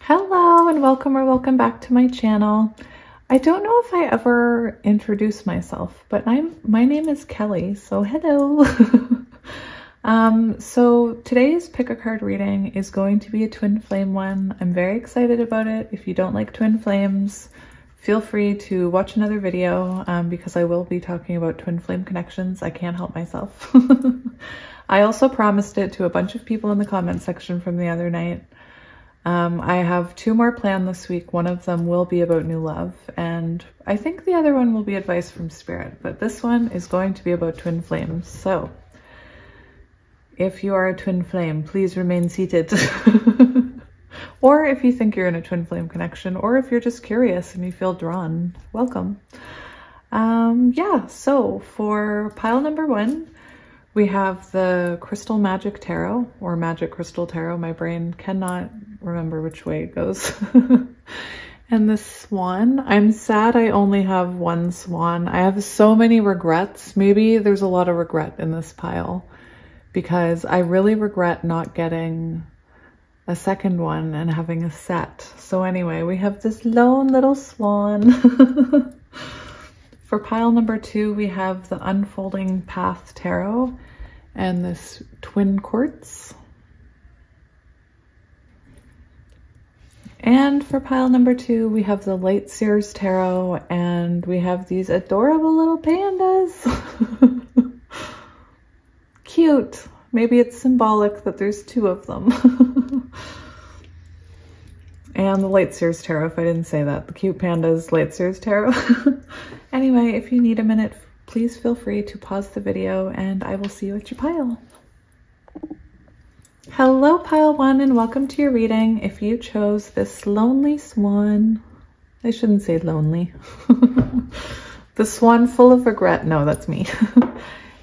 Hello and welcome or welcome back to my channel. I don't know if I ever introduced myself, but my name is Kelly, so hello. So today's pick a card reading is going to be a twin flame one. I'm very excited about it. If you don't like twin flames, feel free to watch another video because I will be talking about twin flame connections. I can't help myself. I also promised it to a bunch of people in the comment section from the other night. I have two more planned this week. One of them will be about new love, and I think the other one will be advice from spirit, but this one is going to be about twin flames. So if you are a twin flame, please remain seated. Or if you think you're in a twin flame connection, or if you're just curious and you feel drawn, welcome. Yeah, so for pile number one, we have the Crystal Magic Tarot, or Magic Crystal Tarot. My brain cannot remember which way it goes. And the swan. I'm sad I only have one swan. I have so many regrets. Maybe there's a lot of regret in this pile because I really regret not getting a second one and having a set. So anyway, we have this lone little swan. For pile number two, we have the Unfolding Path Tarot and this twin quartz. And for pile number two, we have the Light Seers Tarot, and we have these adorable little pandas. Cute. Maybe it's symbolic that there's two of them. And the Light Seers Tarot, if I didn't say that. The cute pandas, Light Seers Tarot. Anyway, if you need a minute, please feel free to pause the video and I will see you at your pile. Hello, pile one, and welcome to your reading. If you chose this lonely swan, I shouldn't say lonely. The swan full of regret. No, that's me.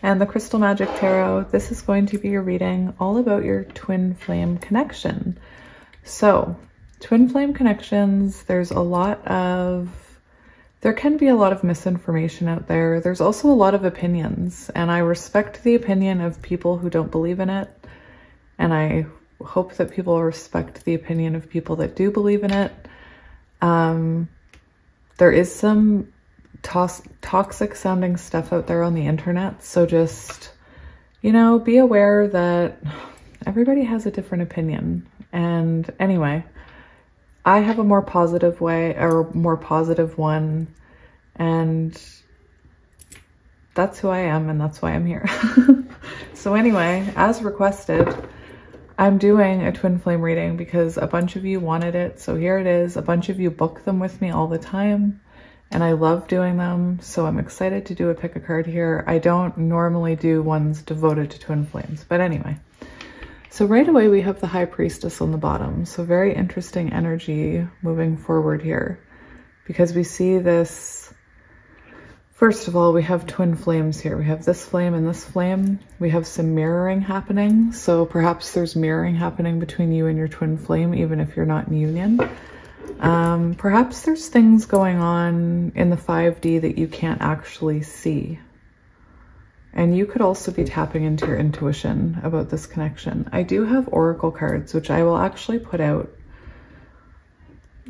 And the Crystal Magic Tarot, this is going to be your reading all about your twin flame connection. So twin flame connections, there can be a lot of misinformation out there. There's also a lot of opinions, and I respect the opinion of people who don't believe in it. And I hope that people respect the opinion of people that do believe in it. There is some toxic sounding stuff out there on the internet. So just, you know, be aware that everybody has a different opinion. And anyway, I have a more positive way, or more positive one, and that's who I am, and that's why I'm here. So anyway, as requested, I'm doing a twin flame reading because a bunch of you wanted it. So here it is. A bunch of you book them with me all the time, and I love doing them. So I'm excited to do a pick a card here. I don't normally do ones devoted to twin flames, but anyway. So right away we have the High Priestess on the bottom. So very interesting energy moving forward here because we see this. First of all, we have twin flames here. We have this flame and this flame. We have some mirroring happening. So perhaps there's mirroring happening between you and your twin flame, even if you're not in union. Perhaps there's things going on in the 5D that you can't actually see. And you could also be tapping into your intuition about this connection. I do have oracle cards, which I will actually put out.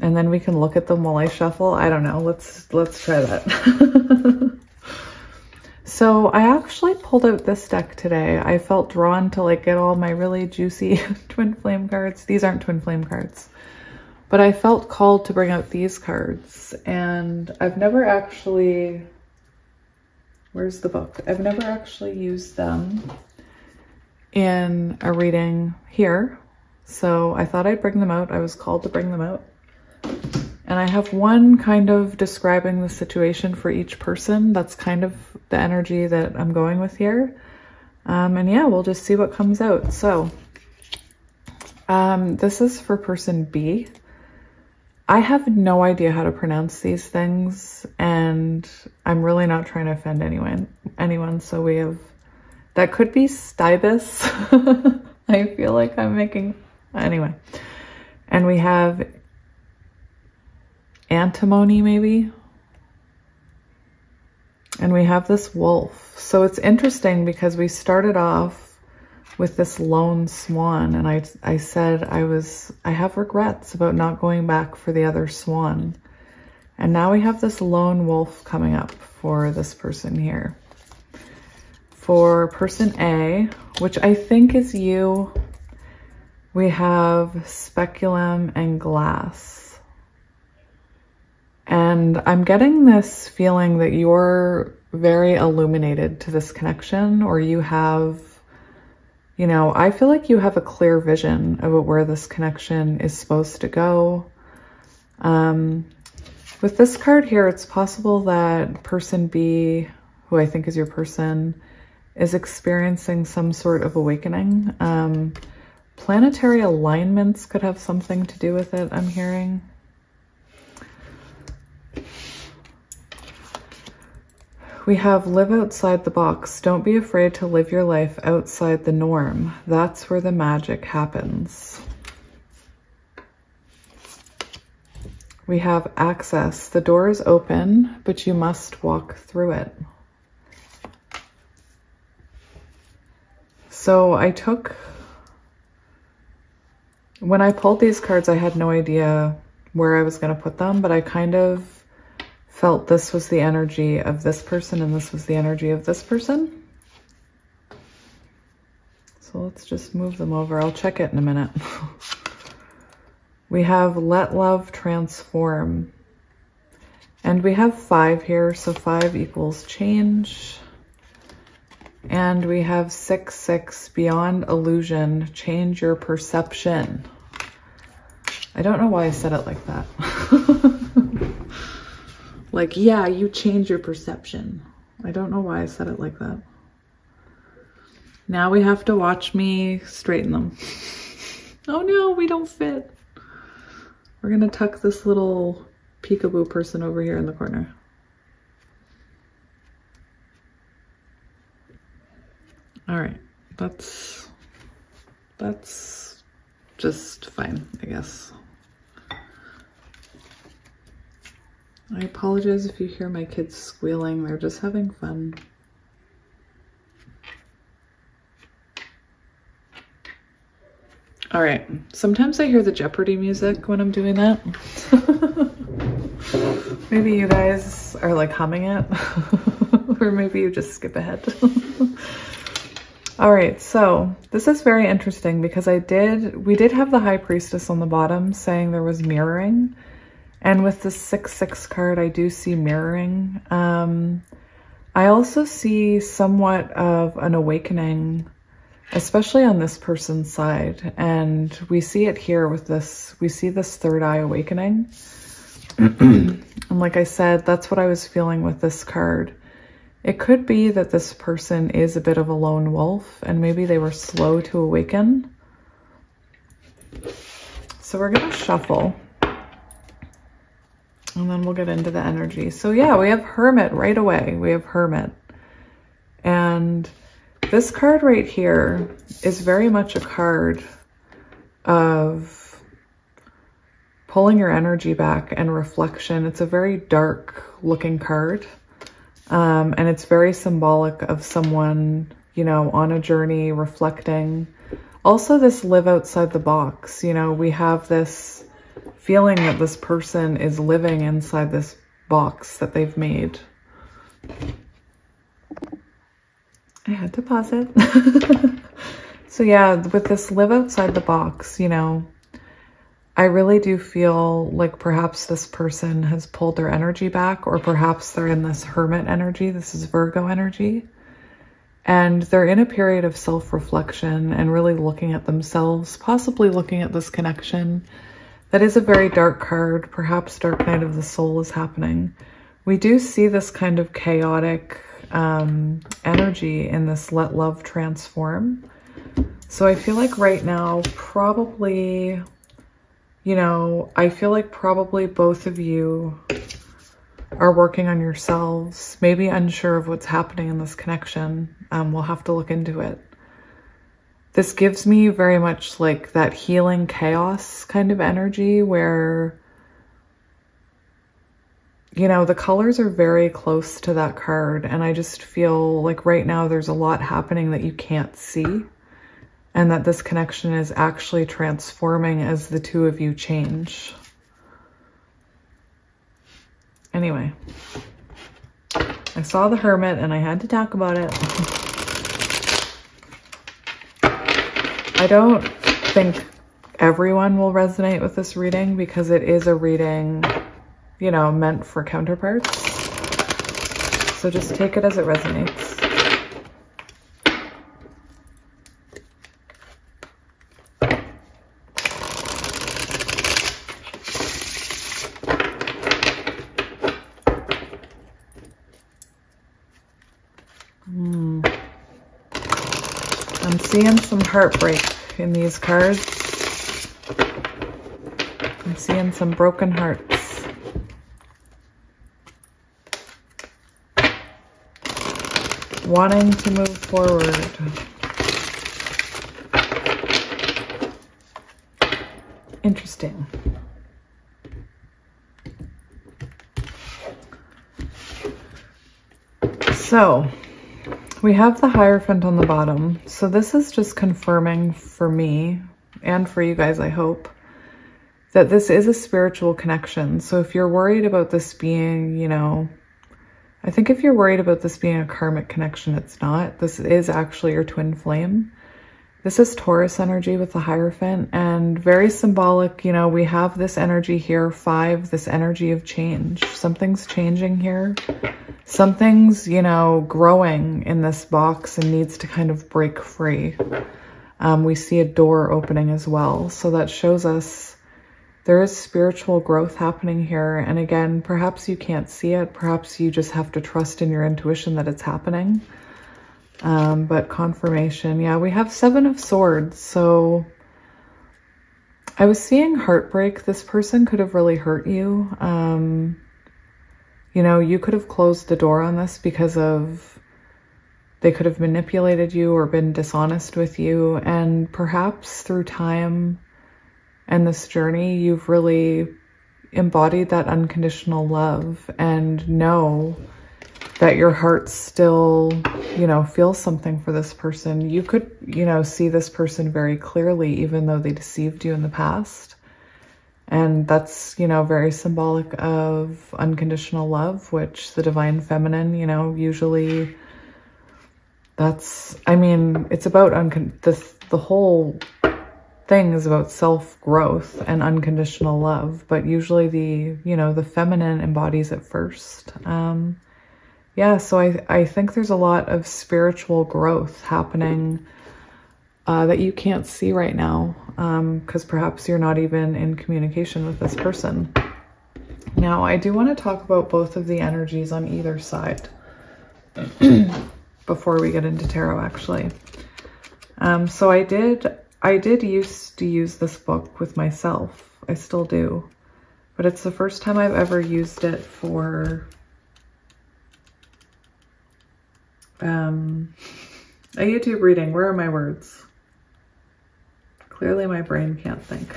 And then we can look at them while I shuffle. I don't know. Let's try that. So I actually pulled out this deck today. I felt drawn to like get all my really juicy twin flame cards. These aren't twin flame cards, but I felt called to bring out these cards. And I've never actually, where's the book? I've never actually used them in a reading here. So I thought I'd bring them out. I was called to bring them out. And I have one kind of describing the situation for each person. That's kind of the energy that I'm going with here. And yeah, we'll just see what comes out. So this is for person B. I have no idea how to pronounce these things, and I'm really not trying to offend anyone. So we have, that could be Stibus. I feel like I'm making, anyway. And we have antimony maybe, and we have this wolf. So it's interesting because we started off with this lone swan. And I said I have regrets about not going back for the other swan. And now we have this lone wolf coming up for this person here. For person A, which I think is you, we have speculum and glass. And I'm getting this feeling that you're very illuminated to this connection, or you have, you know, I feel like you have a clear vision about where this connection is supposed to go. With this card here, it's possible that person B, who I think is your person, is experiencing some sort of awakening. Planetary alignments could have something to do with it, I'm hearing. We have live outside the box. Don't be afraid to live your life outside the norm. That's where the magic happens. We have access. The door is open, but you must walk through it. So when I pulled these cards, I had no idea where I was going to put them, but I kind of felt this was the energy of this person and this was the energy of this person. So let's just move them over. I'll check it in a minute. We have let love transform. And we have 5 here, so 5 equals change. And we have 6, 6, beyond illusion, change your perception. I don't know why I said it like that. Like, yeah, you change your perception. I don't know why I said it like that. Now we have to watch me straighten them. Oh no, we don't fit. We're gonna tuck this little peekaboo person over here in the corner. All right, that's just fine, I guess. I apologize if you hear my kids squealing. They're just having fun. All right, sometimes I hear the Jeopardy music when I'm doing that. Maybe you guys are like humming it, or maybe you just skip ahead. All right, so this is very interesting because we did have the High Priestess on the bottom saying there was mirroring. And with the 6, 6 card, I do see mirroring. I also see somewhat of an awakening, especially on this person's side. And we see it here with this, we see this third eye awakening. And like I said, that's what I was feeling with this card. It could be that this person is a bit of a lone wolf and maybe they were slow to awaken. So we're gonna shuffle and then we'll get into the energy. So yeah, we have Hermit right away. We have Hermit. And this card right here is very much a card of pulling your energy back and reflection. It's a very dark looking card. And it's very symbolic of someone, you know, on a journey, reflecting. Also this live outside the box, you know, we have this feeling that this person is living inside this box that they've made. I had to pause it. So yeah, with this live outside the box, you know, I really do feel like perhaps this person has pulled their energy back, or perhaps they're in this Hermit energy. This is Virgo energy. And they're in a period of self-reflection and really looking at themselves, possibly looking at this connection. That is a very dark card. Perhaps Dark Night of the Soul is happening. We do see this kind of chaotic energy in this let love transform. So I feel like right now, probably, you know, I feel like probably both of you are working on yourselves, maybe unsure of what's happening in this connection. We'll have to look into it. This gives me very much like that healing chaos kind of energy where, you know, the colors are very close to that card. And I just feel like right now there's a lot happening that you can't see. and that this connection is actually transforming as the two of you change. Anyway, I saw the Hermit and I had to talk about it. I don't think everyone will resonate with this reading because it is a reading, you know, meant for counterparts. So just take it as it resonates. I'm seeing some heartbreak in these cards. I'm seeing some broken hearts. Wanting to move forward. Interesting. So, we have the Hierophant on the bottom. So this is just confirming for me and for you guys, I hope, that this is a spiritual connection. So if you're worried about this being, you know, I think if you're worried about this being a karmic connection, it's not. This is actually your twin flame. This is Taurus energy with the Hierophant, and very symbolic, you know, we have this energy here, 5, this energy of change. Something's changing here. Something's, you know, growing in this box and needs to kind of break free. We see a door opening as well. So that shows us there is spiritual growth happening here. And again, perhaps you can't see it. Perhaps you just have to trust in your intuition that it's happening. But confirmation, yeah, we have 7 of Swords. So I was seeing heartbreak. This person could have really hurt you. You know, you could have closed the door on this because of, they could have manipulated you or been dishonest with you. And perhaps through time and this journey, you've really embodied that unconditional love and know that your heart still, you know, feels something for this person. You could, you know, see this person very clearly, even though they deceived you in the past. And that's, you know, very symbolic of unconditional love, which the divine feminine, you know, usually that's, I mean, it's about, the whole thing is about self-growth and unconditional love, but usually the, you know, the feminine embodies it first. Yeah, so I think there's a lot of spiritual growth happening that you can't see right now, because perhaps you're not even in communication with this person. Now, I do want to talk about both of the energies on either side before we get into tarot, actually. So I did used to use this book with myself. I still do, but it's the first time I've ever used it for a YouTube reading. Where are my words? Clearly my brain can't think.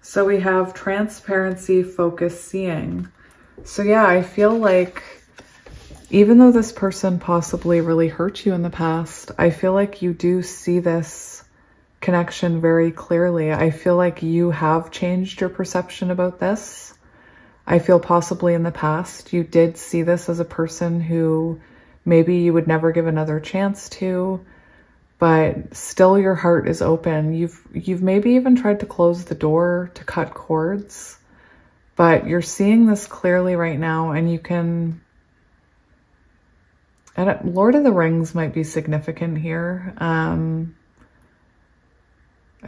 So we have transparency, focus, seeing. So yeah, I feel like even though this person possibly really hurt you in the past, I feel like you do see this connection very clearly. I feel like you have changed your perception about this. I feel possibly in the past you did see this as a person who maybe you would never give another chance to, but still your heart is open. You've maybe even tried to close the door to cut cords, but you're seeing this clearly right now, and you can, and Lord of the Rings might be significant here. I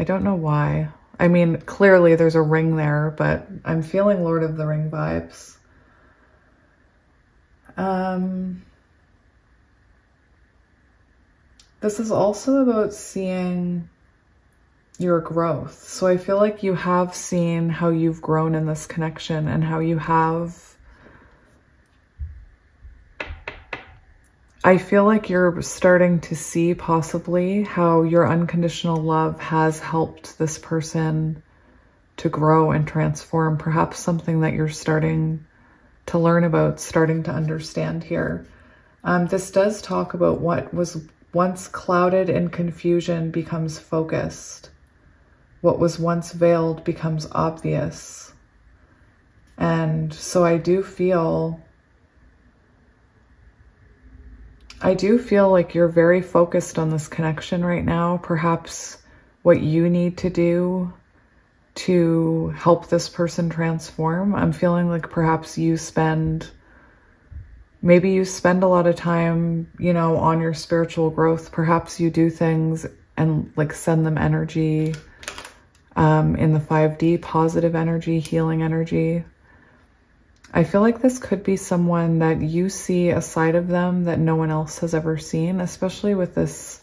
don't know why. I mean, clearly there's a ring there, but I'm feeling Lord of the Ring vibes. This is also about seeing your growth. So I feel like you have seen how you've grown in this connection and how you have, I feel like you're starting to see possibly how your unconditional love has helped this person to grow and transform. Perhaps something that you're starting to learn about, starting to understand here. This does talk about what once clouded in confusion becomes focused. What was once veiled becomes obvious. And so I do feel like you're very focused on this connection right now. Perhaps what you need to do to help this person transform. I'm feeling like perhaps maybe you spend a lot of time, you know, on your spiritual growth. Perhaps you do things and like send them energy in the 5D, positive energy, healing energy. I feel like this could be someone that you see a side of them that no one else has ever seen, especially with this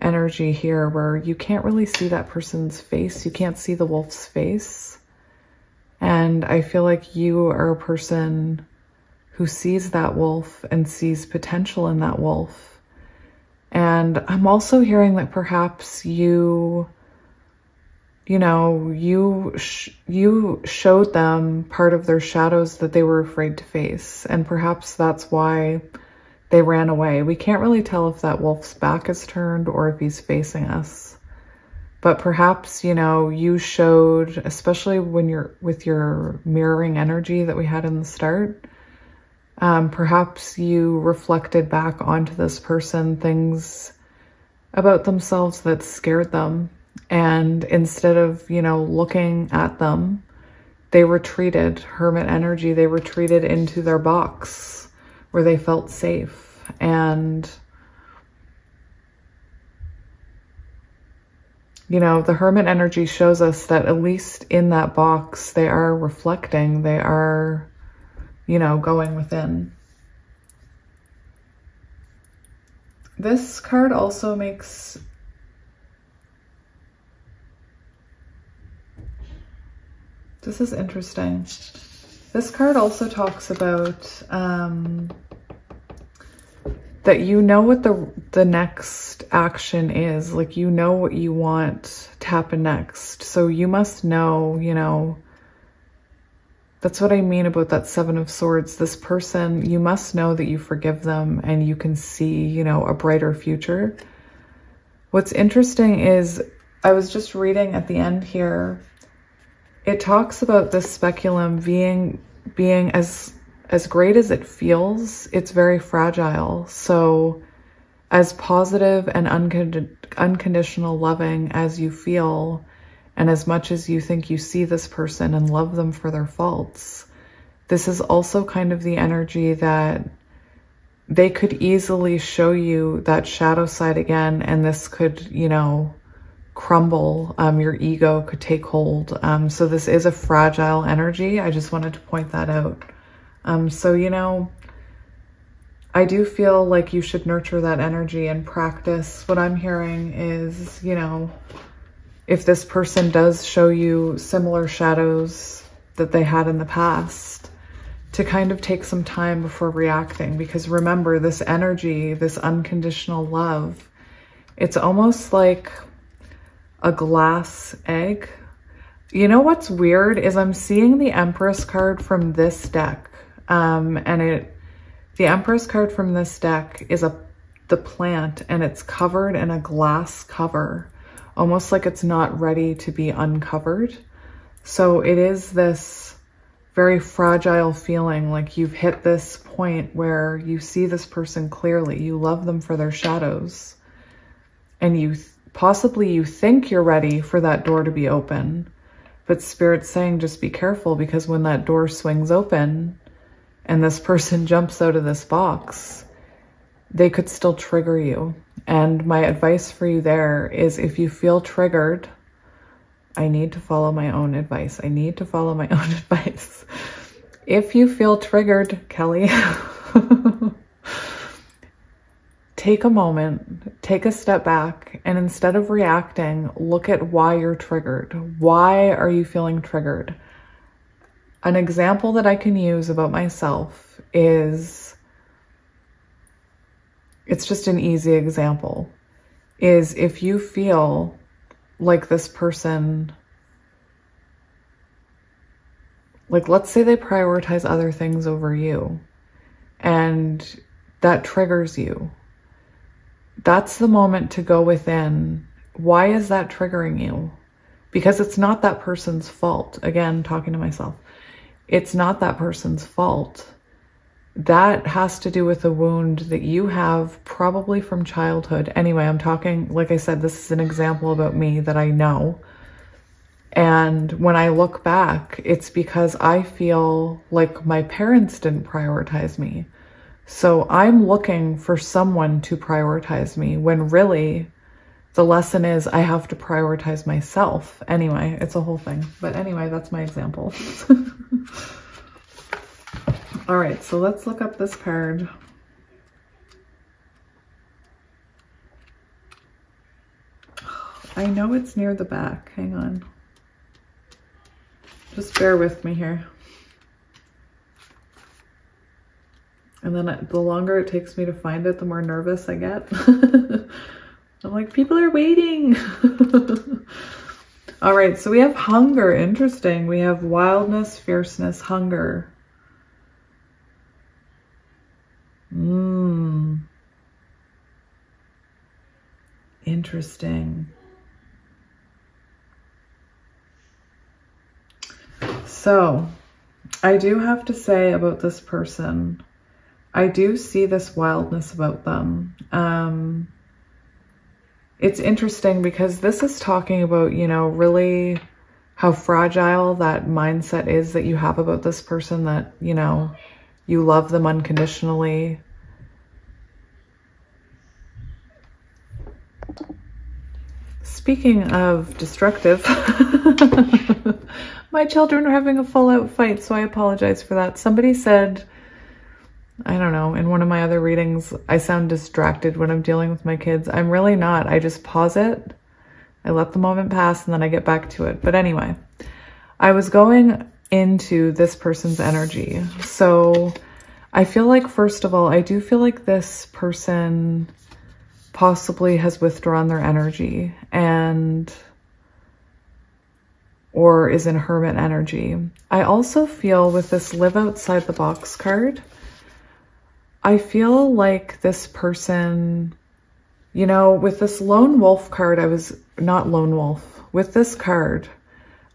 energy here where you can't really see that person's face. You can't see the wolf's face. And I feel like you are a person who sees that wolf and sees potential in that wolf. And I'm also hearing that perhaps you showed them part of their shadows that they were afraid to face. And perhaps that's why they ran away. We can't really tell if that wolf's back is turned or if he's facing us. But perhaps, you know, you showed, especially when you're with your mirroring energy that we had in the start, perhaps you reflected back onto this person things about themselves that scared them. And instead of, you know, looking at them, they retreated, hermit energy, they retreated into their box where they felt safe. And, you know, the hermit energy shows us that at least in that box, they are reflecting, they are, you know, going within. This card also makes... This is interesting. This card also talks about that you know what the next action is. Like, you know what you want to happen next. So you must know, you know, that's what I mean about that Seven of Swords. This person, you must know that you forgive them and you can see, you know, a brighter future. What's interesting is I was just reading at the end here, it talks about this speculum being as great as it feels, it's very fragile. So as positive and unconditional loving as you feel, and as much as you think you see this person and love them for their faults, this is also kind of the energy that they could easily show you that shadow side again, and this could, you know, crumble. Your ego could take hold. So this is a fragile energy. I just wanted to point that out. So, you know, I do feel like you should nurture that energy and practice. What I'm hearing is, you know, if this person does show you similar shadows that they had in the past, to kind of take some time before reacting. Because remember, this energy, this unconditional love, it's almost like a glass egg. You know what's weird is I'm seeing the Empress card from this deck. The Empress card from this deck is the plant, and it's covered in a glass cover, almost like it's not ready to be uncovered. So it is this very fragile feeling, like you've hit this point where you see this person clearly, you love them for their shadows, and you think you're ready for that door to be open, but Spirit's saying just be careful, because when that door swings open and this person jumps out of this box, they could still trigger you. And my advice for you there is, if you feel triggered, I need to follow my own advice. I need to follow my own advice. If you feel triggered, Kelly, take a moment, take a step back, and instead of reacting, look at why you're triggered. Why are you feeling triggered? An example that I can use about myself is, it's just an easy example, is if you feel like this person, like let's say they prioritize other things over you, and that triggers you. that's the moment to go within. Why is that triggering you? Because it's not that person's fault. Again, talking to myself. It's not that person's fault. That has to do with a wound that you have probably from childhood. Anyway, I'm talking, like I said, this is an example about me that I know. And when I look back, it's because I feel like my parents didn't prioritize me. So I'm looking for someone to prioritize me when really the lesson is I have to prioritize myself. Anyway, it's a whole thing. But anyway, that's my example. All right, so let's look up this card. I know it's near the back. Hang on. Just bear with me here. And then the longer it takes me to find it, the more nervous I get. I'm like, people are waiting. All right, so we have hunger. Interesting. We have wildness, fierceness, hunger. Interesting. So I do have to say about this person, I do see this wildness about them. It's interesting because this is talking about, you know, really how fragile that mindset is that you have about this person, that, you know, you love them unconditionally. Speaking of destructive, my children are having a full-out fight, so I apologize for that. Somebody said, I don't know, in one of my other readings, I sound distracted when I'm dealing with my kids. I'm really not. I just pause it. I let the moment pass and then I get back to it. But anyway, I was going into this person's energy. So I feel like, first of all, I do feel like this person possibly has withdrawn their energy or is in hermit energy. I also feel with this live outside the box card, I feel like this person, you know, with this lone wolf card, with this card,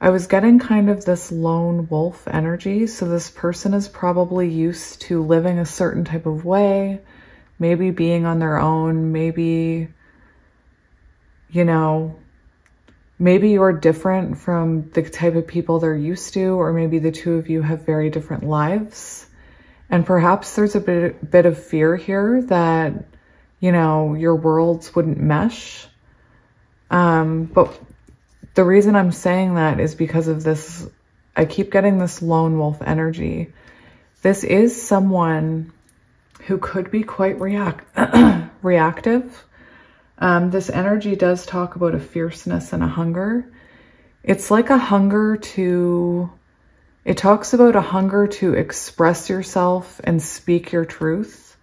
I was getting kind of this lone wolf energy. So this person is probably used to living a certain type of way, maybe being on their own, maybe, you know, maybe you're different from the type of people they're used to, or maybe the two of you have very different lives. And perhaps there's a bit of fear here that, you know, your worlds wouldn't mesh. But the reason I'm saying that is because of this, I keep getting this lone wolf energy. This is someone who could be quite reactive. This energy does talk about a fierceness and a hunger. It's like a hunger to... It talks about a hunger to express yourself and speak your truth,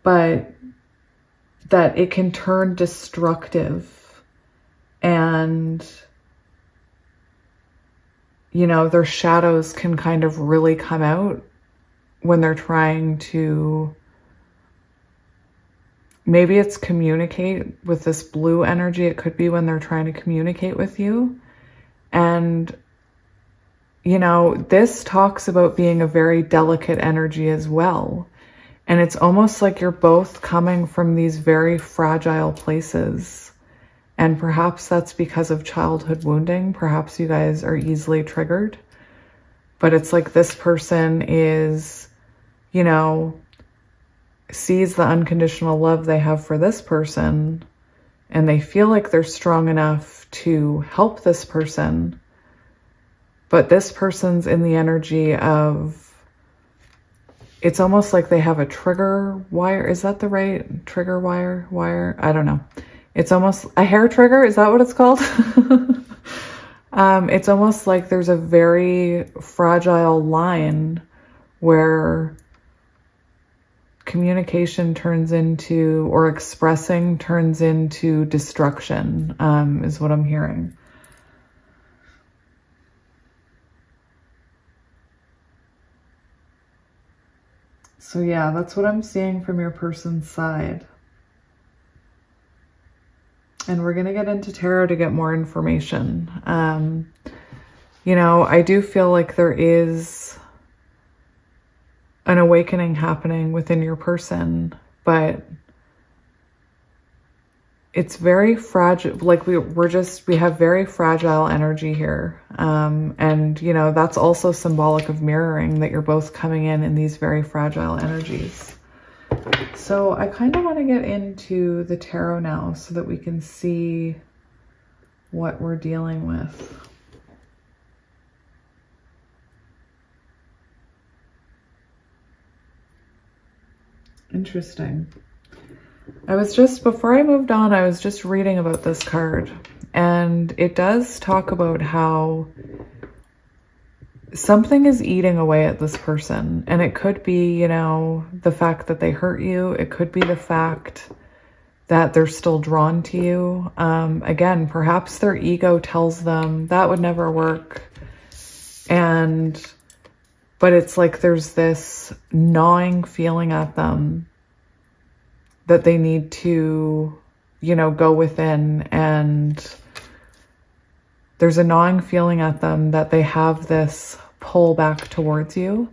but that it can turn destructive and, you know, their shadows can kind of really come out when they're trying to, maybe it's communicate with this blue energy. It could be when they're trying to communicate with you. And you know, this talks about being a very delicate energy as well. And it's almost like you're both coming from these very fragile places. And perhaps that's because of childhood wounding. Perhaps you guys are easily triggered. But it's like this person is, you know, sees the unconditional love they have for this person. And they feel like they're strong enough to help this person. But this person's in the energy of, it's almost like they have a trigger wire. Is that the right trigger wire? I don't know. It's almost a hair trigger. Is that what it's called? It's almost like there's a very fragile line where communication turns into, or expressing turns into destruction, is what I'm hearing. So yeah, that's what I'm seeing from your person's side. And we're going to get into tarot to get more information. You know, I do feel like there is an awakening happening within your person, but it's very fragile. Like we have very fragile energy here. And you know, that's also symbolic of mirroring, that you're both coming in these very fragile energies. So I kind of want to get into the tarot now so that we can see what we're dealing with. Interesting. Before I moved on, I was just reading about this card, and it does talk about how something is eating away at this person. And it could be, you know, the fact that they hurt you. It could be the fact that they're still drawn to you. Again, perhaps their ego tells them that would never work. But it's like there's this gnawing feeling at them that they need to, you know, go within, and there's a gnawing feeling at them that they have this pull back towards you.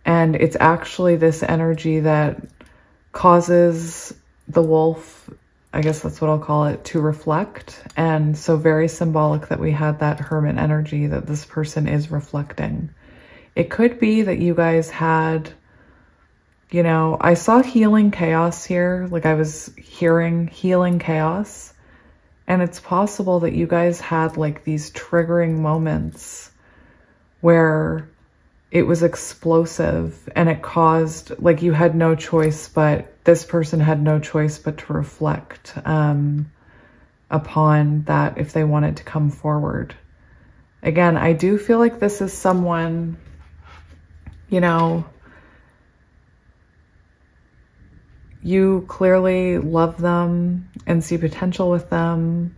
And it's actually this energy that causes the wolf, I guess that's what I'll call it, to reflect. And so very symbolic that we had that hermit energy that this person is reflecting. It could be that you guys had, you know, I saw healing chaos here. Like I was hearing healing chaos. And it's possible that you guys had like these triggering moments where it was explosive and it caused, like you had no choice, but this person had no choice but to reflect upon that if they wanted to come forward. Again, I do feel like this is someone, you know, you clearly love them and see potential with them.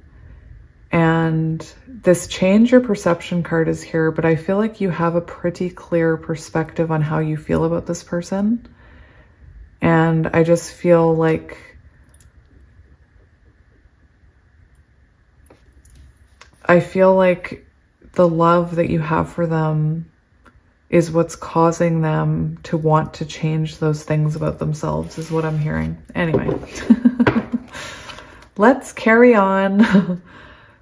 And this change your perception card is here, but I feel like you have a pretty clear perspective on how you feel about this person. And I just feel like the love that you have for them is what's causing them to want to change those things about themselves, is what I'm hearing. Anyway, let's carry on.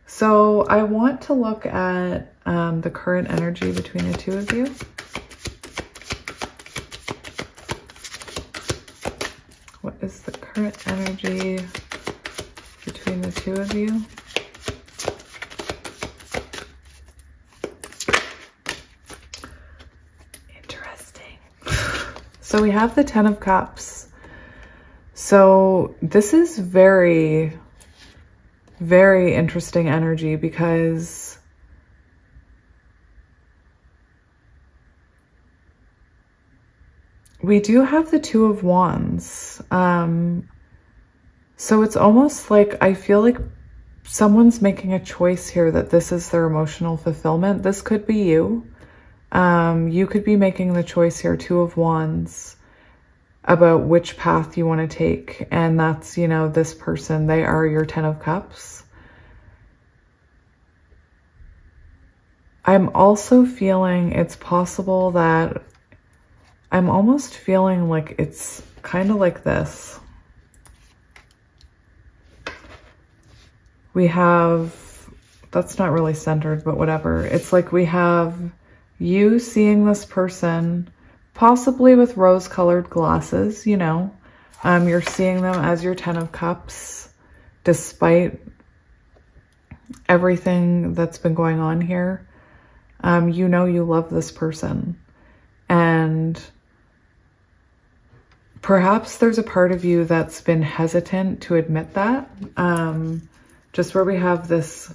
So I want to look at the current energy between the two of you. What is the current energy between the two of you? So we have the Ten of Cups. So this is very, very interesting energy because we do have the Two of Wands. So it's almost like I feel like someone's making a choice here that this is their emotional fulfillment. This could be you. You could be making the choice here, Two of Wands, about which path you want to take. And that's, you know, this person, they are your Ten of Cups. I'm also feeling it's possible that I'm almost feeling like it's kind of like this. We have, that's not really centered, but whatever. It's like we have you seeing this person, possibly with rose-colored glasses, you know. You're seeing them as your Ten of Cups, despite everything that's been going on here. You know you love this person. And perhaps there's a part of you that's been hesitant to admit that. Just where we have this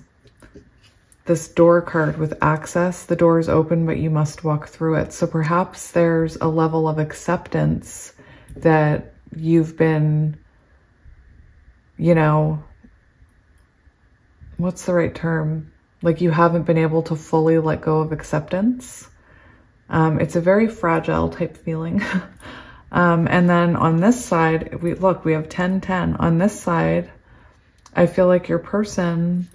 door card with access. The door is open, but you must walk through it. So perhaps there's a level of acceptance that you've been, you know, what's the right term? Like you haven't been able to fully let go of acceptance. It's a very fragile type feeling. And then on this side, we have 10-10. On this side, I feel like your person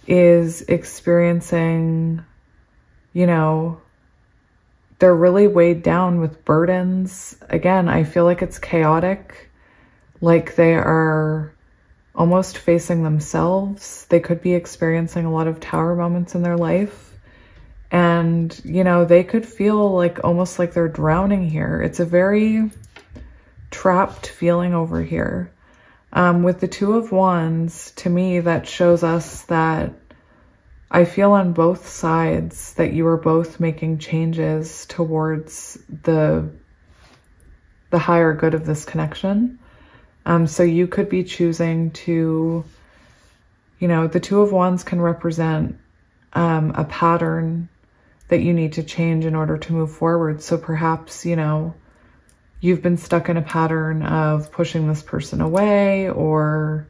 is experiencing, you know, they're really weighed down with burdens. Again, I feel like it's chaotic, like they are almost facing themselves. They could be experiencing a lot of tower moments in their life. And, you know, they could feel like almost like they're drowning here. It's a very trapped feeling over here. With the Two of Wands, to me, that shows us that I feel on both sides that you are both making changes towards the higher good of this connection. So you could be choosing to, you know, the Two of Wands can represent a pattern that you need to change in order to move forward. So perhaps, you know, you've been stuck in a pattern of pushing this person away, or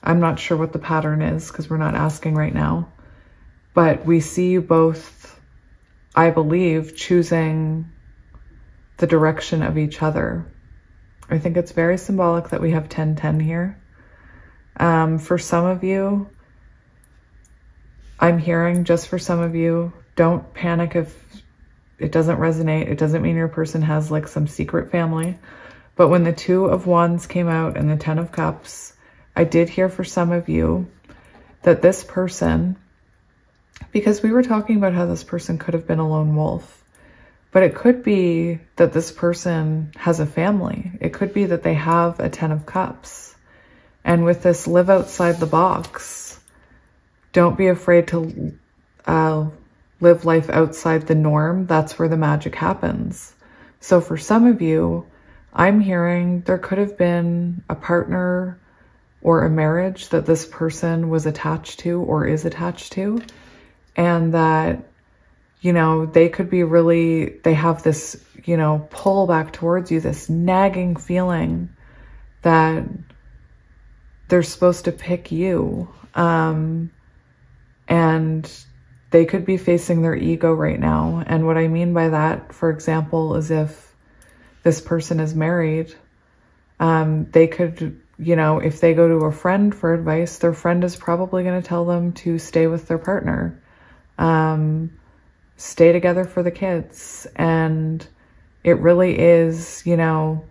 I'm not sure what the pattern is because we're not asking right now. But we see you both, I believe, choosing the direction of each other. I think it's very symbolic that we have 10-10 here. For some of you, I'm hearing, just for some of you, don't panic if it doesn't resonate. It doesn't mean your person has like some secret family. But when the Two of Wands came out and the 10 of Cups, I did hear for some of you that this person, because we were talking about how this person could have been a lone wolf, but it could be that this person has a family. It could be that they have a 10 of Cups. And with this live outside the box, don't be afraid to live life outside the norm. That's where the magic happens. So for some of you, I'm hearing there could have been a partner or a marriage that this person was attached to or is attached to. And that, you know, they could be really, they have this, you know, pull back towards you, this nagging feeling that they're supposed to pick you. And they could be facing their ego right now. And what I mean by that, for example, is if this person is married, they could, you know, if they go to a friend for advice, their friend is probably going to tell them to stay with their partner. Stay together for the kids. And it really is, you know,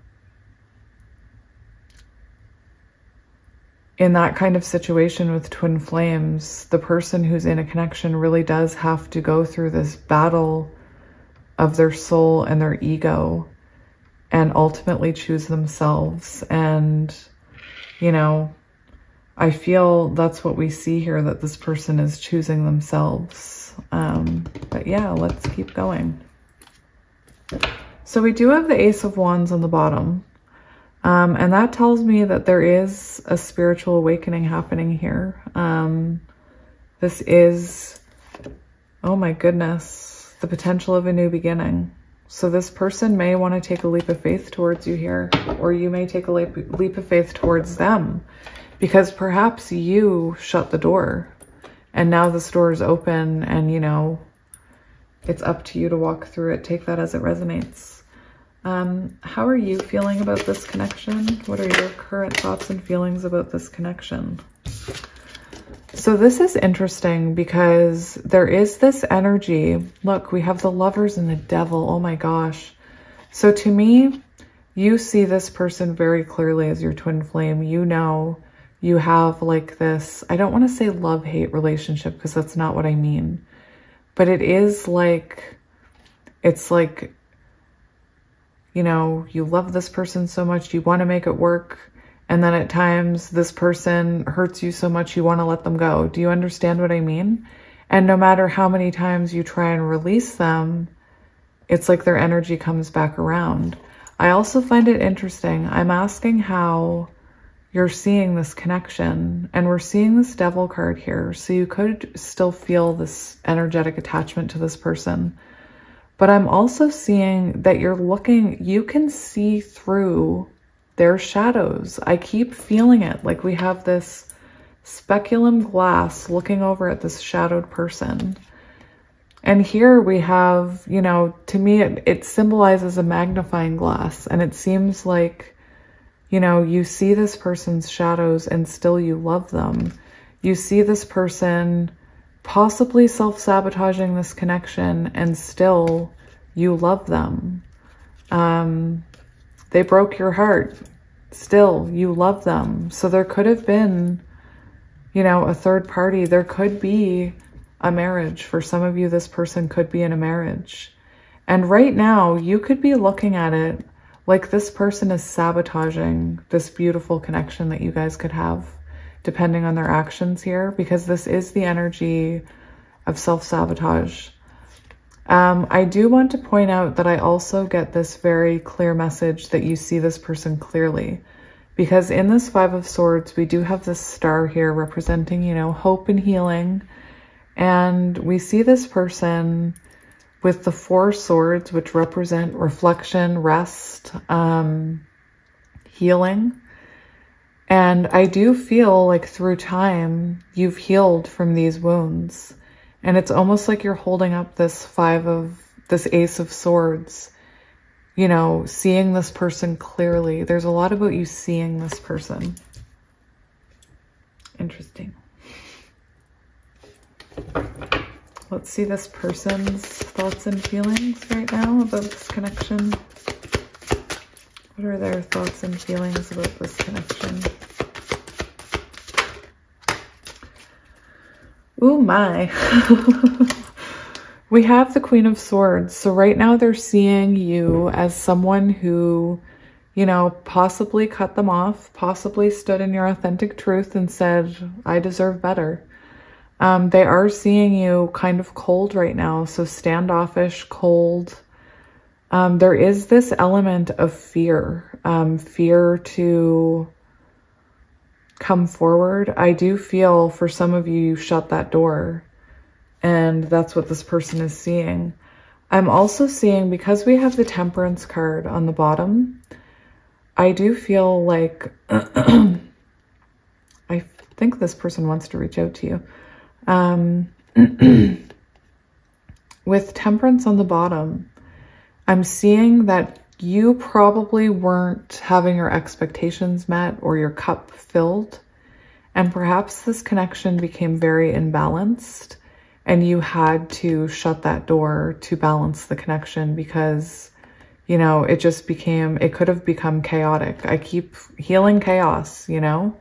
in that kind of situation with twin flames, the person who's in a connection really does have to go through this battle of their soul and their ego and ultimately choose themselves. And, you know, I feel that's what we see here, that this person is choosing themselves. But yeah, let's keep going. So we do have the Ace of Wands on the bottom. And that tells me that there is a spiritual awakening happening here. This is, oh my goodness, the potential of a new beginning. So this person may want to take a leap of faith towards you here, or you may take a leap of faith towards them, because perhaps you shut the door and now this door is open and, you know, it's up to you to walk through it. Take that as it resonates. How are you feeling about this connection? What are your current thoughts and feelings about this connection? So this is interesting because there is this energy. Look, we have the Lovers and the Devil. Oh my gosh. So to me, you see this person very clearly as your twin flame. You know, you have like this, I don't want to say love-hate relationship because that's not what I mean. But it is like, it's like, you know, you love this person so much, you want to make it work. And then at times this person hurts you so much, you want to let them go. Do you understand what I mean? And no matter how many times you try and release them, it's like their energy comes back around. I also find it interesting. I'm asking how you're seeing this connection, and we're seeing this Devil card here. So you could still feel this energetic attachment to this person. But I'm also seeing that you're looking, you can see through their shadows. I keep feeling it. Like we have this speculum glass looking over at this shadowed person. And here we have, you know, to me, it symbolizes a magnifying glass. And it seems like, you know, you see this person's shadows and still you love them. You see this person possibly self-sabotaging this connection and still you love them. They broke your heart. Still, you love them. So there could have been, you know, a third party. There could be a marriage. For some of you, this person could be in a marriage. And right now, you could be looking at it like this person is sabotaging this beautiful connection that you guys could have, depending on their actions here, because this is the energy of self-sabotage. I do want to point out that I also get this very clear message that you see this person clearly, because in this Five of Swords, we do have this star here representing, you know, hope and healing. And we see this person with the Four Swords, which represent reflection, rest, healing. And I do feel like through time, you've healed from these wounds. And it's almost like you're holding up this Ace of Swords, you know, seeing this person clearly. There's a lot about you seeing this person. Interesting. Let's see this person's thoughts and feelings right now about this connection. What are their thoughts and feelings about this connection? Oh my. We have the Queen of Swords. So right now they're seeing you as someone who, you know, possibly cut them off, possibly stood in your authentic truth and said, I deserve better. They are seeing you kind of cold right now. So standoffish, cold. There is this element of fear, fear to come forward. I do feel for some of you, you shut that door, and that's what this person is seeing. I'm also seeing, because we have the Temperance card on the bottom, I do feel like I think this person wants to reach out to you. With Temperance on the bottom, I'm seeing that you probably weren't having your expectations met or your cup filled. And perhaps this connection became very imbalanced and you had to shut that door to balance the connection because, you know, it could have become chaotic. I keep healing chaos, you know,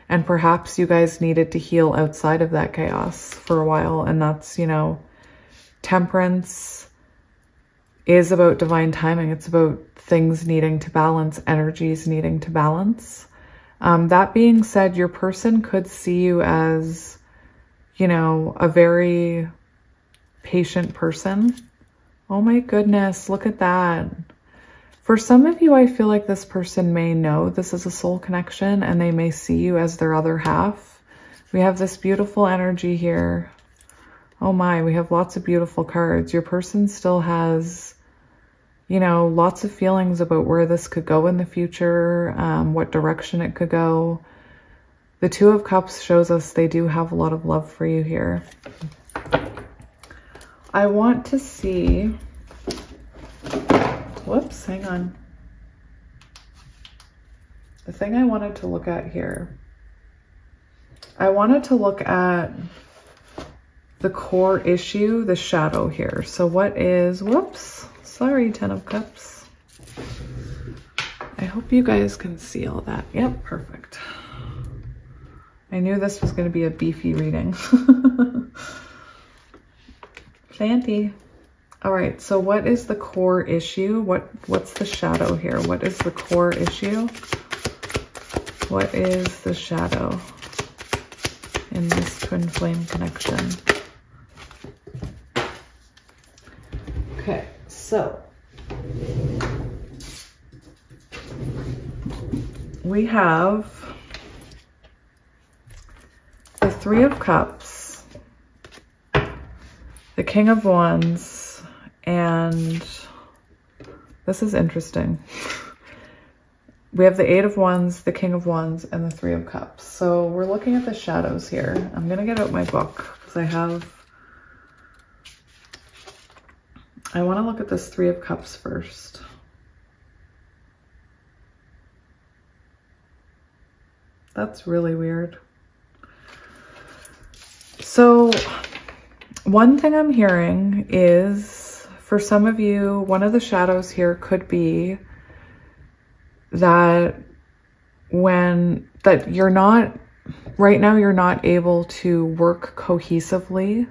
and perhaps you guys needed to heal outside of that chaos for a while. And that's, you know, Temperance is about divine timing. It's about things needing to balance, energies needing to balance. That being said, your person could see you as, you know, a very patient person. Oh my goodness, look at that. For some of you, I feel like this person may know this is a soul connection and they may see you as their other half. We have this beautiful energy here. Oh my, we have lots of beautiful cards. Your person still has, you know, lots of feelings about where this could go in the future, what direction it could go. The Two of Cups shows us they do have a lot of love for you here. I want to see, whoops, hang on. The thing I wanted to look at here, I wanted to look at the core issue, the shadow here. So what is, whoops, sorry, Ten of Cups. I hope you guys can see all that. Yep, perfect. I knew this was going to be a beefy reading. Fancy. All right, so what is the core issue? What's the shadow here? What is the core issue? What is the shadow in this twin flame connection? Okay, so we have the Three of Cups, the King of Wands, and this is interesting. We have the Eight of Wands, the King of Wands, and the Three of Cups. So we're looking at the shadows here. I'm going to get out my book because I want to look at this Three of Cups first. That's really weird. So one thing I'm hearing is, for some of you, one of the shadows here could be that you're not, right now you're not able to work cohesively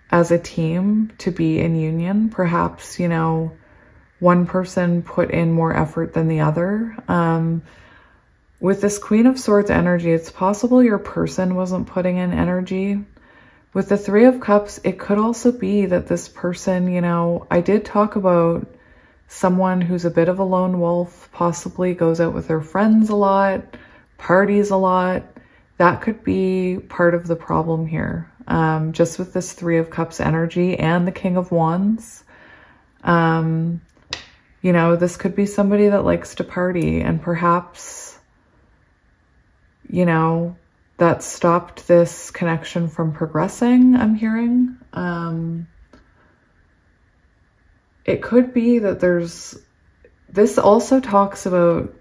as a team to be in union. Perhaps, you know, one person put in more effort than the other. With this Queen of Swords energy, it's possible your person wasn't putting in energy. With the Three of Cups, it could also be that this person, you know, I did talk about someone who's a bit of a lone wolf, possibly goes out with their friends a lot, parties a lot. That could be part of the problem here. Just with this Three of Cups energy and the King of Wands. You know, this could be somebody that likes to party, and perhaps, you know, that stopped this connection from progressing, I'm hearing. It could be that this also talks about,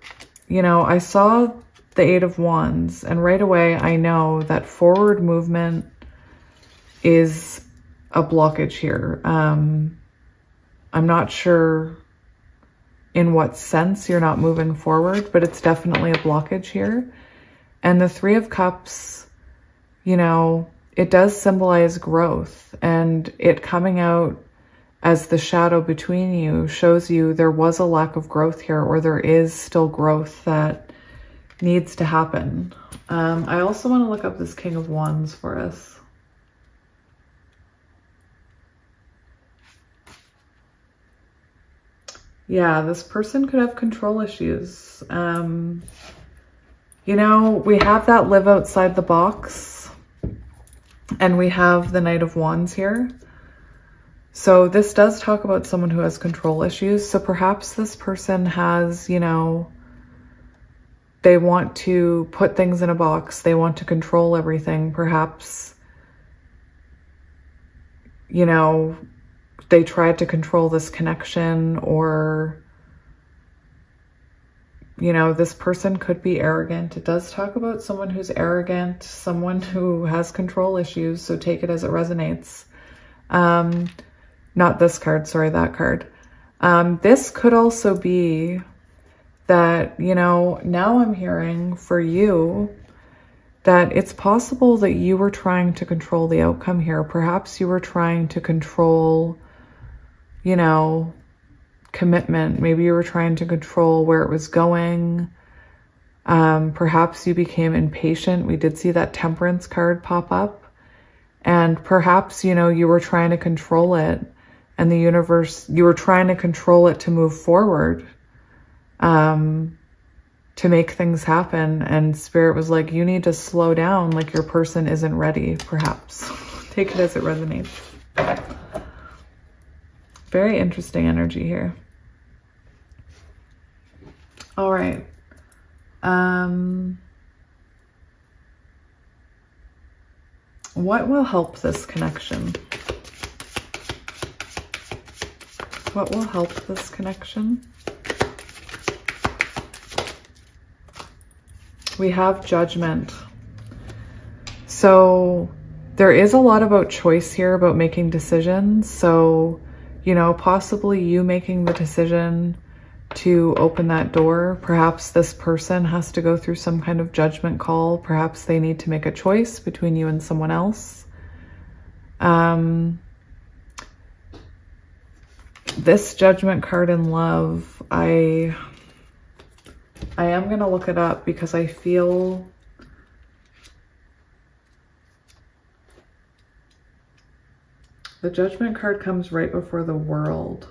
you know, I saw the Eight of Wands, and right away I know that forward movement is a blockage here. I'm not sure in what sense you're not moving forward, but it's definitely a blockage here. And the Three of Cups, you know, it does symbolize growth, and it coming out as the shadow between you shows you there was a lack of growth here, or there is still growth that needs to happen. I also want to look up this King of Wands for us. Yeah, this person could have control issues. You know, we have that live outside the box, and we have the Knight of Wands here. So this does talk about someone who has control issues. So perhaps this person has, you know, they want to put things in a box. They want to control everything. Perhaps, you know, they tried to control this connection, or, you know, this person could be arrogant. It does talk about someone who's arrogant, someone who has control issues. So take it as it resonates. Not this card, sorry, that card. This could also be that, you know, now I'm hearing for you that it's possible that you were trying to control the outcome here. Perhaps you were trying to control, you know, commitment. Maybe you were trying to control where it was going. Perhaps you became impatient. We did see that Temperance card pop up. And perhaps, you know, you were trying to control it, and the universe, you were trying to control it to move forward, to make things happen. And Spirit was like, you need to slow down, like your person isn't ready, perhaps. Take it as it resonates. Very interesting energy here. All right. What will help this connection? What will help this connection? We have Judgment. So there is a lot about choice here, about making decisions. So, you know, possibly you making the decision to open that door. Perhaps this person has to go through some kind of judgment call. Perhaps they need to make a choice between you and someone else. This Judgment card in love, I am going to look it up because I feel the Judgment card comes right before the World.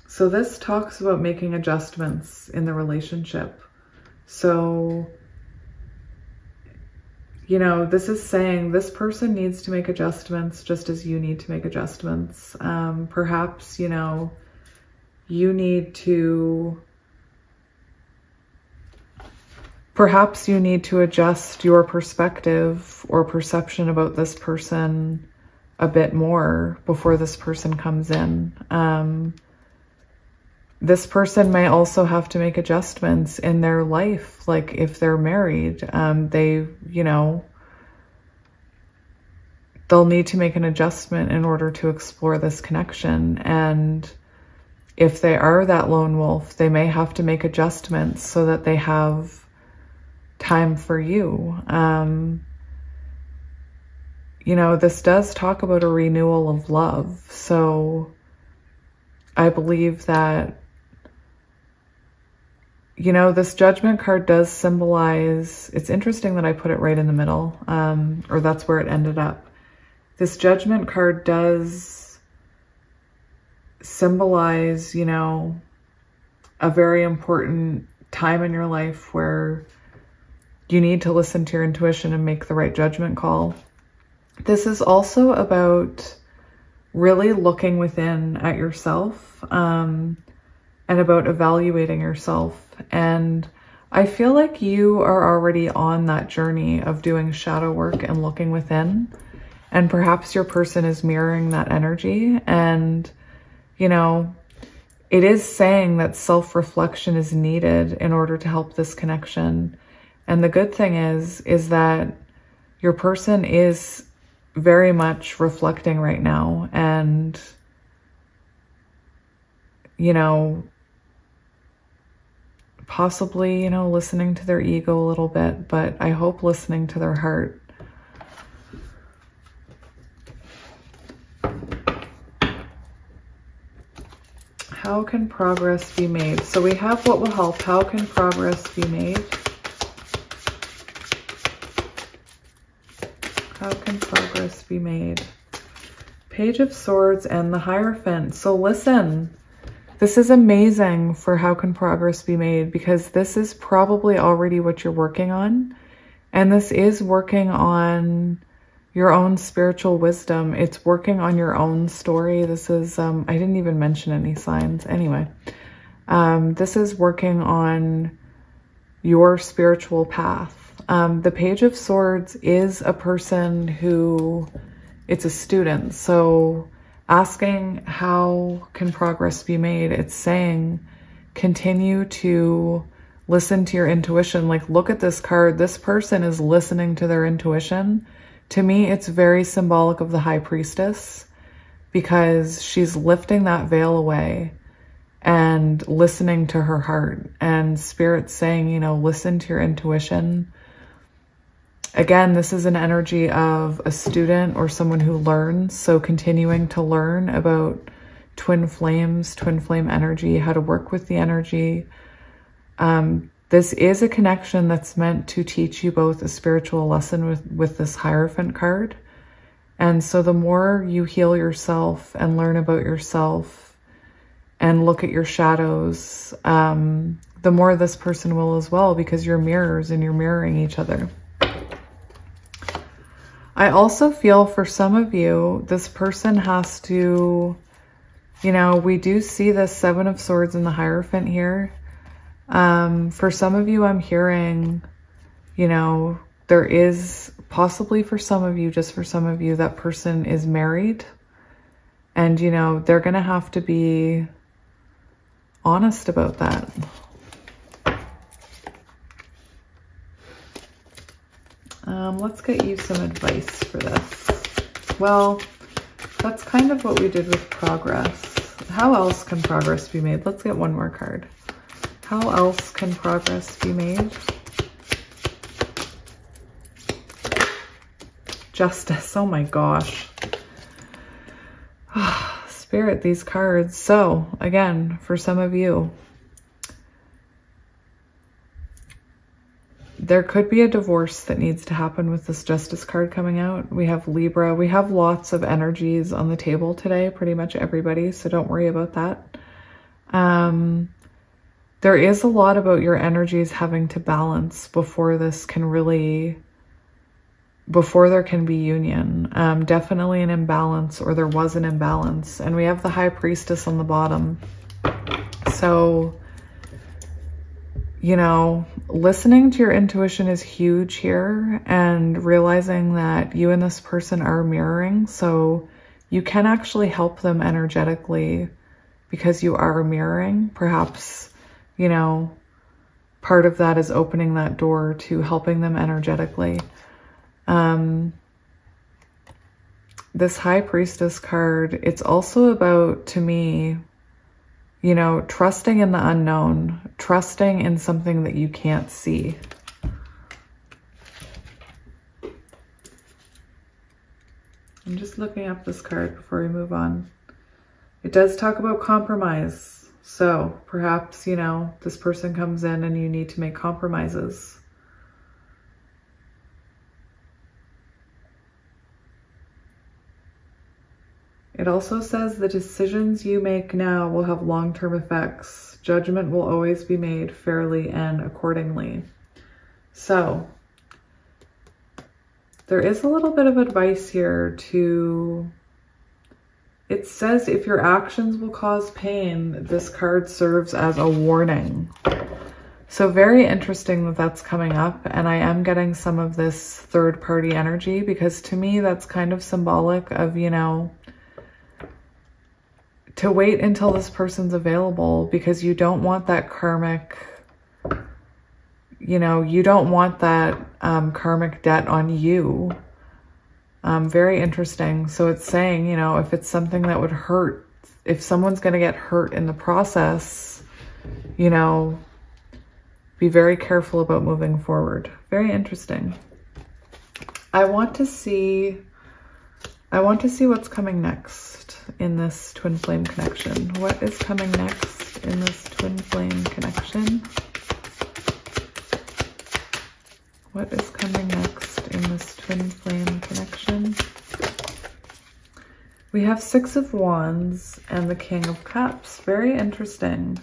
So this talks about making adjustments in the relationship. So, you know, this is saying this person needs to make adjustments just as you need to make adjustments. Perhaps, you know, you need to adjust your perspective or perception about this person a bit more before this person comes in. this person may also have to make adjustments in their life. Like if they're married, they, you know, they'll need to make an adjustment in order to explore this connection. And if they are that lone wolf, they may have to make adjustments so that they have time for you. You know, this does talk about a renewal of love. So I believe that, you know, this Judgment card does symbolize, it's interesting that I put it right in the middle, or that's where it ended up. This Judgment card does symbolize, you know, a very important time in your life where you need to listen to your intuition and make the right judgment call. This is also about really looking within at yourself, and about evaluating yourself. And I feel like you are already on that journey of doing shadow work and looking within. And perhaps your person is mirroring that energy. And, you know, it is saying that self-reflection is needed in order to help this connection. And the good thing is that your person is very much reflecting right now. And, you know, possibly, you know, listening to their ego a little bit, but I hope listening to their heart. How can progress be made? So we have what will help. How can progress be made? How can progress be made? Page of Swords and the Hierophant. So listen, this is amazing for how can progress be made, because this is probably already what you're working on. And this is working on your own spiritual wisdom. It's working on your own story. This is, I didn't even mention any signs. Anyway, this is working on your spiritual path. The Page of Swords is a person who, it's a student. So asking how can progress be made, it's saying continue to listen to your intuition. Like, look at this card. This person is listening to their intuition. To me, it's very symbolic of the High Priestess, because she's lifting that veil away and listening to her heart. And Spirit's saying, you know, listen to your intuition. Again, this is an energy of a student or someone who learns. So continuing to learn about twin flames, twin flame energy, how to work with the energy. This is a connection that's meant to teach you both a spiritual lesson with this Hierophant card. And so the more you heal yourself and learn about yourself and look at your shadows, the more this person will as well, because you're mirrors and you're mirroring each other. I also feel for some of you, this person has to, you know, we do see the Seven of Swords and the Hierophant here. For some of you, I'm hearing, you know, there is possibly for some of you, just for some of you, that person is married. And, you know, they're going to have to be honest about that. Let's get you some advice for this. Well, that's kind of what we did with progress. How else can progress be made? Let's get one more card. How else can progress be made? Justice. Oh my gosh. Spirit, these cards. So again, for some of you, there could be a divorce that needs to happen with this Justice card coming out. We have Libra. We have lots of energies on the table today, pretty much everybody, so don't worry about that. There is a lot about your energies having to balance before this can really, before there can be union. Definitely an imbalance, or there was an imbalance. And we have the High Priestess on the bottom. So, you know, listening to your intuition is huge here, and realizing that you and this person are mirroring. So you can actually help them energetically because you are mirroring. Perhaps, you know, part of that is opening that door to helping them energetically. This High Priestess card, it's also about, to me, you know, trusting in the unknown, trusting in something that you can't see. I'm just looking up this card before we move on. It does talk about compromise. So perhaps, you know, this person comes in and you need to make compromises. It also says the decisions you make now will have long-term effects. Judgment will always be made fairly and accordingly. So there is a little bit of advice here to, it says if your actions will cause pain, this card serves as a warning. So very interesting that that's coming up, and I am getting some of this third party energy, because to me that's kind of symbolic of, you know, to wait until this person's available, because you don't want that karmic, you know, you don't want that karmic debt on you. Very interesting. So it's saying, you know, if it's something that would hurt, if someone's going to get hurt in the process, you know, be very careful about moving forward. Very interesting. I want to see what's coming next in this twin flame connection. What is coming next in this twin flame connection? What is coming next in this twin flame connection? We have Six of Wands and the King of Cups. Very interesting.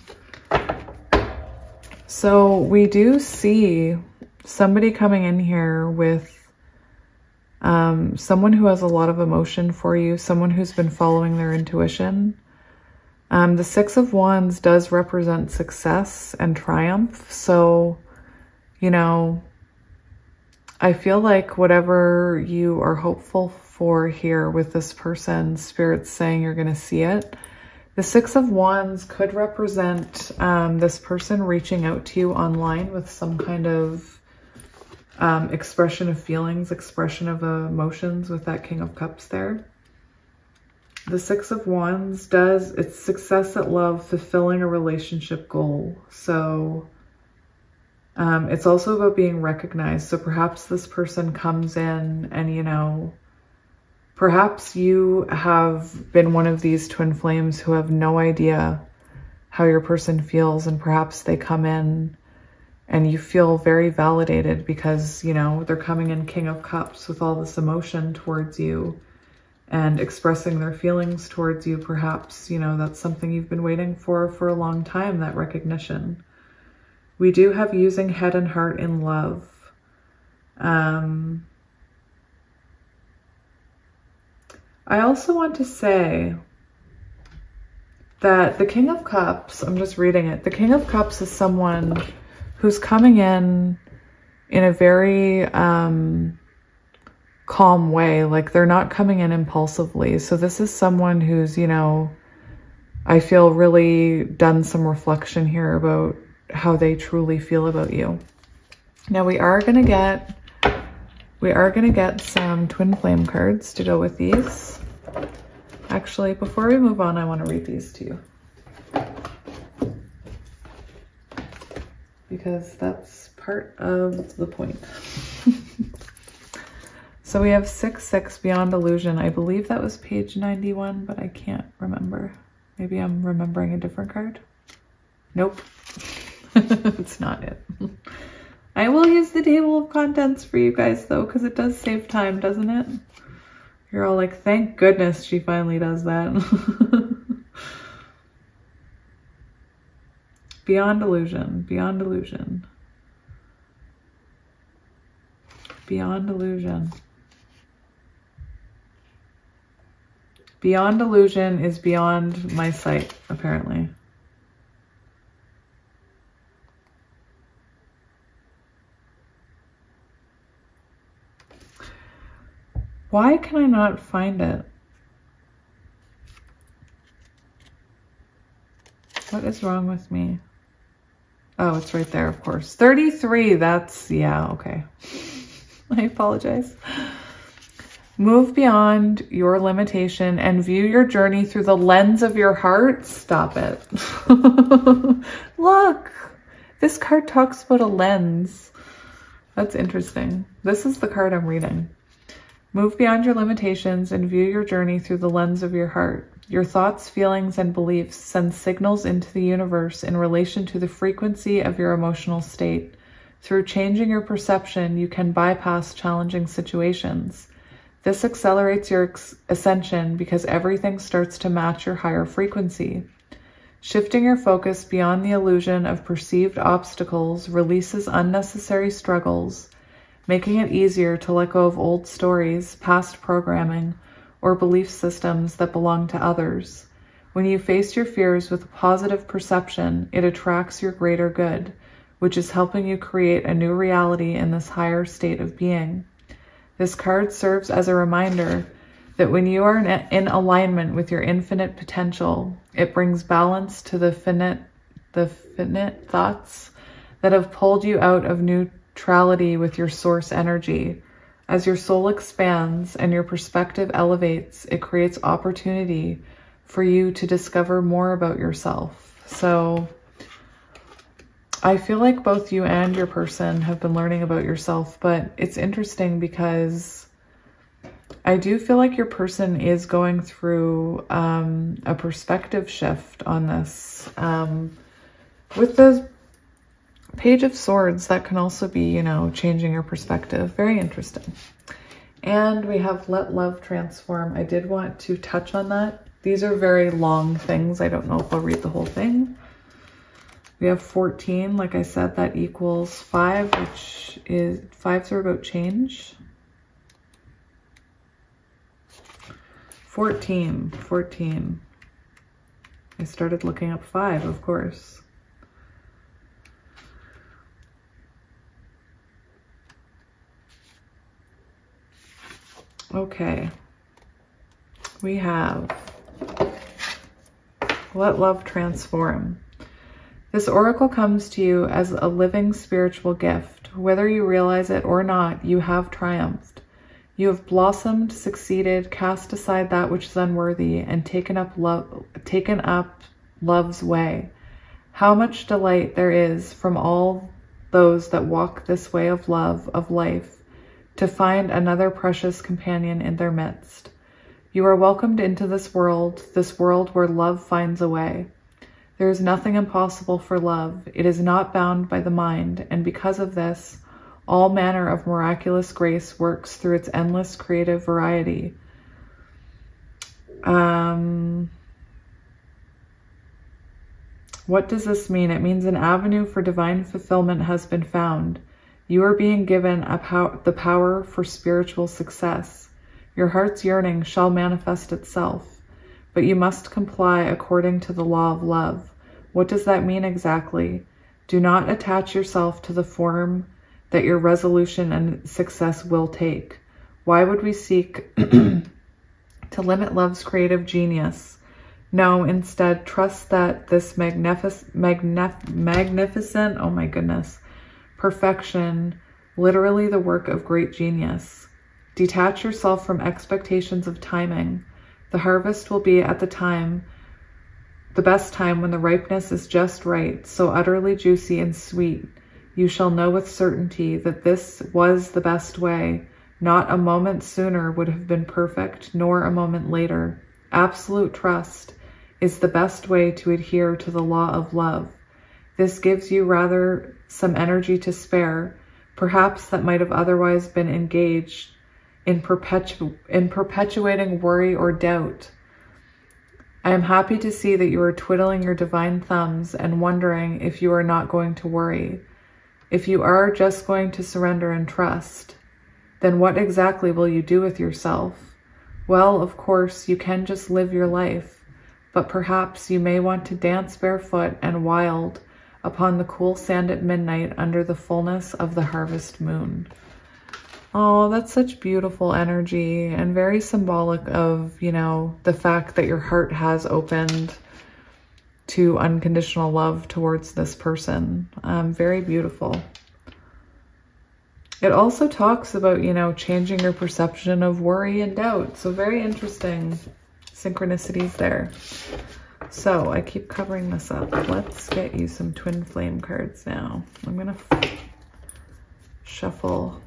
So we do see somebody coming in here with someone who has a lot of emotion for you, someone who's been following their intuition. The Six of Wands does represent success and triumph. So, you know, I feel like whatever you are hopeful for here with this person, Spirit's saying you're going to see it. The Six of Wands could represent this person reaching out to you online with some kind of expression of feelings, expression of emotions with that King of Cups there. The Six of Wands it's success at love, fulfilling a relationship goal. So it's also about being recognized. So perhaps this person comes in and, you know, perhaps you have been one of these twin flames who have no idea how your person feels, and perhaps they come in and you feel very validated because, you know, they're coming in King of Cups with all this emotion towards you and expressing their feelings towards you. Perhaps, you know, that's something you've been waiting for a long time, that recognition. We do have using head and heart in love. I also want to say that the King of Cups, I'm just reading it, the King of Cups is someone who's coming in a very calm way. Like, they're not coming in impulsively. So this is someone who's, you know, I feel really done some reflection here about how they truly feel about you. Now we are going to get some twin flame cards to go with these. Actually, before we move on, I want to read these to you, because that's part of the point. So we have 6-6 Beyond Illusion. I believe that was page 91, but I can't remember. Maybe I'm remembering a different card. Nope. It's not it. I will use the table of contents for you guys though, because it does save time, doesn't it? You're all like, thank goodness she finally does that. Beyond Illusion, Beyond Illusion. Beyond Illusion. Beyond Illusion is beyond my sight, apparently. Why can I not find it? What is wrong with me? Oh, it's right there, of course. 33, that's, yeah, okay. I apologize. Move beyond your limitation and view your journey through the lens of your heart. Stop it. Look, this card talks about a lens. That's interesting. This is the card I'm reading. Move beyond your limitations and view your journey through the lens of your heart. Your thoughts, feelings, and beliefs send signals into the universe in relation to the frequency of your emotional state. Through changing your perception, you can bypass challenging situations. This accelerates your ascension because everything starts to match your higher frequency. Shifting your focus beyond the illusion of perceived obstacles releases unnecessary struggles, making it easier to let go of old stories, past programming, or belief systems that belong to others. When you face your fears with a positive perception, it attracts your greater good, which is helping you create a new reality in this higher state of being. This card serves as a reminder that when you are in alignment with your infinite potential, it brings balance to the finite thoughts that have pulled you out of neutrality with your source energy. As your soul expands and your perspective elevates, it creates opportunity for you to discover more about yourself. So I feel like both you and your person have been learning about yourself, but it's interesting because I do feel like your person is going through a perspective shift on this. With the Page of Swords, that can also be, you know, changing your perspective. Very interesting. And we have Let Love Transform. I did want to touch on that. These are very long things. I don't know if I'll read the whole thing. We have 14, like I said, that equals 5, which is, 5s are about change. 14. I started looking up 5, of course. Okay. We have Let Love Transform. This oracle comes to you as a living spiritual gift. Whether you realize it or not, you have triumphed. You have blossomed, succeeded, cast aside that which is unworthy, and taken up love's way. How much delight there is from all those that walk this way of love, of life, to find another precious companion in their midst. You are welcomed into this world where love finds a way. There is nothing impossible for love. It is not bound by the mind, and because of this, all manner of miraculous grace works through its endless creative variety. What does this mean? It means an avenue for divine fulfillment has been found. You are being given the power for spiritual success. Your heart's yearning shall manifest itself, but you must comply according to the law of love. What does that mean exactly? Do not attach yourself to the form that your resolution and success will take. Why would we seek to limit love's creative genius? No, instead, trust that this magnificent, oh my goodness, perfection, literally the work of great genius. Detach yourself from expectations of timing. The harvest will be at the best time when the ripeness is just right, so utterly juicy and sweet. You shall know with certainty that this was the best way. Not a moment sooner would have been perfect, nor a moment later. Absolute trust is the best way to adhere to the law of love. This gives you rather some energy to spare, perhaps that might have otherwise been engaged in perpetuating worry or doubt. I am happy to see that you are twiddling your divine thumbs and wondering if you are not going to worry. If you are just going to surrender and trust, then what exactly will you do with yourself? Well, of course, you can just live your life, but perhaps you may want to dance barefoot and wild upon the cool sand at midnight under the fullness of the harvest moon. Oh, that's such beautiful energy and very symbolic of, you know, the fact that your heart has opened to unconditional love towards this person. Very beautiful. It also talks about, you know, changing your perception of worry and doubt. So very interesting synchronicities there. So I keep covering this up. Let's get you some twin flame cards now. I'm going to shuffle.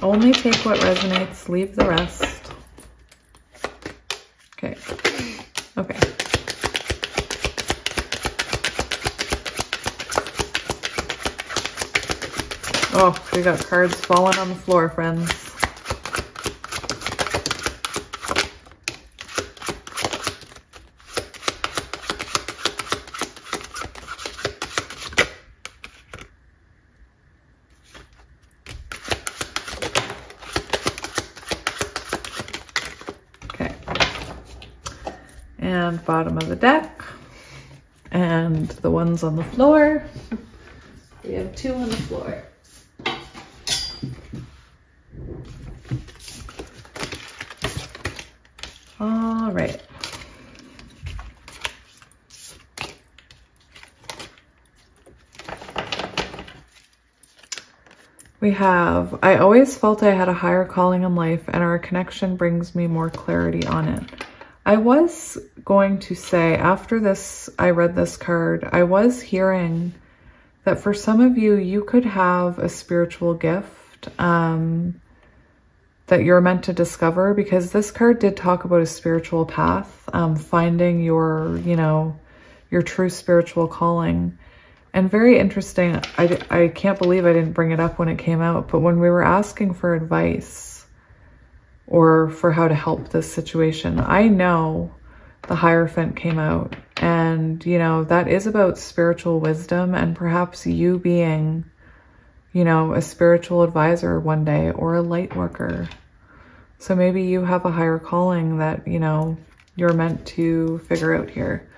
Only take what resonates, leave the rest. Okay. Okay. Oh, we got cards falling on the floor, friends. Okay. And bottom of the deck. And the ones on the floor. We have 2 on the floor. All right. We have, I always felt I had a higher calling in life and our connection brings me more clarity on it. I was going to say, after this, I read this card, I was hearing that for some of you, you could have a spiritual gift that you're meant to discover, because this card did talk about a spiritual path, finding your, you know, your true spiritual calling. And very interesting, I can't believe I didn't bring it up when it came out, but when we were asking for advice or for how to help this situation, I know the Hierophant came out, and, you know, that is about spiritual wisdom and perhaps you being, you know, a spiritual advisor one day or a light worker. So maybe you have a higher calling that, you know, you're meant to figure out here.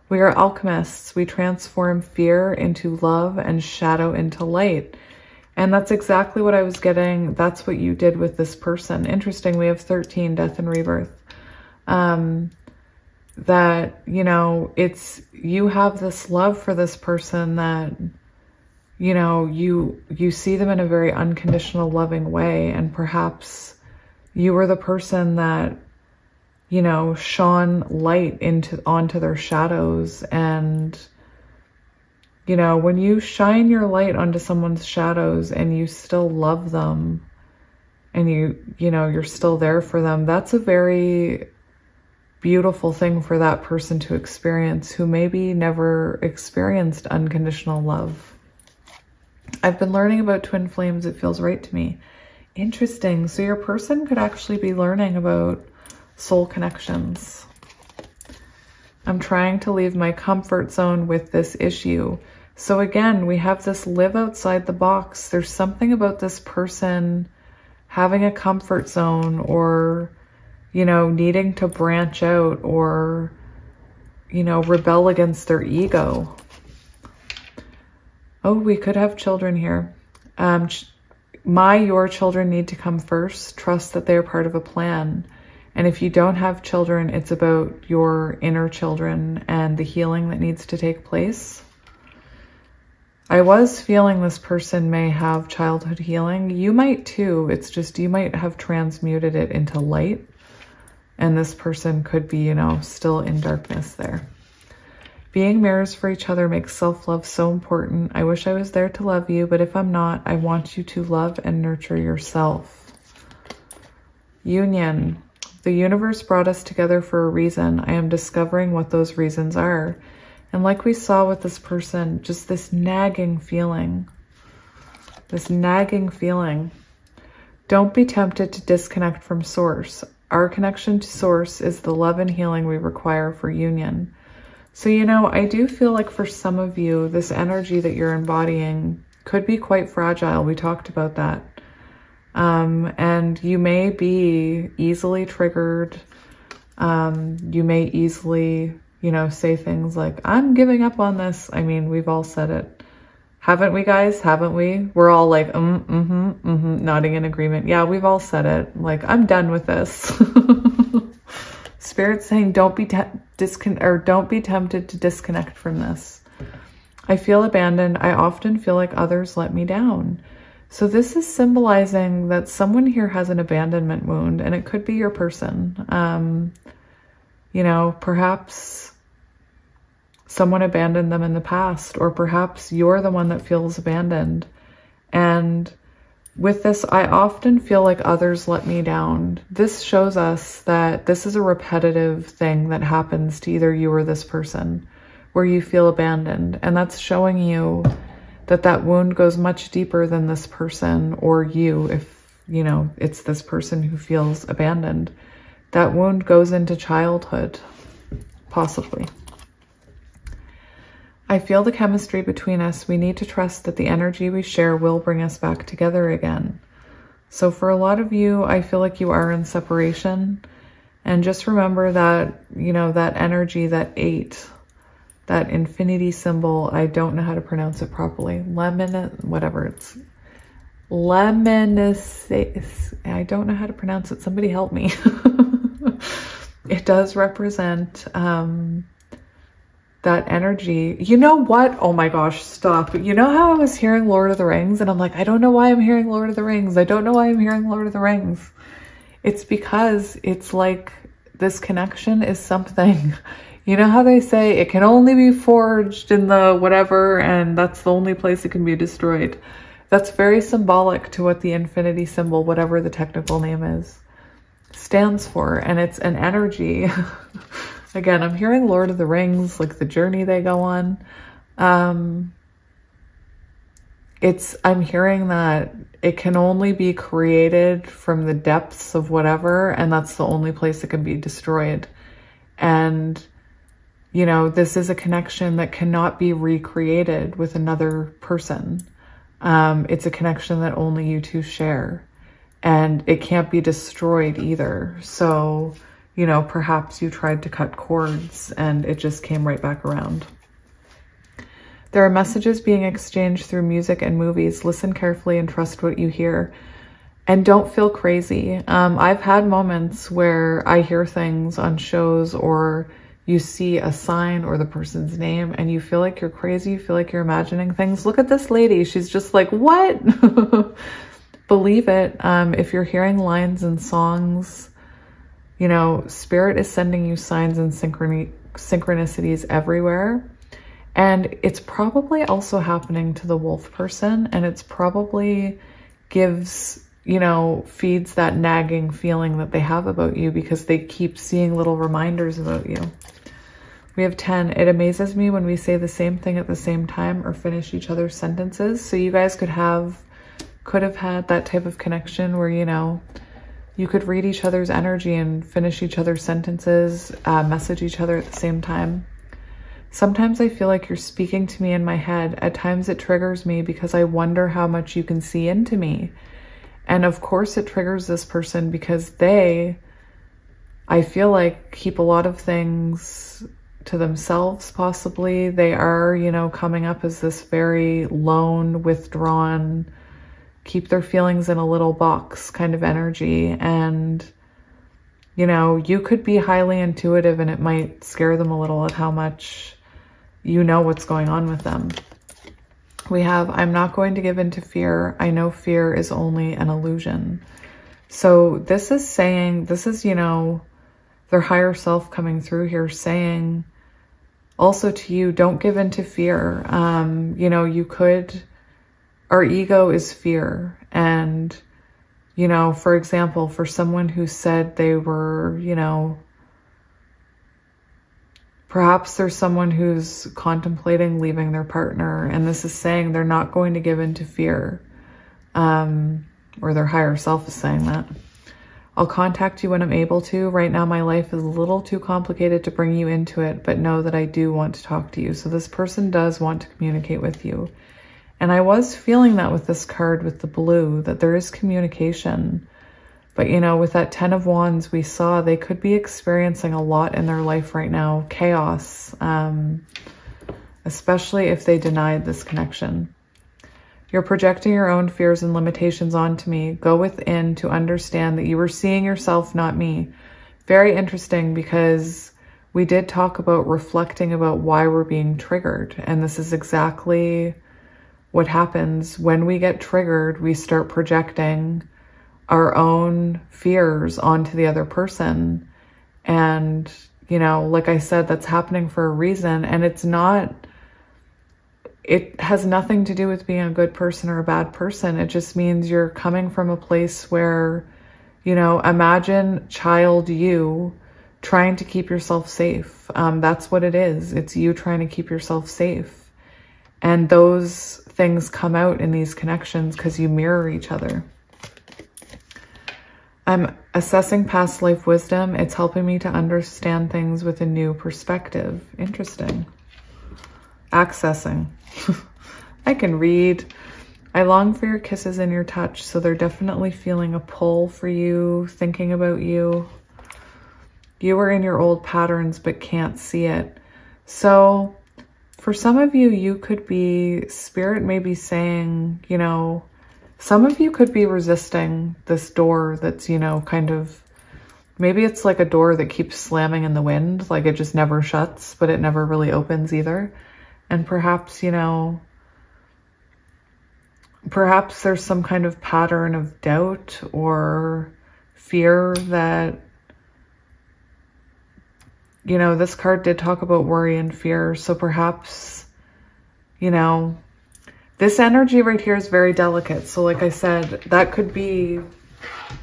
We are alchemists. We transform fear into love and shadow into light. And that's exactly what I was getting. That's what you did with this person. Interesting. We have 13, death and rebirth. That, you know, it's, you have this love for this person that, you know, you see them in a very unconditional, loving way. And perhaps you were the person that, you know, shone light onto their shadows. And, you know, when you shine your light onto someone's shadows and you still love them and you know, you're still there for them, that's a very beautiful thing for that person to experience who maybe never experienced unconditional love. I've been learning about twin flames. It feels right to me. Interesting. So your person could actually be learning about soul connections. I'm trying to leave my comfort zone with this issue. So again, we have this live outside the box. There's something about this person having a comfort zone, or, you know, needing to branch out, or, you know, rebel against their ego. Oh, we could have children here. Your children need to come first. Trust that they are part of a plan. And if you don't have children, it's about your inner children and the healing that needs to take place. I was feeling this person may have childhood healing. You might too. It's just you might have transmuted it into light. And this person could be, you know, still in darkness there. Being mirrors for each other makes self-love so important. I wish I was there to love you, but if I'm not, I want you to love and nurture yourself. Union. The universe brought us together for a reason. I am discovering what those reasons are. And like we saw with this person, just this nagging feeling. This nagging feeling. Don't be tempted to disconnect from source. Our connection to source is the love and healing we require for union. So, you know, I do feel like for some of you, this energy that you're embodying could be quite fragile. We talked about that. And you may be easily triggered. You may easily, you know, say things like, I'm giving up on this. I mean, we've all said it. Haven't we, guys? Haven't we? We're all like, nodding in agreement. Yeah, we've all said it. Like, I'm done with this. Spirit's saying don't be tempted to disconnect from this. I feel abandoned. I often feel like others let me down. So this is symbolizing that someone here has an abandonment wound, and it could be your person. You know, perhaps someone abandoned them in the past, or perhaps you're the one that feels abandoned. And with this, I often feel like others let me down. This shows us that this is a repetitive thing that happens to either you or this person, where you feel abandoned. And that's showing you that that wound goes much deeper than this person or you, if, you know, it's this person who feels abandoned. That wound goes into childhood, possibly. I feel the chemistry between us. We need to trust that the energy we share will bring us back together again. So for a lot of you, I feel like you are in separation. And just remember that, you know, that energy, that 8, that infinity symbol, I don't know how to pronounce it properly. Whatever it's. Lemonice. I don't know how to pronounce it. Somebody help me. It does represent that energy. You know what? Oh my gosh, stop. You know how I was hearing Lord of the Rings and I'm like, I don't know why I'm hearing Lord of the Rings. I don't know why I'm hearing Lord of the Rings. It's because it's like this connection is something. You know how they say it can only be forged in the whatever, and that's the only place it can be destroyed. That's very symbolic to what the infinity symbol, whatever the technical name is, stands for. And it's an energy. Again, I'm hearing Lord of the Rings, like the journey they go on. I'm hearing that it can only be created from the depths of whatever, and that's the only place it can be destroyed. And, you know, this is a connection that cannot be recreated with another person. It's a connection that only you two share, and it can't be destroyed either. So, you know, perhaps you tried to cut cords and it just came right back around. There are messages being exchanged through music and movies. Listen carefully and trust what you hear. And don't feel crazy. I've had moments where I hear things on shows, or you see a sign or the person's name and you feel like you're crazy. You feel like you're imagining things. Look at this lady. She's just like, what? Believe it. If you're hearing lines and songs, you know, Spirit is sending you signs and synchronicities everywhere. And it's probably also happening to the wolf person. And it's probably gives, you know, feeds that nagging feeling that they have about you because they keep seeing little reminders about you. We have 10. It amazes me when we say the same thing at the same time or finish each other's sentences. So you guys could have had that type of connection where, you know, you could read each other's energy and finish each other's sentences, message each other at the same time. Sometimes I feel like you're speaking to me in my head. At times it triggers me because I wonder how much you can see into me. And of course it triggers this person because they, I feel like, keep a lot of things to themselves possibly. They are, you know, coming up as this very lone, withdrawn, keep their feelings in a little box kind of energy. And, you know, you could be highly intuitive and it might scare them a little at how much you know what's going on with them. We have, I'm not going to give in to fear. I know fear is only an illusion. So this is saying, this is, you know, their higher self coming through here saying also to you, don't give in to fear. You know, you could, our ego is fear. And, you know, for example, for someone who said they were, you know, perhaps there's someone who's contemplating leaving their partner, and this is saying they're not going to give in to fear, or their higher self is saying that. I'll contact you when I'm able to. Right now, my life is a little too complicated to bring you into it, but know that I do want to talk to you. So this person does want to communicate with you. And I was feeling that with this card with the blue, that there is communication. But, you know, with that 10 of Wands, we saw they could be experiencing a lot in their life right now. Chaos, especially if they denied this connection. You're projecting your own fears and limitations onto me. Go within to understand that you were seeing yourself, not me. very interesting because we did talk about reflecting about why we're being triggered. And this is exactly what happens when we get triggered. We start projecting our own fears onto the other person. And, you know, like I said, that's happening for a reason. And it has nothing to do with being a good person or a bad person. It just means you're coming from a place where, you know, imagine child you trying to keep yourself safe. That's what it is. It's you trying to keep yourself safe. And those things come out in these connections because you mirror each other. I'm assessing past life wisdom. It's helping me to understand things with a new perspective. Interesting. Accessing. I can read. I long for your kisses and your touch. So they're definitely feeling a pull for you, thinking about you. You were in your old patterns, but can't see it. So for some of you, you could be, Spirit may be saying, you know, some of you could be resisting this door that's, you know, kind of, maybe it's like a door that keeps slamming in the wind, like it just never shuts, but it never really opens either. And perhaps, you know, perhaps there's some kind of pattern of doubt or fear that, you know, this card did talk about worry and fear. So perhaps, you know, this energy right here is very delicate. So like I said, that could be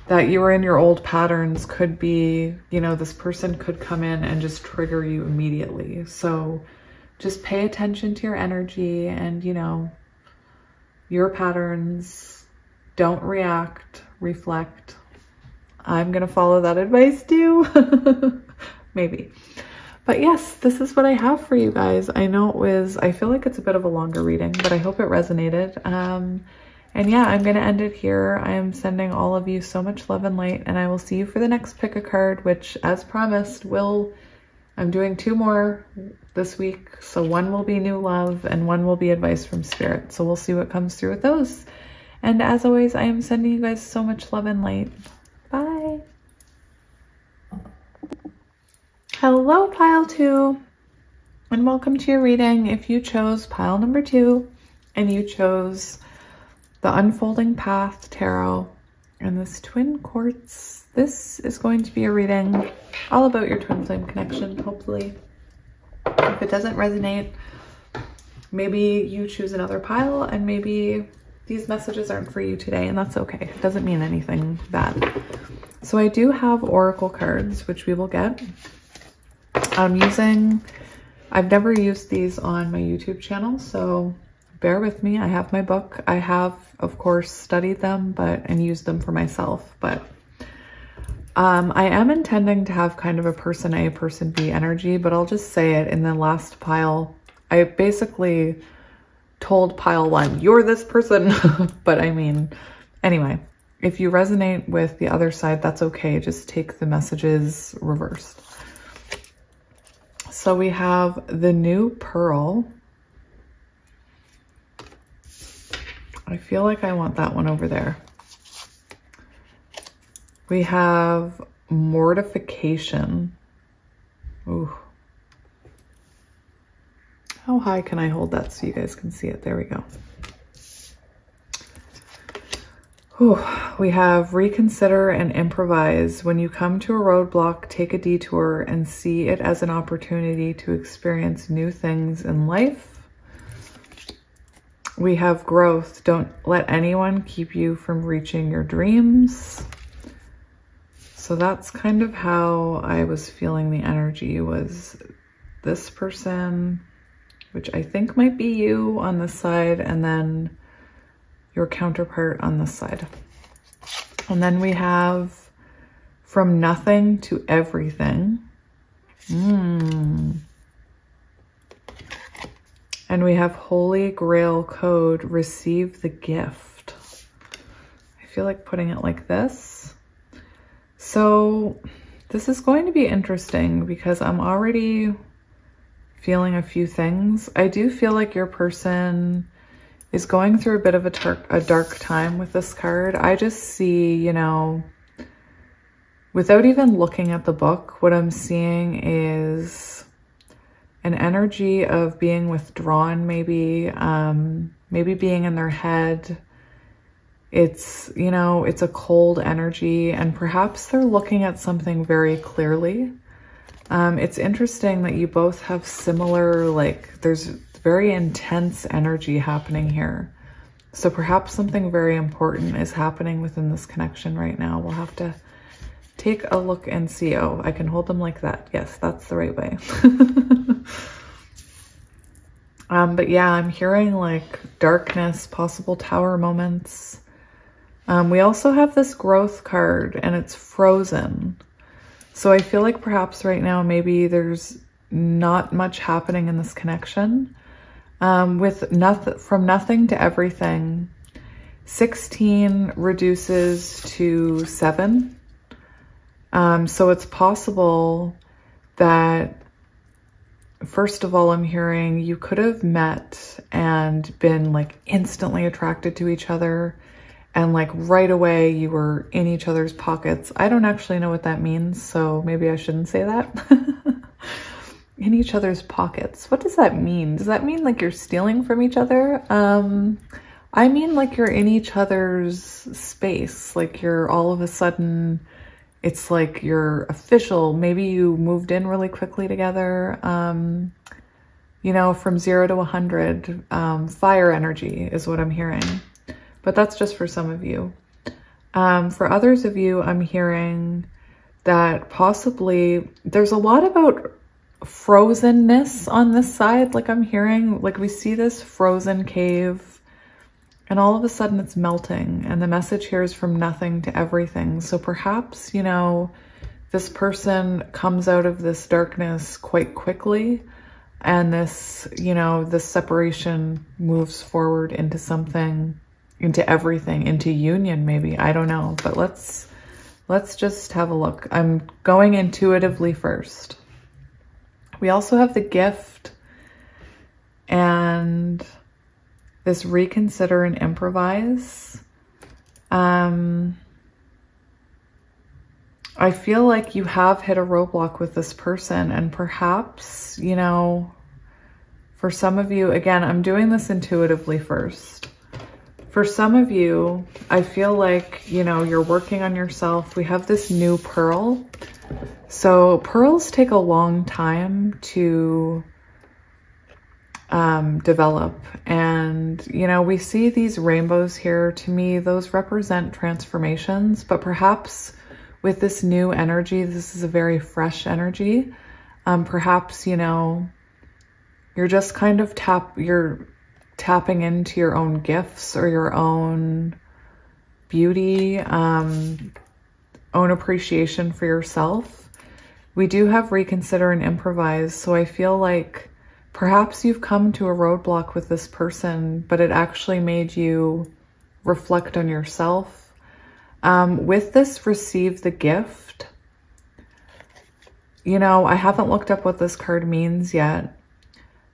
that you were in your old patterns, could be, you know, this person could come in and just trigger you immediately. So just pay attention to your energy and, you know, your patterns. Don't react, reflect. I'm going to follow that advice too. Maybe. But yes, this is what I have for you guys. I know I feel like it's a bit of a longer reading, but I hope it resonated. And yeah, I'm going to end it here. I am sending all of you so much love and light, and I will see you for the next pick a card, which as promised I'm doing 2 more this week. So one will be new love and one will be advice from Spirit. So we'll see what comes through with those. And as always, I am sending you guys so much love and light. Bye. Hello, pile 2, and welcome to your reading. If you chose pile number 2 and you chose the Unfolding Path Tarot and this Twin Quartz, this is going to be a reading all about your twin flame connection, hopefully. If it doesn't resonate, maybe you choose another pile and maybe these messages aren't for you today, and that's okay. It doesn't mean anything bad. So I do have oracle cards, which we will get. I've never used these on my YouTube channel, so bear with me. I have my book. I have, of course, studied them and used them for myself, but I am intending to have kind of a person A, person B energy, but I'll just say it. In the last pile, I basically told pile 1, you're this person. But I mean, anyway, if you resonate with the other side, that's okay. Just take the messages reversed. So we have the new pearl. I feel like I want that one over there. We have mortification. Ooh. How high can I hold that so you guys can see it? There we go. Ooh. We have reconsider and improvise. When you come to a roadblock, take a detour and see it as an opportunity to experience new things in life. We have growth. Don't let anyone keep you from reaching your dreams. So that's kind of how I was feeling the energy, was this person, which I think might be you on this side, and then your counterpart on this side. And then we have from nothing to everything. And we have Holy Grail code, receive the gift. I feel like putting it like this. So this is going to be interesting because I'm already feeling a few things. I do feel like your person is going through a bit of a dark time with this card. I just see, you know, Without even looking at the book, what I'm seeing is an energy of being withdrawn, maybe, maybe being in their head. It's, you know, it's a cold energy, and perhaps they're looking at something very clearly. It's interesting that you both have similar, like, there's very intense energy happening here. So perhaps something very important is happening within this connection right now. We'll have to take a look and see. Oh, I can hold them like that. Yes, that's the right way. But yeah, I'm hearing like darkness, possible tower moments. We also have this growth card, and it's frozen. So I feel like perhaps right now, maybe there's not much happening in this connection. With from nothing to everything, 16 reduces to 7. So it's possible that, first of all, I'm hearing you could have met and been like instantly attracted to each other, and like right away you were in each other's pockets. I don't actually know what that means, so maybe I shouldn't say that. In each other's pockets. What does that mean? Does that mean like you're stealing from each other? I mean like you're in each other's space. Like you're all of a sudden, it's like you're official. Maybe you moved in really quickly together. You know, from 0 to 100, fire energy is what I'm hearing. But that's just for some of you. For others of you, I'm hearing that possibly there's a lot about frozenness on this side. Like I'm hearing, like we see this frozen cave, and all of a sudden it's melting. And the message here is from nothing to everything. So perhaps, you know, this person comes out of this darkness quite quickly, and this, you know, this separation moves forward into something, into everything, into union maybe. I don't know, but let's just have a look. I'm going intuitively first. We also have the gift and this reconsider and improvise. I feel like you have hit a roadblock with this person, and perhaps, you know, for some of you, again, I'm doing this intuitively first. For some of you, I feel like, you know, you're working on yourself. We have this new pearl. So pearls take a long time to develop. And, you know, we see these rainbows here. To me, those represent transformations, but perhaps with this new energy, this is a very fresh energy. Perhaps, you know, you're just kind of tapping into your own gifts or your own beauty, own appreciation for yourself. We do have reconsider and improvise. So I feel like perhaps you've come to a roadblock with this person, but it actually made you reflect on yourself. With this, receive the gift. You know, I haven't looked up what this card means yet,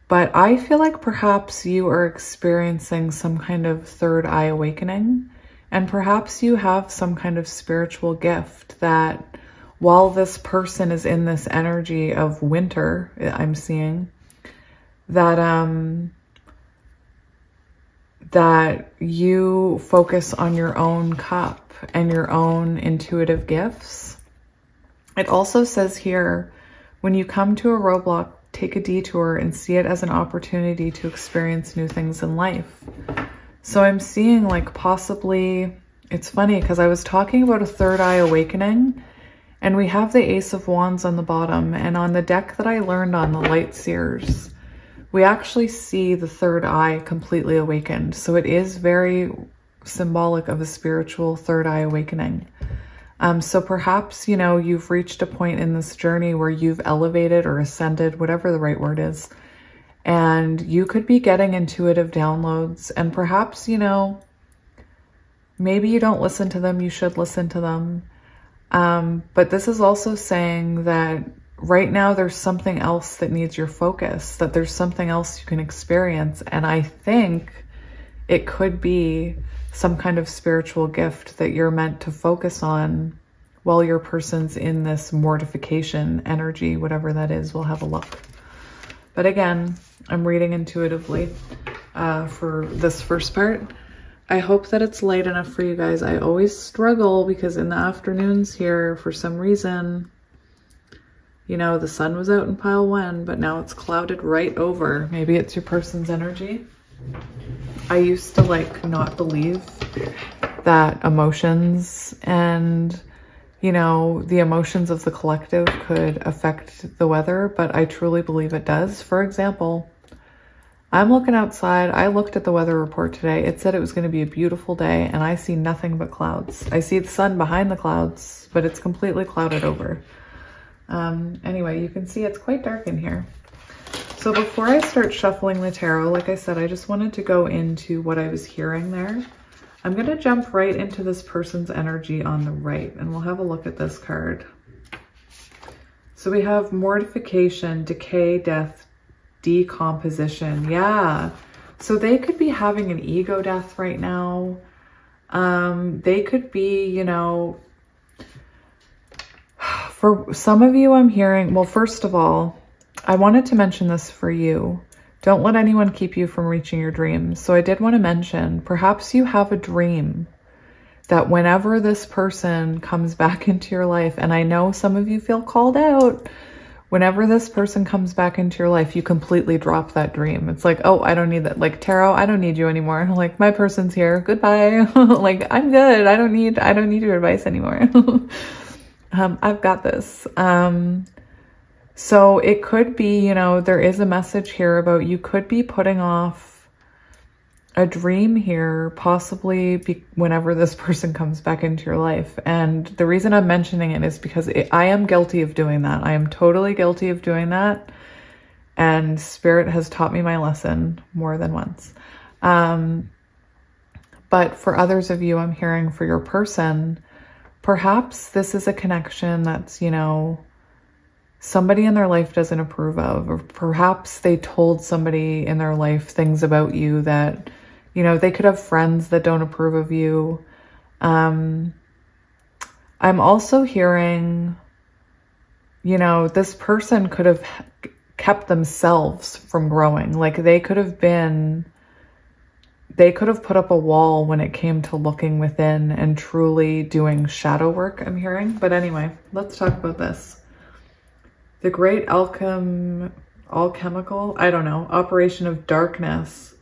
but I feel like perhaps you are experiencing some kind of third eye awakening, and perhaps you have some kind of spiritual gift that while this person is in this energy of winter, I'm seeing that, that you focus on your own cup and your own intuitive gifts. It also says here, when you come to a roadblock, take a detour and see it as an opportunity to experience new things in life. So I'm seeing like possibly, it's funny because I was talking about a third eye awakening, and we have the Ace of Wands on the bottom, and on the deck that I learned on, the Light Seers, we actually see the third eye completely awakened. So it is very symbolic of a spiritual third eye awakening. So perhaps, you know, you've reached a point in this journey where you've elevated or ascended, whatever the right word is, and you could be getting intuitive downloads, and perhaps, you know, maybe you don't listen to them, you should listen to them. But this is also saying that right now there's something else that needs your focus, that there's something else you can experience. And I think it could be some kind of spiritual gift that you're meant to focus on while your person's in this mortification energy, whatever that is. We'll have a look. But again, I'm reading intuitively for this first part. I hope that it's light enough for you guys. I always struggle because in the afternoons here, for some reason, you know, the sun was out in pile 1, but now it's clouded right over. Maybe it's your person's energy. I used to like not believe that emotions and, you know, the emotions of the collective could affect the weather, but I truly believe it does. For example, I'm looking outside. I looked at the weather report today. It said it was going to be a beautiful day, and I see nothing but clouds. I see the sun behind the clouds, but it's completely clouded over. Anyway, you can see it's quite dark in here. So before I start shuffling the tarot, like I said, I just wanted to go into what I was hearing there. I'm going to jump right into this person's energy on the right, and we'll have a look at this card. So we have mortification, decay, death, decomposition. Yeah. So they could be having an ego death right now. They could be, you know, for some of you I'm hearing, well, first of all, I wanted to mention this for you. Don't let anyone keep you from reaching your dreams. So I did want to mention, perhaps you have a dream that whenever this person comes back into your life, and I know some of you feel called out, whenever this person comes back into your life, you completely drop that dream. It's like, oh, I don't need that. Like, tarot, I don't need you anymore. Like, my person's here. Goodbye. Like, I'm good. I don't need your advice anymore. I've got this. So it could be, you know, there is a message here about you could be putting off a dream here, possibly whenever this person comes back into your life. And the reason I'm mentioning it is because I am guilty of doing that. I am totally guilty of doing that. And Spirit has taught me my lesson more than once. But for others of you, I'm hearing for your person, perhaps this is a connection that's, you know, somebody in their life doesn't approve of, or perhaps they told somebody in their life things about you that, you know, they could have friends that don't approve of you. I'm also hearing, you know, this person could have kept themselves from growing. Like they could have put up a wall when it came to looking within and truly doing shadow work, I'm hearing. But anyway, let's talk about this. The great alchemical, I don't know, operation of darkness.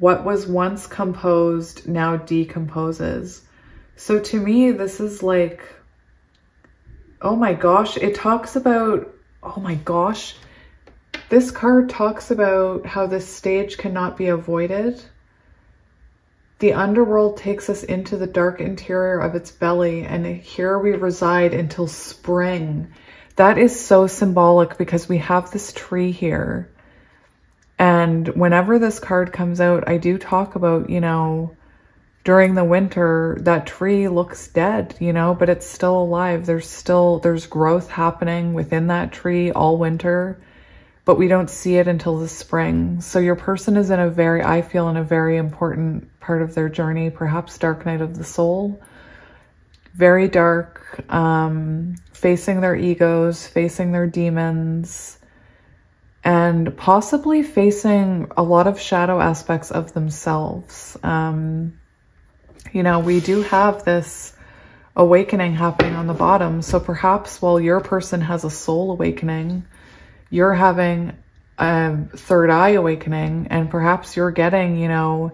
What was once composed now decomposes. So to me, this is like, oh my gosh, it talks about, oh my gosh, this card talks about how this stage cannot be avoided. The underworld takes us into the dark interior of its belly, and here we reside until spring. That is so symbolic because we have this tree here. And whenever this card comes out, I do talk about, you know, during the winter, that tree looks dead, you know, but it's still alive. There's growth happening within that tree all winter, but we don't see it until the spring. So your person is I feel in a very important part of their journey, perhaps dark night of the soul. Very dark, facing their egos, facing their demons, and possibly facing a lot of shadow aspects of themselves. You know, we do have this awakening happening on the bottom. So perhaps while your person has a soul awakening, you're having a third eye awakening, and perhaps you're getting, you know,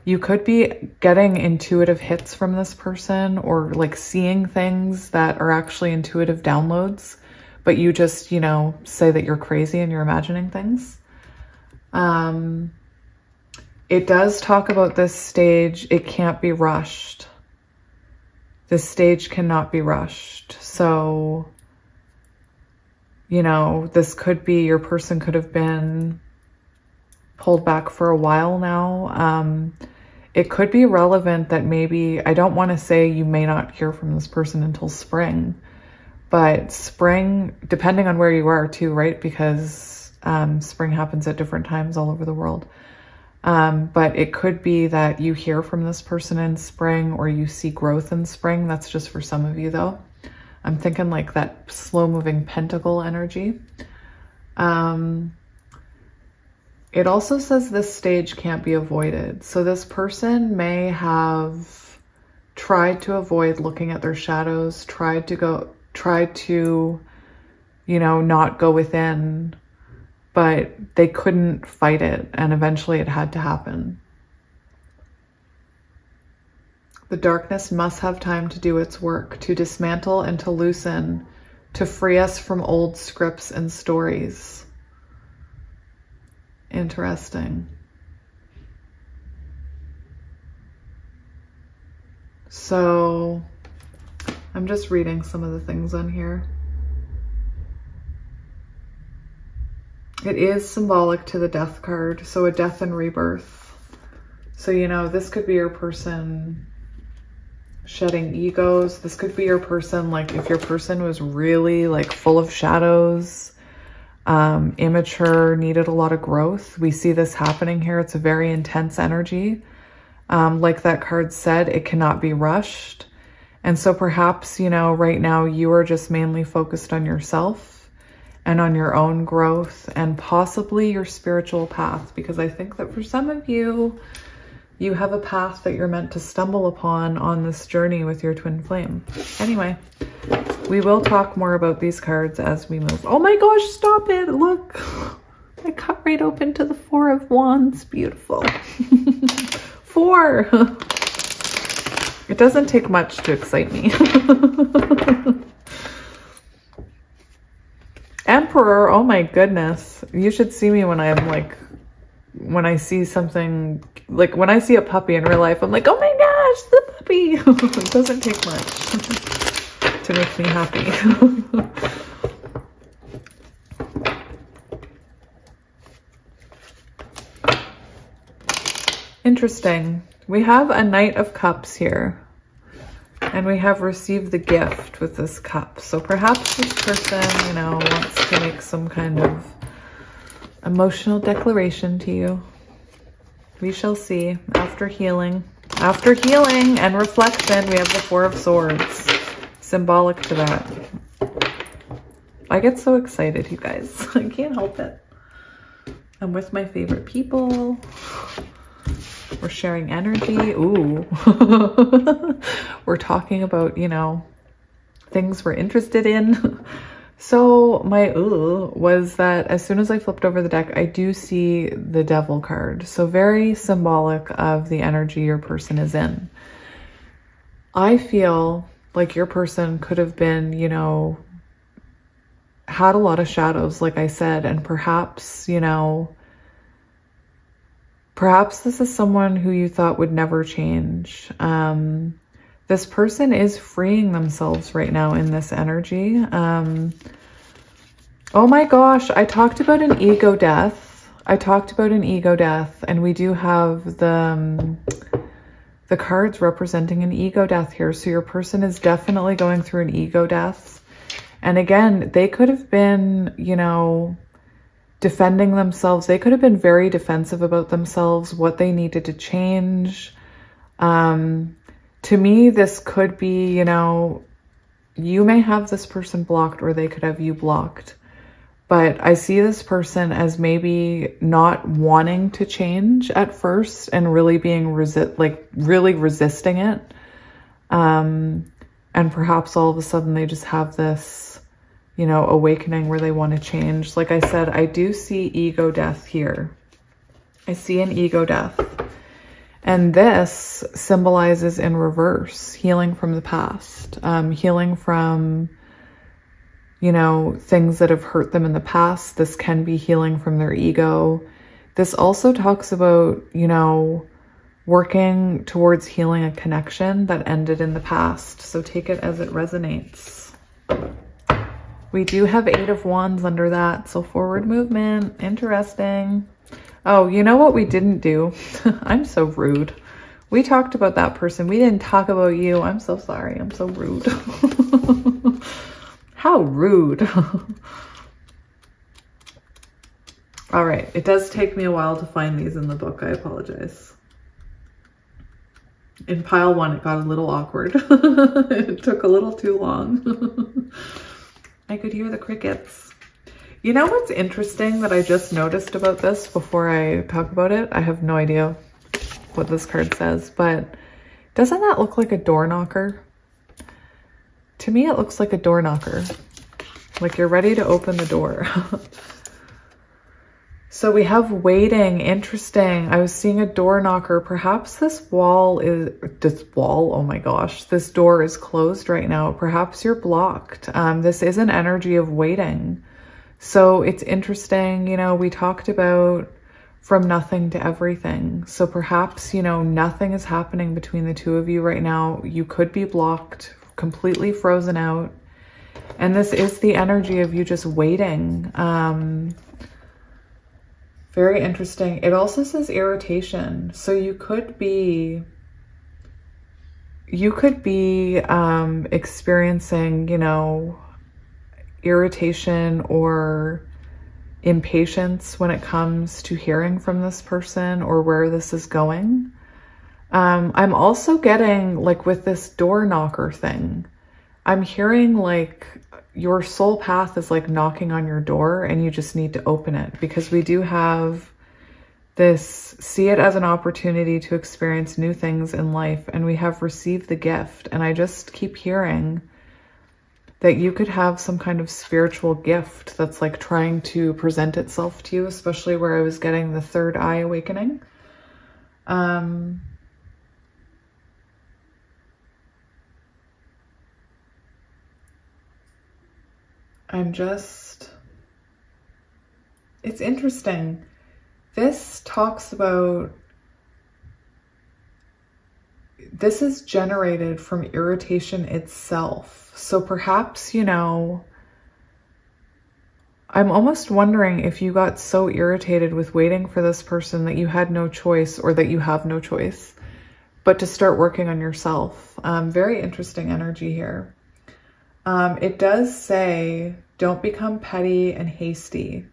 you could be getting intuitive hits from this person, or like seeing things that are actually intuitive downloads, but you just, you know, say that you're crazy and you're imagining things. It does talk about this stage. It can't be rushed. This stage cannot be rushed. So, you know, this could be, your person could have been pulled back for a while now. It could be relevant that maybe, I don't want to say you may not hear from this person until spring, but spring, depending on where you are too, right? Because spring happens at different times all over the world. But it could be that you hear from this person in spring, or you see growth in spring. That's just for some of you though. I'm thinking like that slow moving pentacle energy. It also says this stage can't be avoided. So this person may have tried to avoid looking at their shadows, tried to, you know, not go within, but they couldn't fight it. And eventually it had to happen. The darkness must have time to do its work, to dismantle and to loosen, to free us from old scripts and stories. Interesting. So I'm just reading some of the things on here. It is symbolic to the death card. So a death and rebirth. So, you know, this could be your person shedding egos. This could be your person, like if your person was really like full of shadows, immature, needed a lot of growth. We see this happening here. It's a very intense energy. Like that card said, it cannot be rushed. And so perhaps, you know, right now you are just mainly focused on yourself and on your own growth and possibly your spiritual path. Because I think that for some of you, you have a path that you're meant to stumble upon on this journey with your twin flame. Anyway, we will talk more about these cards as we move. Oh my gosh, stop it. Look, I cut right open to the Four of Wands. Beautiful. 4. It doesn't take much to excite me. Emperor, oh my goodness. You should see me when I'm like, when I see something, like when I see a puppy in real life, I'm like, oh my gosh, the puppy. It doesn't take much to make me happy. Interesting. We have a Knight of Cups here. And we have received the gift with this cup. So perhaps this person, you know, wants to make some kind of emotional declaration to you. We shall see. After healing and reflection, we have the Four of Swords. Symbolic to that. I get so excited, you guys. I can't help it. I'm with my favorite people. We're sharing energy. Ooh. We're talking about, you know, things we're interested in. So my ooh was that as soon as I flipped over the deck, I do see the Devil card. So very symbolic of the energy your person is in. I feel like your person could have been, you know, had a lot of shadows, like I said, and perhaps, you know, perhaps this is someone who you thought would never change. This person is freeing themselves right now in this energy. Oh my gosh, I talked about an ego death. And we do have the cards representing an ego death here. So your person is definitely going through an ego death. And again, they could have been, you know, defending themselves. They could have been very defensive about themselves, what they needed to change. To me, this could be, you know, you may have this person blocked or they could have you blocked. But I see this person as maybe not wanting to change at first and really being really resisting it. And perhaps all of a sudden they just have this, you know, awakening where they want to change. Like I said, I do see ego death here. I see an ego death. And this symbolizes in reverse, healing from the past, healing from, you know, things that have hurt them in the past. This can be healing from their ego. This also talks about, you know, working towards healing a connection that ended in the past. So take it as it resonates. We do have 8 of Wands under that. So forward movement, interesting. Oh, you know what we didn't do? I'm so rude. We talked about that person. We didn't talk about you. I'm so sorry. I'm so rude. How rude. All right. It does take me a while to find these in the book. I apologize. In pile 1, it got a little awkward. It took a little too long. I could hear the crickets. You know what's interesting that I just noticed about this before I talk about it? I have no idea what this card says, but doesn't that look like a door knocker? To me, it looks like a door knocker. Like you're ready to open the door. So we have waiting. Interesting. I was seeing a door knocker. Perhaps this door is closed right now. Perhaps you're blocked. This is an energy of waiting. So it's interesting, you know, we talked about from nothing to everything. So perhaps, you know, nothing is happening between the two of you right now. You could be blocked, completely frozen out. And this is the energy of you just waiting. Very interesting. It also says irritation. So you could be experiencing, you know, irritation or impatience when it comes to hearing from this person or where this is going. I'm also getting, like, with this door knocker thing, I'm hearing like your soul path is like knocking on your door and you just need to open it, because we do have this, see it as an opportunity to experience new things in life, and we have received the gift. And I just keep hearing that you could have some kind of spiritual gift that's like trying to present itself to you, especially where I was getting the third eye awakening. It's interesting. This talks about, this is generated from irritation itself. So perhaps, you know, I'm almost wondering if you got so irritated with waiting for this person that you had no choice, or that you have no choice, but to start working on yourself. Very interesting energy here. It does say, don't become petty and hasty.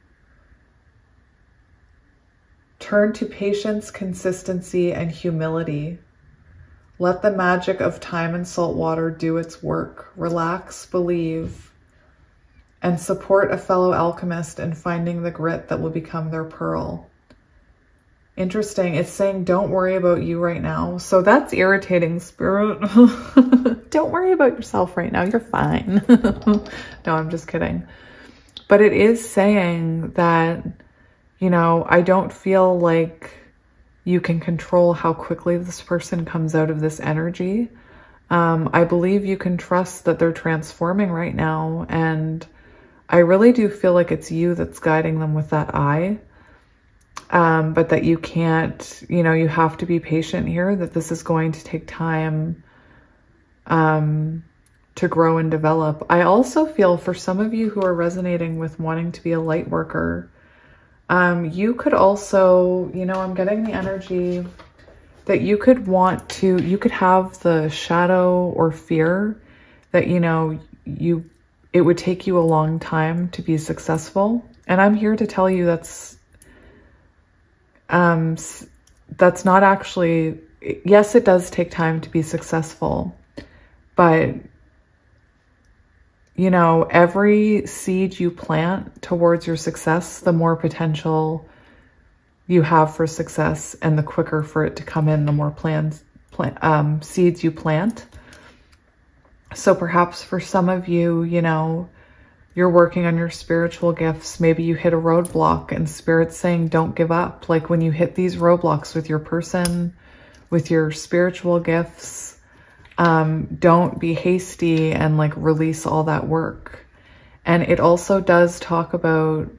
Turn to patience, consistency, and humility. Let the magic of time and salt water do its work. Relax, believe, and support a fellow alchemist in finding the grit that will become their pearl. Interesting. It's saying, don't worry about you right now. So that's irritating, Spirit. Don't worry about yourself right now. You're fine. No, I'm just kidding. But it is saying that, you know, I don't feel like you can control how quickly this person comes out of this energy. I believe you can trust that they're transforming right now. And I really do feel like it's you that's guiding them with that eye. But that you can't, you know, you have to be patient here, that this is going to take time to grow and develop. I also feel for some of you who are resonating with wanting to be a light worker, you could also, you know, I'm getting the energy that you could want to, you could have the shadow or fear that, you know, it would take you a long time to be successful. And I'm here to tell you that's not actually, yes, it does take time to be successful, but, you know, every seed you plant towards your success, the more potential you have for success, and the quicker for it to come in, the more seeds you plant. So perhaps for some of you, you know, you're working on your spiritual gifts. Maybe you hit a roadblock and Spirit's saying, don't give up. Like when you hit these roadblocks with your person, with your spiritual gifts, don't be hasty and like release all that work. And it also does talk about,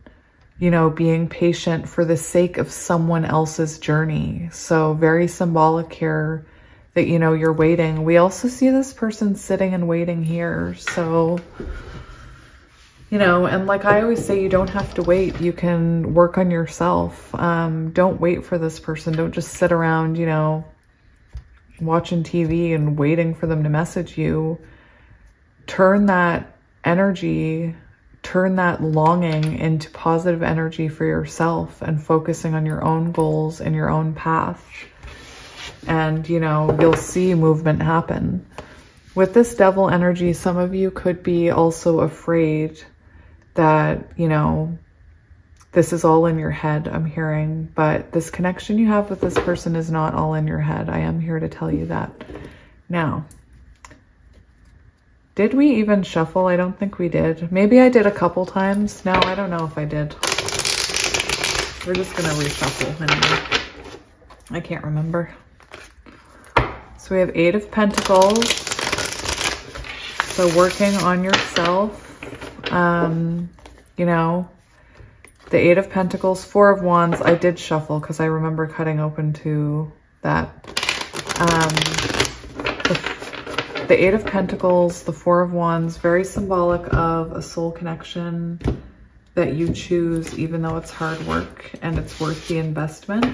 you know, being patient for the sake of someone else's journey. So very symbolic here that, you know, you're waiting. We also see this person sitting and waiting here. So, you know, and like I always say, you don't have to wait. You can work on yourself. Don't wait for this person. Don't just sit around, you know, watching TV and waiting for them to message you. Turn that energy, turn that longing into positive energy for yourself and focusing on your own goals and your own path. And, you know, you'll see movement happen. With this devil energy, some of you could be also afraid that, you know, this is all in your head, I'm hearing. But this connection you have with this person is not all in your head. I am here to tell you that. Now, did we even shuffle? I don't think we did. Maybe I did a couple times. No, I don't know if I did. We're just going to reshuffle anyway. I can't remember. So we have 8 of Pentacles. So working on yourself. You know, the 8 of Pentacles, 4 of Wands. I did shuffle because I remember cutting open to that. The 8 of Pentacles, the 4 of Wands, very symbolic of a soul connection that you choose, even though it's hard work and it's worth the investment.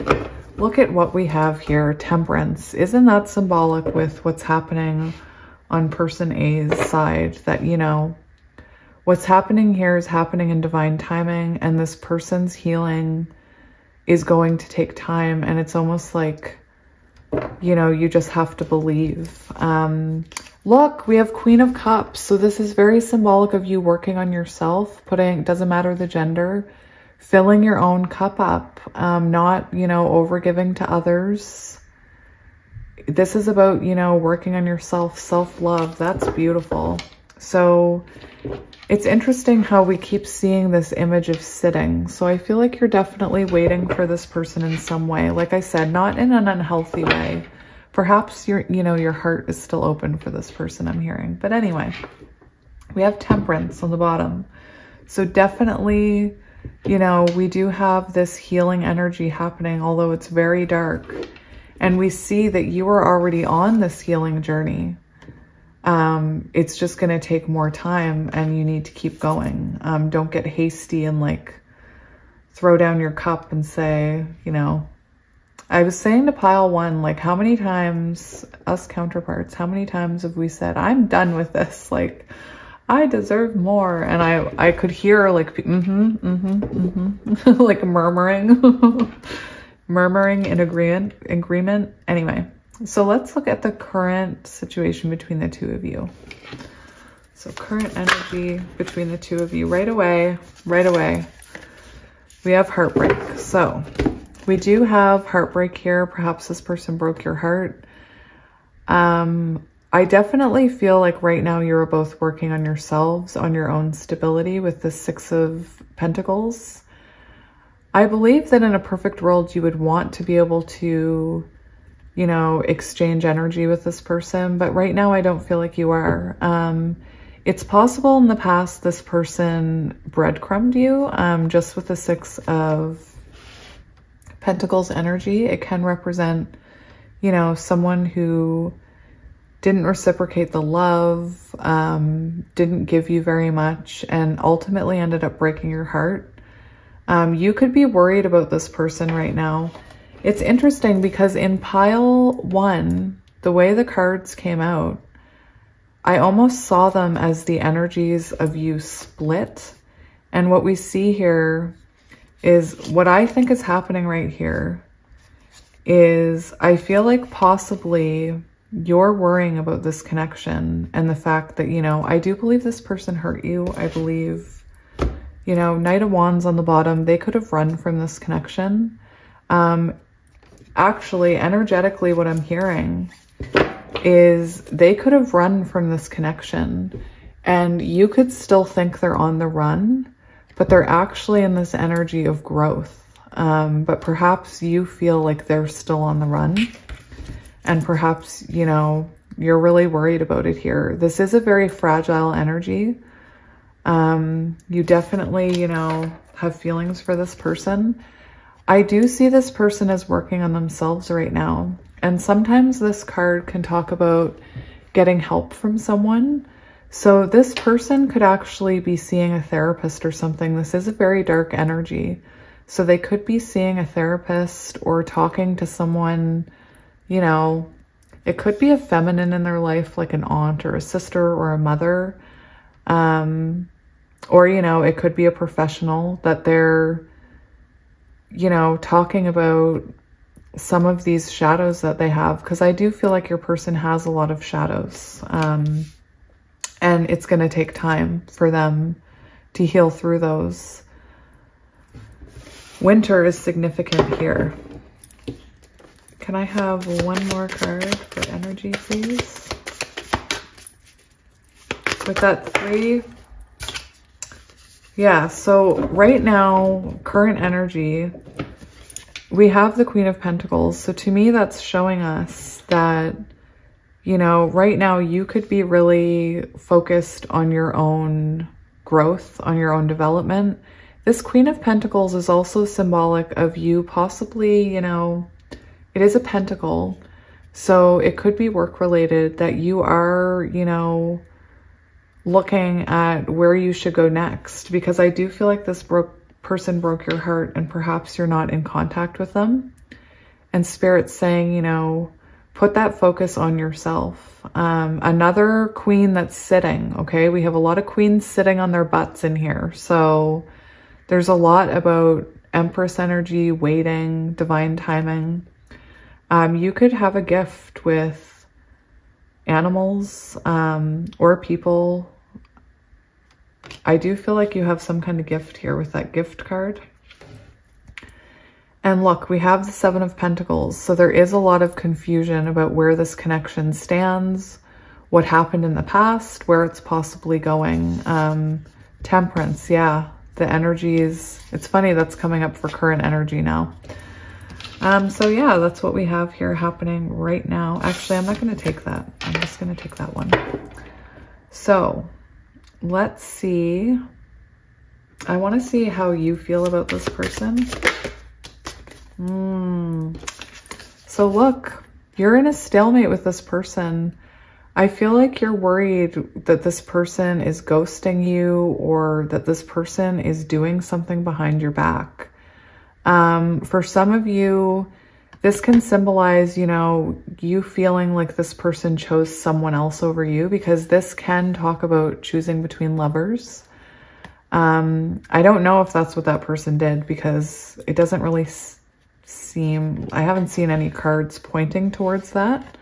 Look at what we have here, Temperance. Isn't that symbolic with what's happening on person A's side? That, you know, what's happening here is happening in divine timing, and this person's healing is going to take time. And it's almost like, you know, you just have to believe. Look, we have Queen of Cups. So this is very symbolic of you working on yourself, putting, doesn't matter the gender, filling your own cup up, not, you know, overgiving to others. This is about, you know, working on yourself, self-love. That's beautiful. So it's interesting how we keep seeing this image of sitting. So I feel like you're definitely waiting for this person in some way. Like I said, not in an unhealthy way. Perhaps your, you know, your heart is still open for this person, I'm hearing. But anyway, we have Temperance on the bottom. So definitely, you know, we do have this healing energy happening, although it's very dark. And we see that you are already on this healing journey. It's just going to take more time, and you need to keep going. Don't get hasty and like throw down your cup and say, you know, I was saying to pile 1, like, how many times, us counterparts, how many times have we said, I'm done with this, like, I deserve more? And I could hear like, like murmuring, murmuring in agreement. Anyway, so let's look at the current situation between the two of you. So current energy between the two of you right away, we have heartbreak. So we do have heartbreak here. Perhaps this person broke your heart. I definitely feel like right now you're both working on yourselves, on your own stability with the 6 of Pentacles. I believe that in a perfect world, you would want to be able to, you know, exchange energy with this person. But right now, I don't feel like you are. It's possible in the past this person breadcrumbed you, just with the 6 of Pentacles energy. It can represent, you know, someone who didn't reciprocate the love, didn't give you very much, and ultimately ended up breaking your heart. You could be worried about this person right now. It's interesting because in pile 1, the way the cards came out, I almost saw them as the energies of you split. And what we see here is what I think is happening right here is I feel like possibly you're worrying about this connection and the fact that, you know, I do believe this person hurt you. I believe, you know, Knight of Wands on the bottom, they could have run from this connection. Actually, energetically, what I'm hearing is they could have run from this connection, and you could still think they're on the run, but they're actually in this energy of growth. But perhaps you feel like they're still on the run, and perhaps, you know, you're really worried about it here. This is a very fragile energy. You definitely, you know, have feelings for this person. I do see this person as working on themselves right now. And sometimes this card can talk about getting help from someone. So this person could actually be seeing a therapist or something. This is a very dark energy. So they could be seeing a therapist or talking to someone, you know, it could be a feminine in their life, like an aunt or a sister or a mother. Or, you know, it could be a professional that they're, you know, talking about some of these shadows that they have, because I do feel like your person has a lot of shadows, and it's going to take time for them to heal through those. Winter is significant here. Can I have one more card for energy, please? With that 3, yeah, so right now, current energy, we have the Queen of Pentacles. So to me, that's showing us that, you know, right now you could be really focused on your own growth, on your own development. This Queen of Pentacles is also symbolic of you possibly, you know, it is a pentacle. So it could be work related, that you are, you know, looking at where you should go next, because I do feel like this person broke your heart and perhaps you're not in contact with them. And Spirit's saying, you know, put that focus on yourself. Another queen that's sitting, okay? We have a lot of queens sitting on their butts in here. So there's a lot about Empress energy, waiting, divine timing. You could have a gift with animals, or people. I do feel like you have some kind of gift here with that gift card. And look, we have the 7 of Pentacles. So there is a lot of confusion about where this connection stands, what happened in the past, where it's possibly going. Temperance, yeah, the energies. It's funny that's coming up for current energy now. So yeah, that's what we have here happening right now. Actually, I'm not going to take that. I'm just going to take that one. So let's see. I want to see how you feel about this person. So look, you're in a stalemate with this person. I feel like you're worried that this person is ghosting you, or that this person is doing something behind your back. For some of you, this can symbolize, you know, you feeling like this person chose someone else over you, because this can talk about choosing between lovers. I don't know if that's what that person did, because it doesn't really seem, I haven't seen any cards pointing towards that.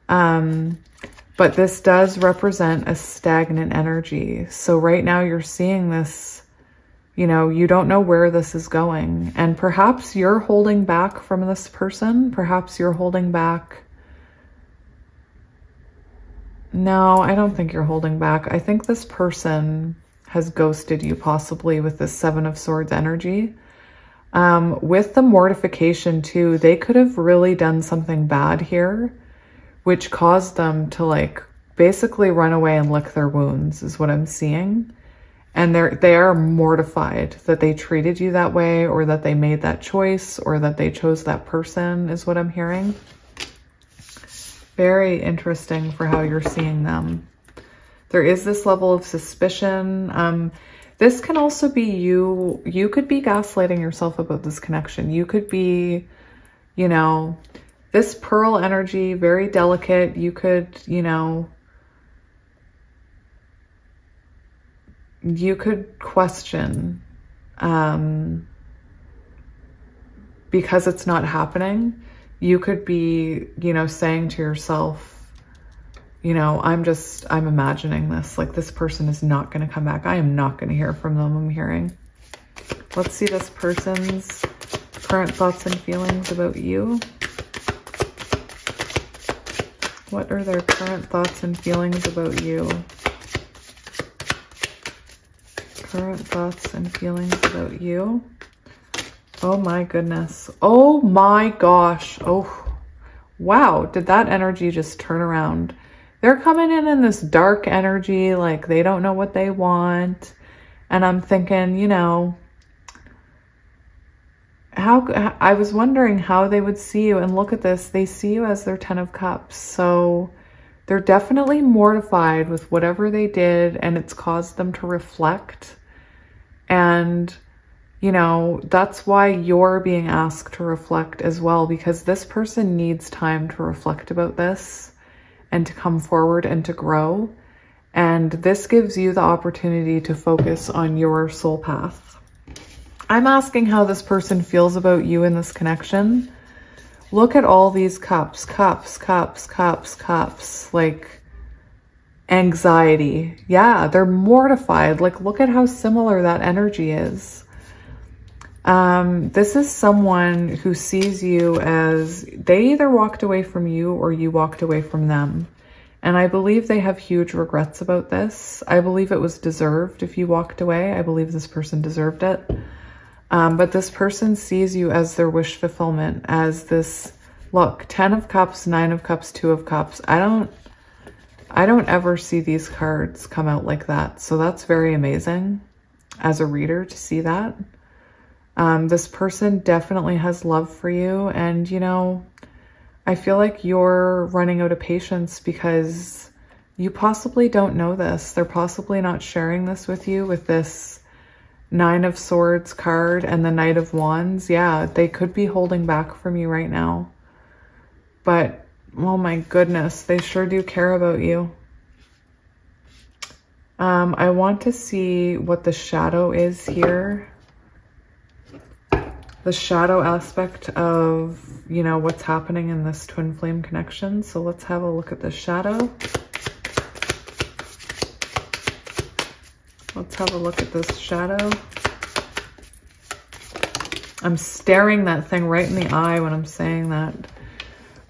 But this does represent a stagnant energy. So right now you're seeing this, you know, you don't know where this is going. And perhaps you're holding back from this person. Perhaps you're holding back. No, I don't think you're holding back. I think this person has ghosted you, possibly with this 7 of Swords energy. With the mortification too, they could have really done something bad here, which caused them to like basically run away and lick their wounds, is what I'm seeing. And they are mortified that they treated you that way, or that they made that choice, or that they chose that person, is what I'm hearing. Very interesting for how you're seeing them. There is this level of suspicion. This can also be you could be gaslighting yourself about this connection. You could be, you know, this pearl energy, very delicate. You could, you know, you could question, because it's not happening. You could be, you know, saying to yourself, you know, I'm imagining this, like this person is not going to come back. I am not going to hear from them, I'm hearing. Let's see this person's current thoughts and feelings about you. What are their current thoughts and feelings about you? Current thoughts and feelings about you. Oh my goodness. Oh my gosh. Oh, wow. Did that energy just turn around? They're coming in this dark energy, like they don't know what they want. And I'm thinking, you know, I was wondering how they would see you. And look at this. They see you as their 10 of Cups. So they're definitely mortified with whatever they did, and it's caused them to reflect. And, you know, that's why you're being asked to reflect as well, because this person needs time to reflect about this and to come forward and to grow. And this gives you the opportunity to focus on your soul path. I'm asking how this person feels about you in this connection. Look at all these cups, cups, cups, cups, cups, like anxiety. Yeah, they're mortified. Like, look at how similar that energy is. This is someone who sees you as they either walked away from you or you walked away from them. And I believe they have huge regrets about this. I believe it was deserved if you walked away. I believe this person deserved it. But this person sees you as their wish fulfillment, as this, look, 10 of Cups, 9 of Cups, 2 of Cups. I don't ever see these cards come out like that. So that's very amazing as a reader to see that. This person definitely has love for you. And, you know, I feel like you're running out of patience because you possibly don't know this. They're possibly not sharing this with you with this 9 of Swords card and the Knight of Wands. Yeah, they could be holding back from you right now. But, oh my goodness, they sure do care about you. I want to see what the shadow is here. The shadow aspect of, you know, what's happening in this twin flame connection. So let's have a look at the shadow. Let's have a look at this shadow. I'm staring that thing right in the eye when I'm saying that.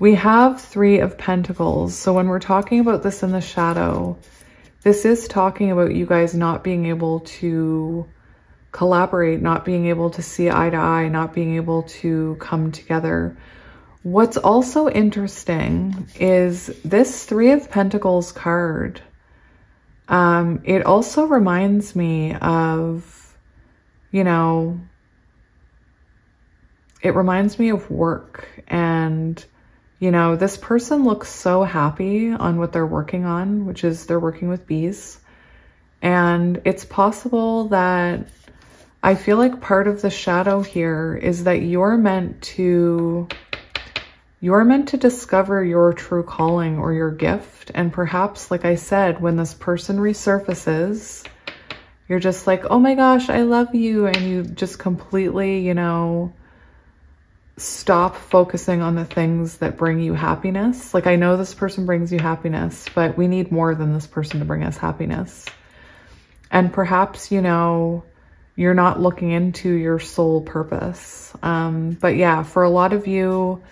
We have 3 of Pentacles. So when we're talking about this in the shadow, this is talking about you guys not being able to collaborate, not being able to see eye to eye, not being able to come together. What's also interesting is this 3 of Pentacles card. It also reminds me of, you know, it reminds me of work. And, you know, this person looks so happy on what they're working on, which is they're working with bees. And it's possible that I feel like part of the shadow here is that you're meant to discover your true calling or your gift. And perhaps, like I said, when this person resurfaces, you're just like, oh my gosh, I love you. And you just completely, you know, stop focusing on the things that bring you happiness. Like, I know this person brings you happiness, but we need more than this person to bring us happiness. And perhaps, you know, you're not looking into your soul purpose. But yeah, for a lot of you,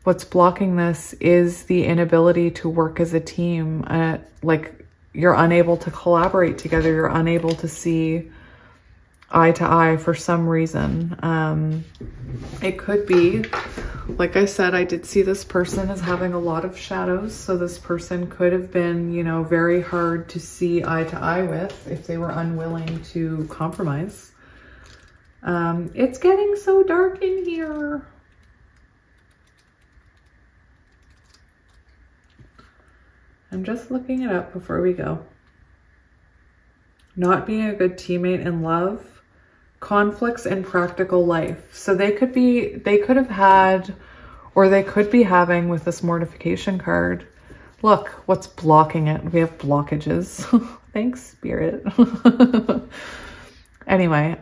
what's blocking this is the inability to work as a team. Like, you're unable to collaborate together. You're unable to see eye to eye for some reason. It could be, like I said, I did see this person as having a lot of shadows. So this person could have been, you know, very hard to see eye to eye with if they were unwilling to compromise. It's getting so dark in here. I'm just looking it up before we go. Not being a good teammate in love, conflicts in practical life. So they could have had, or they could be having with this mortification card. Look, what's blocking it? We have blockages. Thanks, Spirit. Anyway,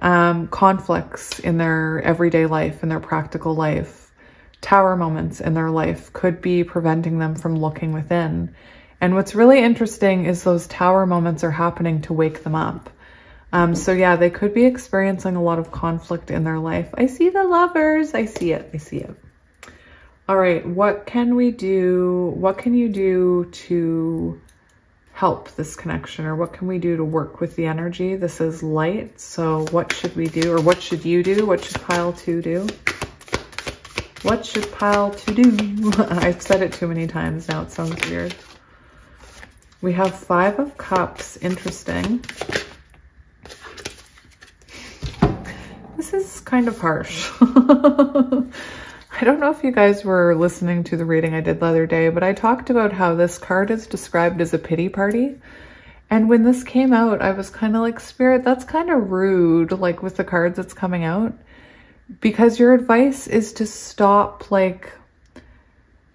conflicts in their everyday life, in their practical life, tower moments in their life could be preventing them from looking within. And what's really interesting is those tower moments are happening to wake them up. So yeah, they could be experiencing a lot of conflict in their life. I see the Lovers. I see it. I see it. All right. What can we do? What can you do to help this connection, or what can we do to work with the energy? This is light. So what should we do, or what should you do? What should pile 2 do? What should pile 2 do? I've said it too many times now. It sounds weird. We have 5 of Cups. Interesting. This is kind of harsh. I don't know if you guys were listening to the reading I did the other day, but I talked about how this card is described as a pity party. And when this came out, I was kind of like, Spirit, that's kind of rude, like with the cards that's coming out. Because your advice is to stop, like,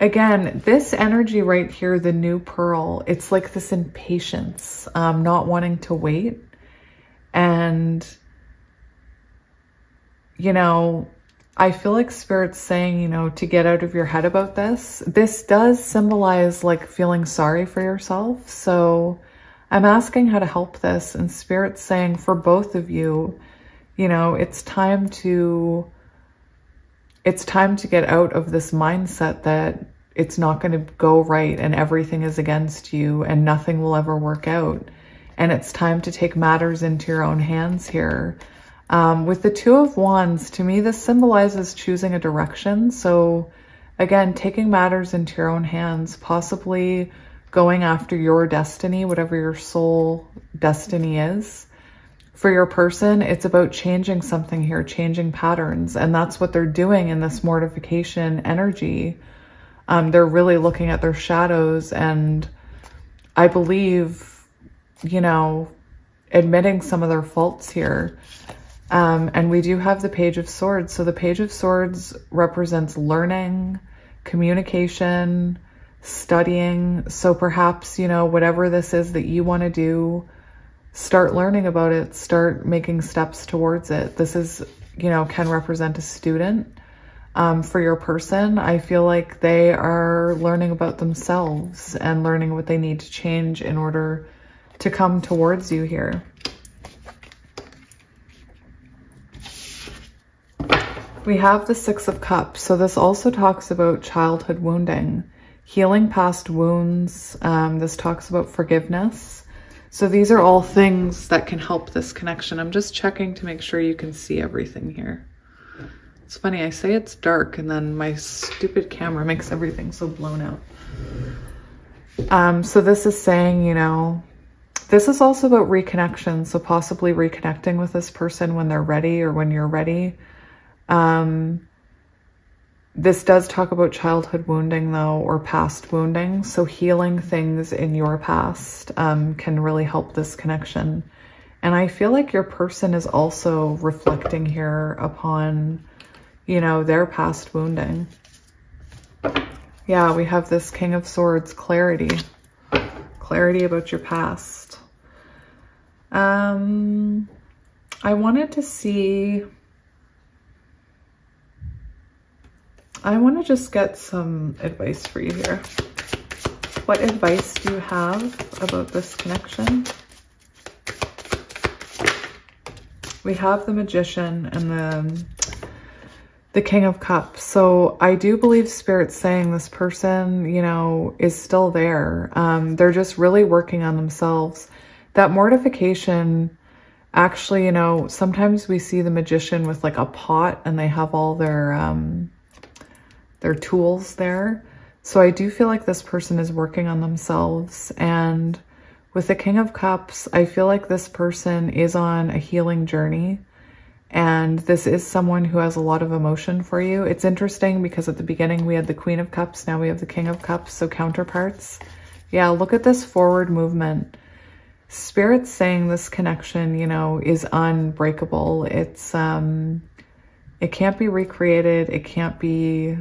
again, this energy right here, the new pearl, it's like this impatience, not wanting to wait. And, you know, I feel like Spirit's saying, you know, to get out of your head about this. This does symbolize like feeling sorry for yourself. So I'm asking how to help this, and Spirit's saying for both of you, you know, it's time to get out of this mindset that it's not going to go right and everything is against you and nothing will ever work out. And it's time to take matters into your own hands here. With the Two of Wands, to me, this symbolizes choosing a direction. So again, taking matters into your own hands, possibly going after your destiny, whatever your soul destiny is. For your person, it's about changing something here, changing patterns. And that's what they're doing in this mortification energy. They're really looking at their shadows and I believe, you know, admitting some of their faults here. And we do have the Page of Swords. So the Page of Swords represents learning, communication, studying. So perhaps, you know, whatever this is that you want to do, start learning about it, start making steps towards it. This is, you know, can represent a student. For your person, I feel like they are learning about themselves and learning what they need to change in order to come towards you here. We have the Six of Cups. So this also talks about childhood wounding, healing past wounds. This talks about forgiveness. So these are all things that can help this connection. I'm just checking to make sure you can see everything here. It's funny, I say it's dark and then my stupid camera makes everything so blown out. So this is saying, you know, this is also about reconnection. So possibly reconnecting with this person when they're ready or when you're ready. This does talk about childhood wounding though, or past wounding. So healing things in your past can really help this connection. And I feel like your person is also reflecting here upon, you know, their past wounding. Yeah, we have this King of Swords, clarity. Clarity about your past. I wanted to see... I want to just get some advice for you here. What advice do you have about this connection? We have the Magician and the King of Cups. So I do believe Spirit's saying this person, you know, is still there. They're just really working on themselves. That mortification, actually, you know, sometimes we see the Magician with like a pot and they have all their tools there. So I do feel like this person is working on themselves. And with the King of Cups, I feel like this person is on a healing journey. And this is someone who has a lot of emotion for you. It's interesting because at the beginning we had the Queen of Cups, now we have the King of Cups, so counterparts. Yeah, look at this forward movement. Spirit's saying this connection, you know, is unbreakable. It's, it can't be recreated. It can't be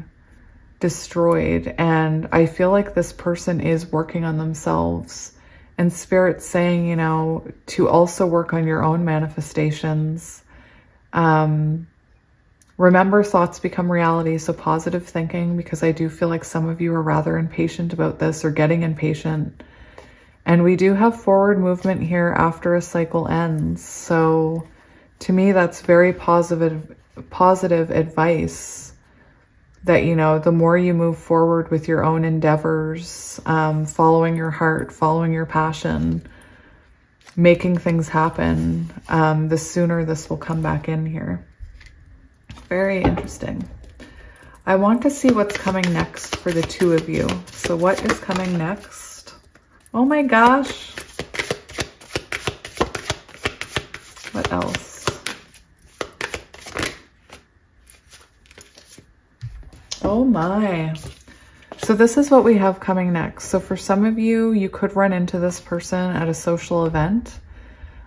destroyed. And I feel like this person is working on themselves. And Spirit's saying, you know, to also work on your own manifestations. Remember, thoughts become reality. So positive thinking, because I do feel like some of you are rather impatient about this or getting impatient. And we do have forward movement here after a cycle ends. So to me, that's very positive advice that, you know, the more you move forward with your own endeavors, following your heart, following your passion, making things happen, the sooner this will come back in here. Very interesting. I want to see what's coming next for the two of you. So what is coming next? Oh my gosh. What else? Oh my. So this is what we have coming next. So for some of you, you could run into this person at a social event,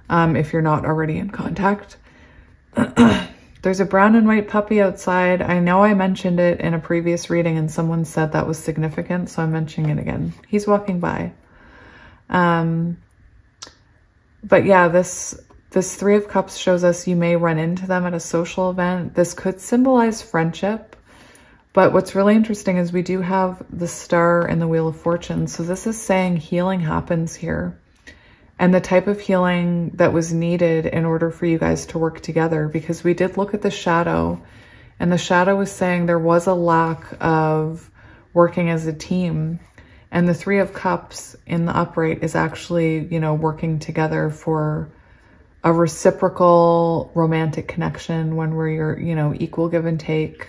if you're not already in contact. There's a brown and white puppy outside. I know I mentioned it in a previous reading and someone said that was significant, so I'm mentioning it again. He's walking by. But yeah, this This Three of Cups shows us you may run into them at a social event. This could symbolize friendship. But what's really interesting is we do have the Star and the Wheel of Fortune. So this is saying healing happens here. And the type of healing that was needed in order for you guys to work together. Because we did look at the shadow. And the shadow was saying there was a lack of working as a team. And the Three of Cups in the upright is actually, you know, working together for a reciprocal romantic connection when we're, you know, equal give and take.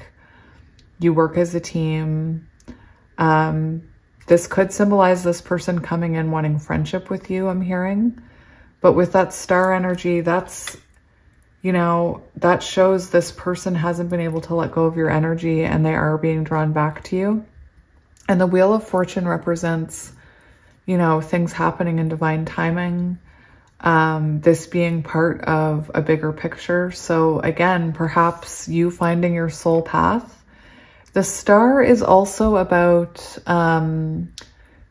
You work as a team. This could symbolize this person coming in wanting friendship with you, I'm hearing. But with that Star energy, that's, you know, that shows this person hasn't been able to let go of your energy and they are being drawn back to you. And the Wheel of Fortune represents, you know, things happening in divine timing. This being part of a bigger picture. So again, perhaps you finding your soul path. The Star is also about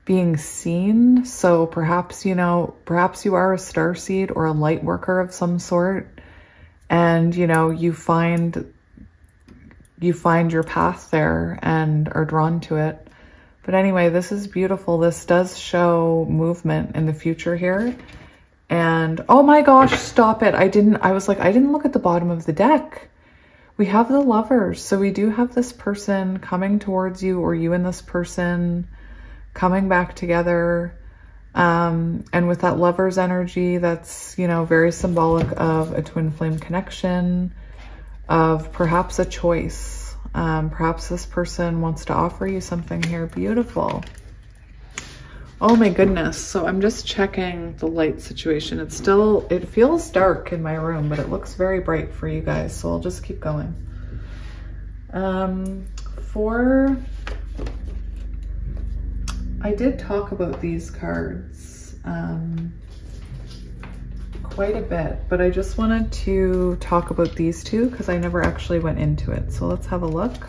being seen. So perhaps, you know, perhaps you are a starseed or a light worker of some sort. And, you know, you find your path there and are drawn to it. But anyway, this is beautiful. This does show movement in the future here. And oh my gosh, stop it. I was like, I didn't look at the bottom of the deck. We have the Lovers. So we do have this person coming towards you, or you and this person coming back together. And with that Lovers energy, that's, you know, very symbolic of a twin flame connection, of perhaps a choice. Perhaps this person wants to offer you something here. Beautiful. Oh my goodness. So I'm just checking the light situation. It feels dark in my room, but it looks very bright for you guys. So I'll just keep going. I did talk about these cards quite a bit, but I just wanted to talk about these two because I never actually went into it. So let's have a look.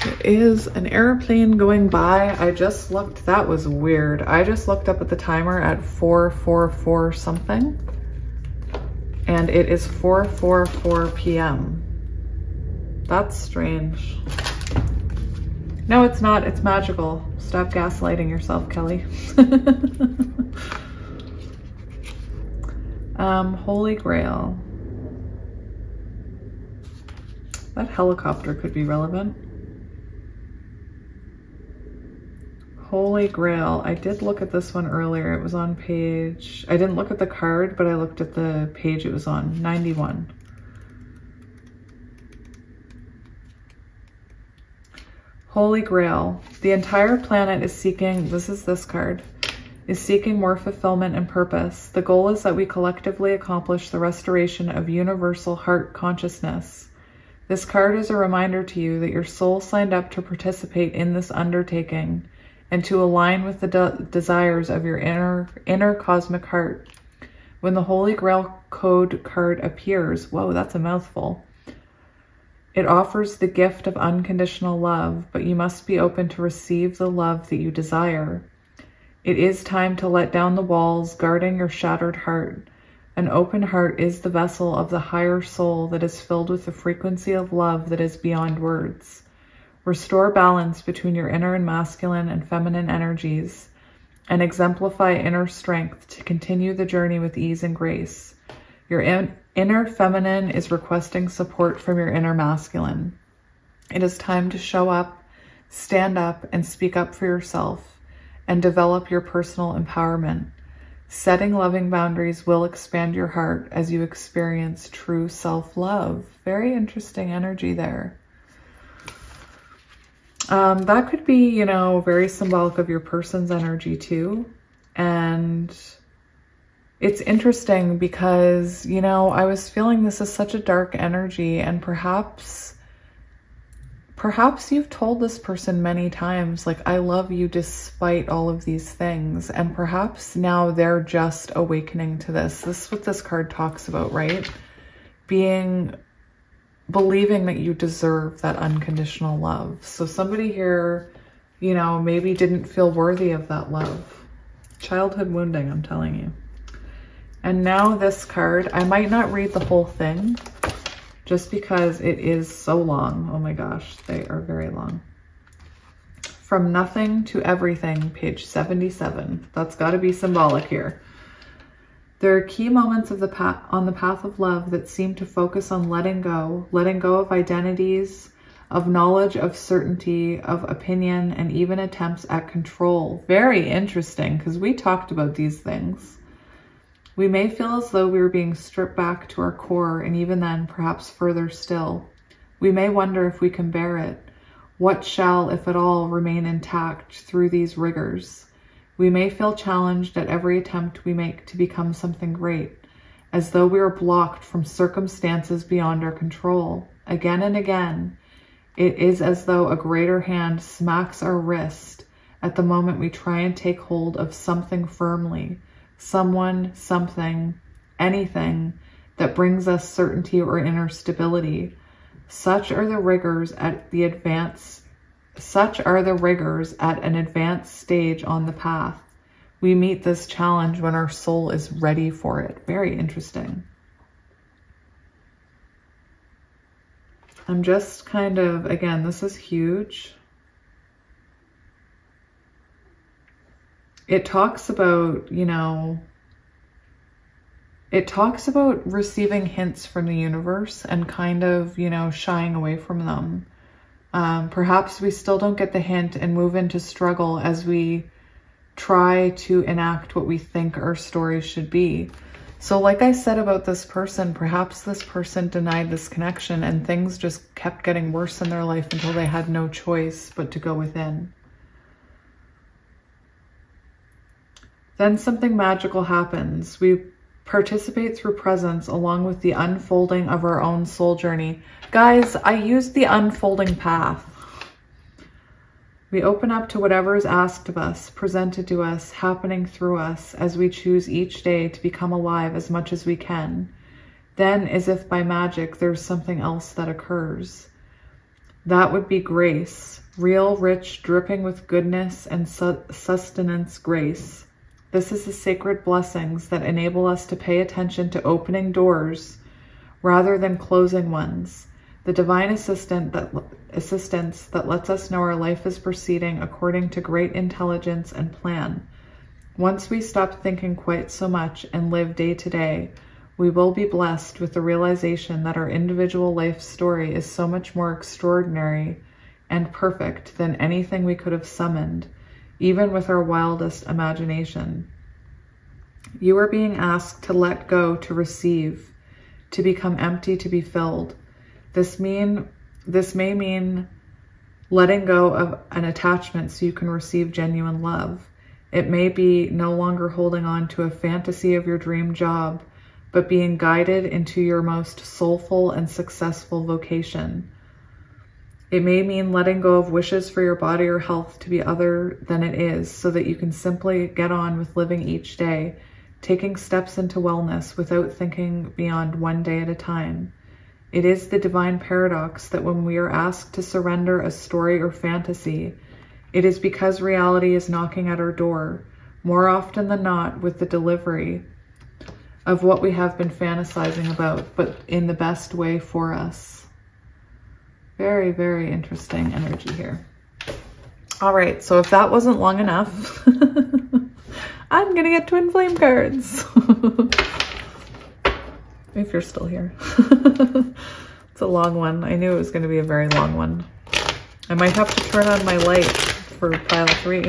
There is an airplane going by. I just looked, that was weird. I just looked up at the timer at 4:44 something, and it is 4:44 p.m. That's strange. No, it's not. It's magical. Stop gaslighting yourself, Kelly. Holy Grail. That helicopter could be relevant. Holy Grail. I did look at this one earlier. It was on page... I didn't look at the card, but I looked at the page it was on. 91. Holy Grail. The entire planet is seeking... This is this card. Is seeking more fulfillment and purpose. The goal is that we collectively accomplish the restoration of universal heart consciousness. This card is a reminder to you that your soul signed up to participate in this undertaking and to align with the desires of your inner cosmic heart. When the Holy Grail code card appears, whoa, that's a mouthful. It offers the gift of unconditional love, but you must be open to receive the love that you desire. It is time to let down the walls guarding your shattered heart. An open heart is the vessel of the higher soul that is filled with the frequency of love that is beyond words. Restore balance between your inner and masculine and feminine energies, and exemplify inner strength to continue the journey with ease and grace. Your inner feminine is requesting support from your inner masculine. It is time to show up, stand up, and speak up for yourself, and develop your personal empowerment. Setting loving boundaries will expand your heart as you experience true self-love. Very interesting energy there. That could be, you know, very symbolic of your person's energy too. And it's interesting because, you know, I was feeling this is such a dark energy, and perhaps you've told this person many times, like, I love you despite all of these things. And perhaps now they're just awakening to this. This is what this card talks about, right? Believing that you deserve that unconditional love. So somebody here, you know, maybe didn't feel worthy of that love. Childhood wounding, I'm telling you. And now this card, I might not read the whole thing just because it is so long. Oh my gosh, they are very long. From Nothing to Everything, page 77. That's got to be symbolic here. There are key moments of on the path of love that seem to focus on letting go of identities, of knowledge, of certainty, of opinion, and even attempts at control. Very interesting, because we talked about these things. We may feel as though we were being stripped back to our core, and even then, perhaps further still. We may wonder if we can bear it. What shall, if at all, remain intact through these rigors? We may feel challenged at every attempt we make to become something great, as though we are blocked from circumstances beyond our control. Again and again, it is as though a greater hand smacks our wrist at the moment we try and take hold of something firmly, someone, something, anything that brings us certainty or inner stability. Such are the rigors at an advanced stage on the path. We meet this challenge when our soul is ready for it. Very interesting. I'm just kind of, again, this is huge. It talks about, you know, it talks about receiving hints from the universe and kind of, you know, shying away from them. Perhaps we still don't get the hint and move into struggle as we try to enact what we think our story should be. So like I said about this person, perhaps this person denied this connection and things just kept getting worse in their life until they had no choice but to go within. Then something magical happens. We participate through presence along with the unfolding of our own soul journey. Guys, I used the unfolding path. We open up to whatever is asked of us, presented to us, happening through us as we choose each day to become alive as much as we can. Then, as if by magic, there's something else that occurs. That would be grace, real, rich, dripping with goodness and sustenance grace. This is the sacred blessings that enable us to pay attention to opening doors rather than closing ones. The divine assistance that lets us know our life is proceeding according to great intelligence and plan. Once we stop thinking quite so much and live day to day, we will be blessed with the realization that our individual life story is so much more extraordinary and perfect than anything we could have summoned, even with our wildest imagination. You are being asked to let go, to receive, to become empty, to be filled. This may mean letting go of an attachment so you can receive genuine love. It may be no longer holding on to a fantasy of your dream job, but being guided into your most soulful and successful vocation. It may mean letting go of wishes for your body or health to be other than it is so that you can simply get on with living each day, taking steps into wellness without thinking beyond one day at a time. It is the divine paradox that when we are asked to surrender a story or fantasy, it is because reality is knocking at our door, more often than not with the delivery of what we have been fantasizing about, but in the best way for us. Very, very interesting energy here. All right, so if that wasn't long enough, I'm going to get twin flame cards. If you're still here. It's a long one. I knew it was going to be a very long one. I might have to turn on my light for pile 3.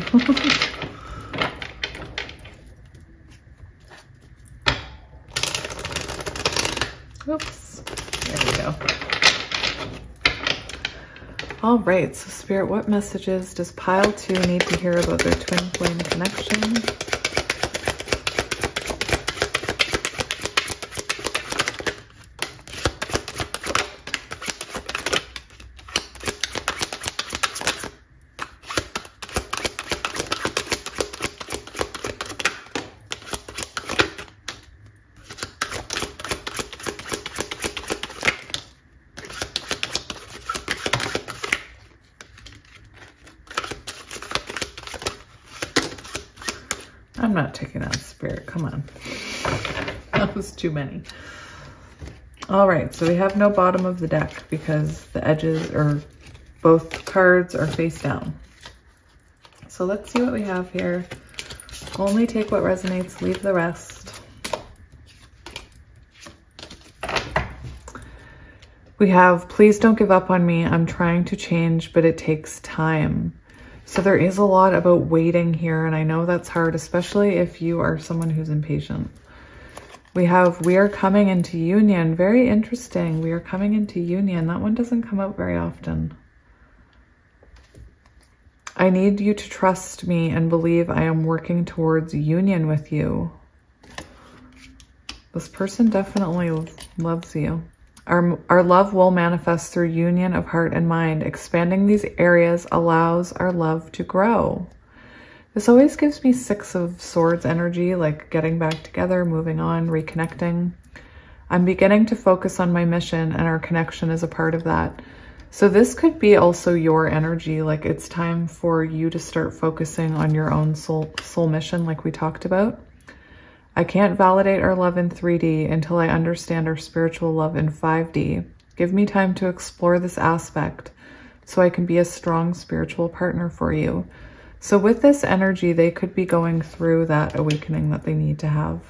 Oops. There we go. All right, so Spirit, what messages does pile 2 need to hear about their twin flame connection? I'm not taking that, Spirit. Come on. That was too many. All right, so we have no bottom of the deck because the edges or both cards are face down. So let's see what we have here. Only take what resonates, leave the rest. We have, please don't give up on me. I'm trying to change, but it takes time. So there is a lot about waiting here, and I know that's hard, especially if you are someone who's impatient. We have, we are coming into union. Very interesting. We are coming into union. That one doesn't come out very often. I need you to trust me and believe I am working towards union with you. This person definitely loves you. Our love will manifest through union of heart and mind. Expanding these areas allows our love to grow. This always gives me Six of Swords energy, like getting back together, moving on, reconnecting. I'm beginning to focus on my mission, and our connection is a part of that. So this could be also your energy, like it's time for you to start focusing on your own soul mission, like we talked about. I can't validate our love in 3D until I understand our spiritual love in 5D. Give me time to explore this aspect so I can be a strong spiritual partner for you. So with this energy, they could be going through that awakening that they need to have.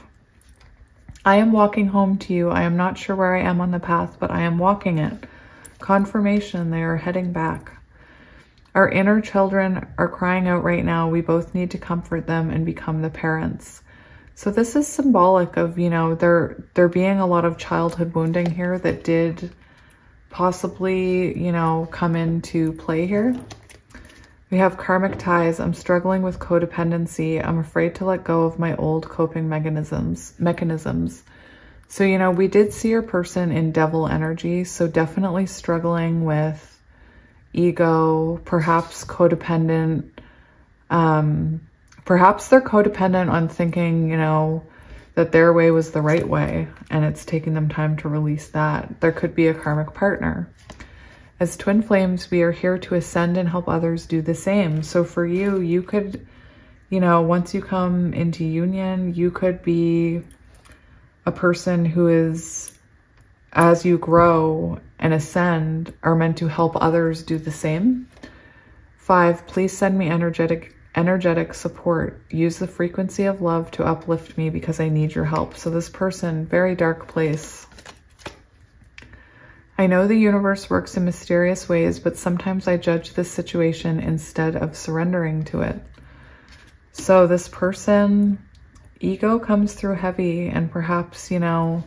I am walking home to you. I am not sure where I am on the path, but I am walking it. Confirmation, they are heading back. Our inner children are crying out right now. We both need to comfort them and become the parents. So this is symbolic of, you know, there being a lot of childhood wounding here that did possibly, you know, come into play here. We have karmic ties. I'm struggling with codependency. I'm afraid to let go of my old coping mechanisms. So, you know, we did see your person in devil energy. So definitely struggling with ego, perhaps codependent, perhaps they're codependent on thinking, you know, that their way was the right way, and it's taking them time to release that. There could be a karmic partner. As twin flames, we are here to ascend and help others do the same. So for you, you could, you know, once you come into union, you could be a person who is, as you grow and ascend, are meant to help others do the same. 5, please send me energetic support. Use the frequency of love to uplift me because I need your help. So this person, very dark place. I know the universe works in mysterious ways, but sometimes I judge this situation instead of surrendering to it. So this person, ego comes through heavy, and perhaps, you know,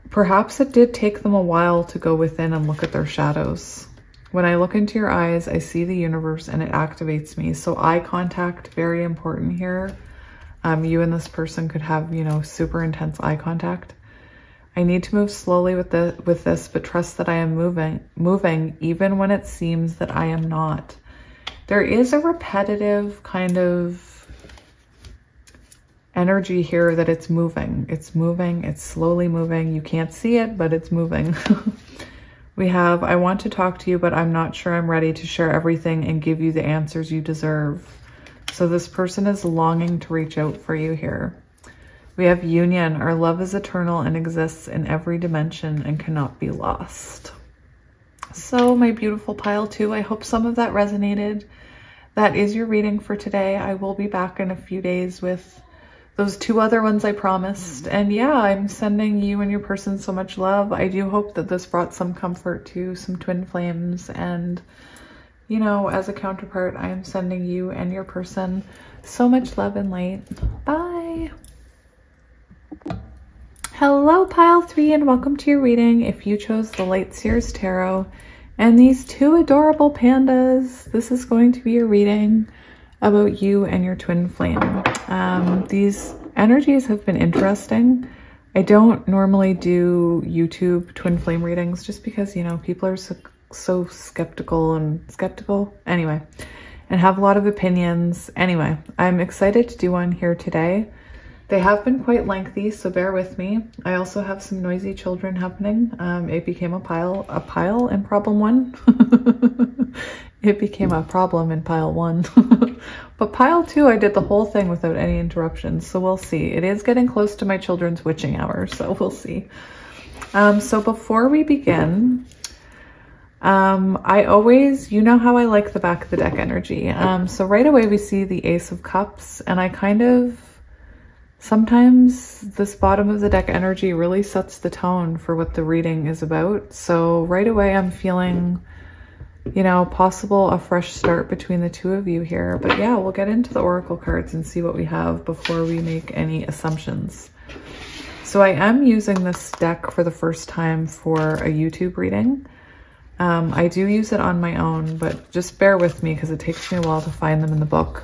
perhaps it did take them a while to go within and look at their shadows. When I look into your eyes, I see the universe and it activates me. So eye contact, very important here. You and this person could have, you know, super intense eye contact. I need to move slowly with this, but trust that I am moving even when it seems that I am not. There is a repetitive kind of energy here that it's moving. It's moving. It's slowly moving. You can't see it, but it's moving. We have, I want to talk to you, but I'm not sure I'm ready to share everything and give you the answers you deserve. So this person is longing to reach out for you here. We have union. Our love is eternal and exists in every dimension and cannot be lost. So my beautiful pile 2, I hope some of that resonated. That is your reading for today. I will be back in a few days with those 2 other ones I promised. And yeah, I'm sending you and your person so much love. I do hope that this brought some comfort to some twin flames. And, you know, as a counterpart, I am sending you and your person so much love and light. Bye. Hello, pile 3, and welcome to your reading. If you chose the Light Seers Tarot and these 2 adorable pandas, this is going to be your reading about you and your twin flame. These energies have been interesting. I don't normally do YouTube twin flame readings just because, you know, people are so skeptical anyway, and have a lot of opinions. Anyway, I'm excited to do one here today. They have been quite lengthy, so bear with me. I also have some noisy children happening. It became a pile in problem 1. it became a problem in pile 1. But pile 2, I did the whole thing without any interruptions. So we'll see. It is getting close to my children's witching hour, so we'll see. So before we begin, I always, you know how I like the back of the deck energy. So right away we see the Ace of Cups, and I kind of, sometimes this bottom of the deck energy really sets the tone for what the reading is about. So right away I'm feeling, you know, possible a fresh start between the two of you here. But yeah, we'll get into the oracle cards and see what we have before we make any assumptions. So I am using this deck for the first time for a YouTube reading. I do use it on my own, but just bear with me because it takes me a while to find them in the book.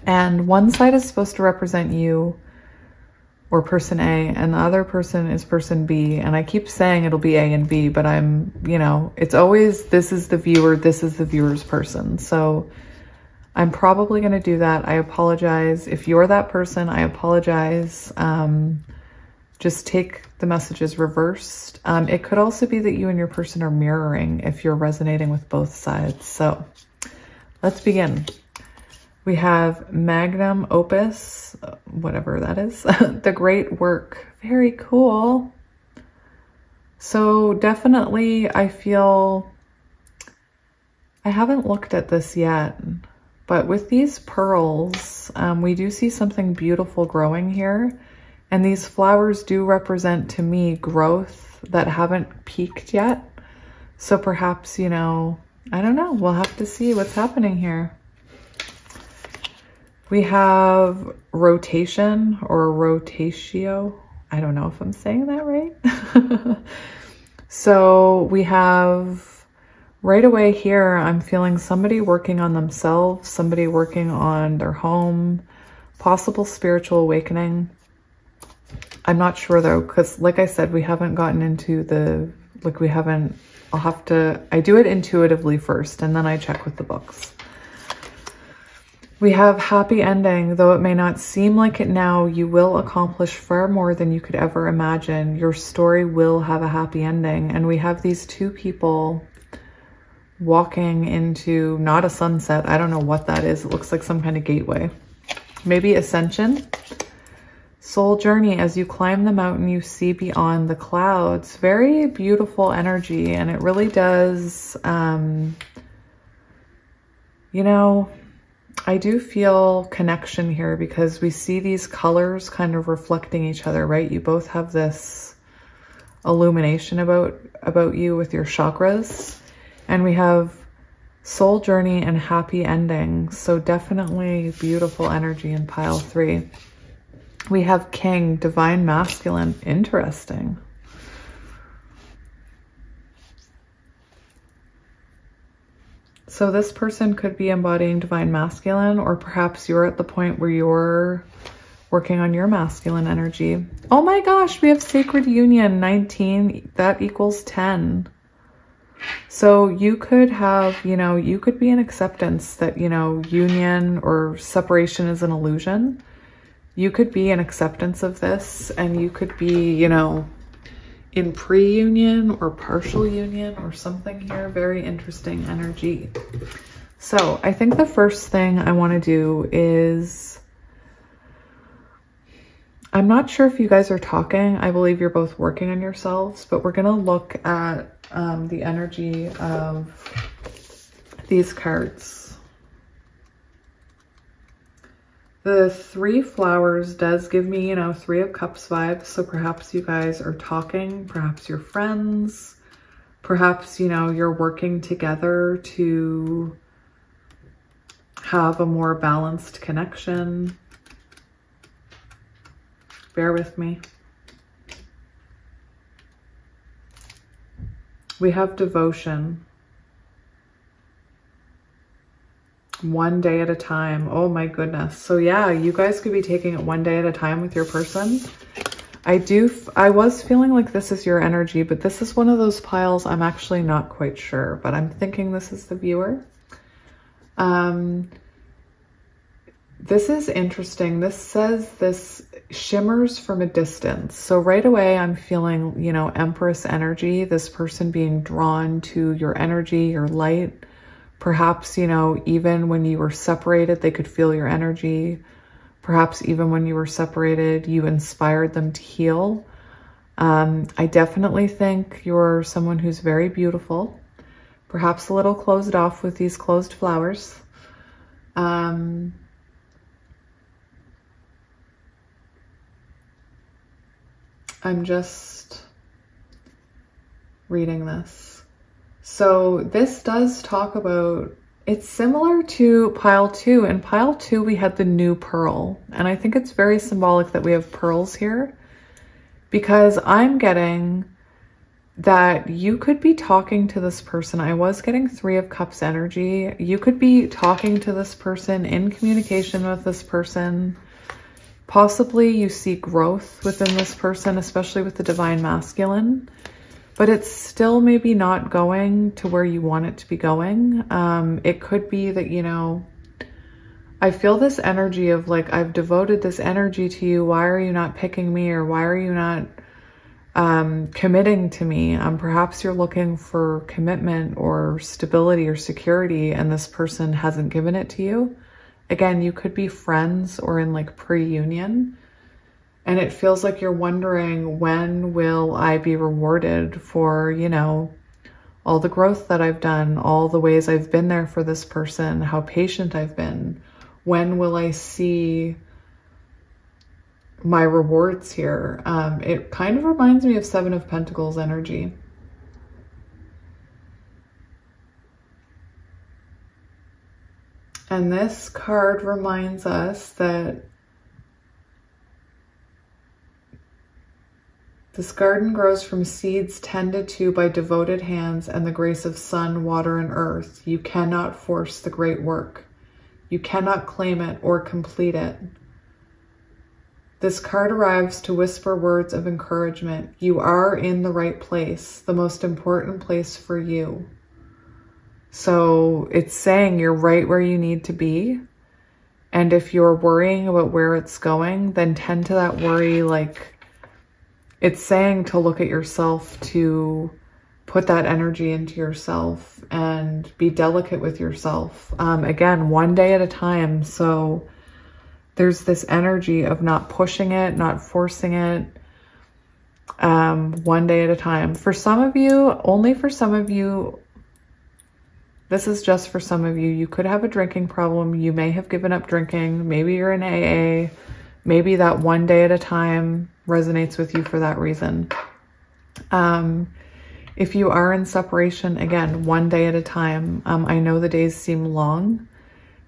And one side is supposed to represent you or person A, and the other person is person B. And I keep saying it'll be A and B, but I'm, you know, it's always, this is the viewer, this is the viewer's person. So I'm probably going to do that. I apologize. If you're that person, I apologize. Just take the messages reversed. It could also be that you and your person are mirroring if you're resonating with both sides. So let's begin. We have magnum opus, whatever that is, the great work. Very cool. So definitely I feel, I haven't looked at this yet, but with these pearls, we do see something beautiful growing here. And these flowers do represent to me growth that haven't peaked yet. So perhaps, you know, I don't know. We'll have to see what's happening here. We have rotation or rotatio. I don't know if I'm saying that right. So we have right away here, I'm feeling somebody working on themselves, somebody working on their home, possible spiritual awakening. I'm not sure though, because like I said, we haven't gotten into the, like we haven't, I'll have to, I do it intuitively first and then I check with the books. We have happy ending, though it may not seem like it now, you will accomplish far more than you could ever imagine. Your story will have a happy ending. And we have these two people walking into, not a sunset, I don't know what that is. It looks like some kind of gateway. Maybe ascension. Soul journey, as you climb the mountain, you see beyond the clouds. Very beautiful energy, and it really does, you know, I do feel connection here because we see these colors kind of reflecting each other, right? You both have this illumination about you with your chakras, and we have soul journey and happy ending. So definitely beautiful energy in pile 3. We have king, divine masculine. Interesting. So this person could be embodying divine masculine, or perhaps you're at the point where you're working on your masculine energy. Oh my gosh, we have sacred union, 19. That equals 10. So you could have, you know, you could be in acceptance that, you know, union or separation is an illusion. You could be in acceptance of this, and you could be, you know, in pre-union or partial union or something here. Very interesting energy. So I think the first thing I want to do is, I'm not sure if you guys are talking. I believe you're both working on yourselves, but we're going to look at the energy of these cards. The 3 flowers does give me, you know, 3 of Cups vibes. So perhaps you guys are talking, perhaps you're friends, perhaps, you know, you're working together to have a more balanced connection. Bear with me. We have devotion. One day at a time. Oh my goodness. So yeah, you guys could be taking it one day at a time with your person. I was feeling like this is your energy, but this is one of those piles I'm actually not quite sure, but I'm thinking this is the viewer. This is interesting. This says this shimmers from a distance. So right away I'm feeling, you know, Empress energy, this person being drawn to your energy, your light. Perhaps, you know, even when you were separated, they could feel your energy. Perhaps even when you were separated, you inspired them to heal. I definitely think you're someone who's very beautiful, perhaps a little closed off with these closed flowers. I'm just reading this. So this does talk about, it's similar to pile 2. In pile 2, we had the new pearl. And I think it's very symbolic that we have pearls here, because I'm getting that you could be talking to this person. I was getting 3 of Cups energy. You could be talking to this person, in communication with this person. Possibly you see growth within this person, especially with the Divine Masculine. But it's still maybe not going to where you want it to be going. It could be that, you know, I feel this energy of like, I've devoted this energy to you. Why are you not picking me? Or why are you not committing to me? Perhaps you're looking for commitment or stability or security, and this person hasn't given it to you. Again, you could be friends or in like pre-union. And it feels like you're wondering, when will I be rewarded for, you know, all the growth that I've done, all the ways I've been there for this person, how patient I've been. When will I see my rewards here? It kind of reminds me of 7 of Pentacles energy. And this card reminds us that this garden grows from seeds tended to by devoted hands and the grace of sun, water, and earth. You cannot force the great work. You cannot claim it or complete it. This card arrives to whisper words of encouragement. You are in the right place, the most important place for you. So it's saying you're right where you need to be. And if you're worrying about where it's going, then tend to that worry. Like, it's saying to look at yourself, to put that energy into yourself and be delicate with yourself. Again, one day at a time. So there's this energy of not pushing it, not forcing it. One day at a time. For some of you, only for some of you, this is just for some of you. You could have a drinking problem. You may have given up drinking. Maybe you're in AA. Maybe that one day at a time resonates with you for that reason. If you are in separation, again, one day at a time. I know the days seem long.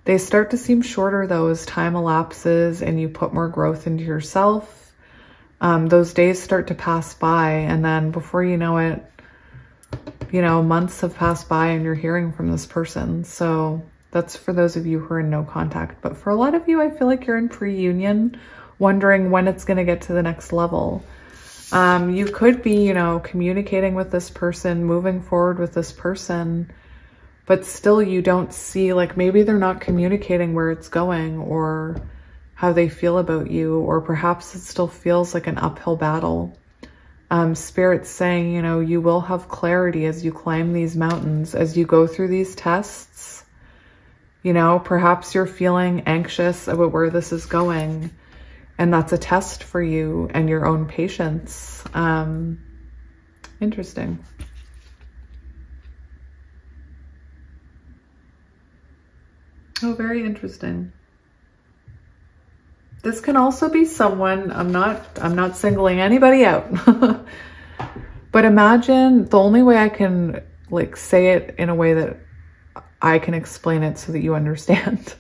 They start to seem shorter though as time elapses and you put more growth into yourself. Those days start to pass by, and then before you know it, you know, months have passed by and you're hearing from this person. So that's for those of you who are in no contact. But for a lot of you, I feel like you're in pre-union, wondering when it's going to get to the next level. You could be, you know, communicating with this person, moving forward with this person, but still you don't see, like, maybe they're not communicating where it's going or how they feel about you, or perhaps it still feels like an uphill battle. Spirit's saying, you know, you will have clarity as you climb these mountains, as you go through these tests. You know, perhaps you're feeling anxious about where this is going, and that's a test for you and your own patience. Interesting. Oh, very interesting. This can also be someone, I'm not singling anybody out. But imagine, the only way I can like say it in a way that I can explain it so that you understand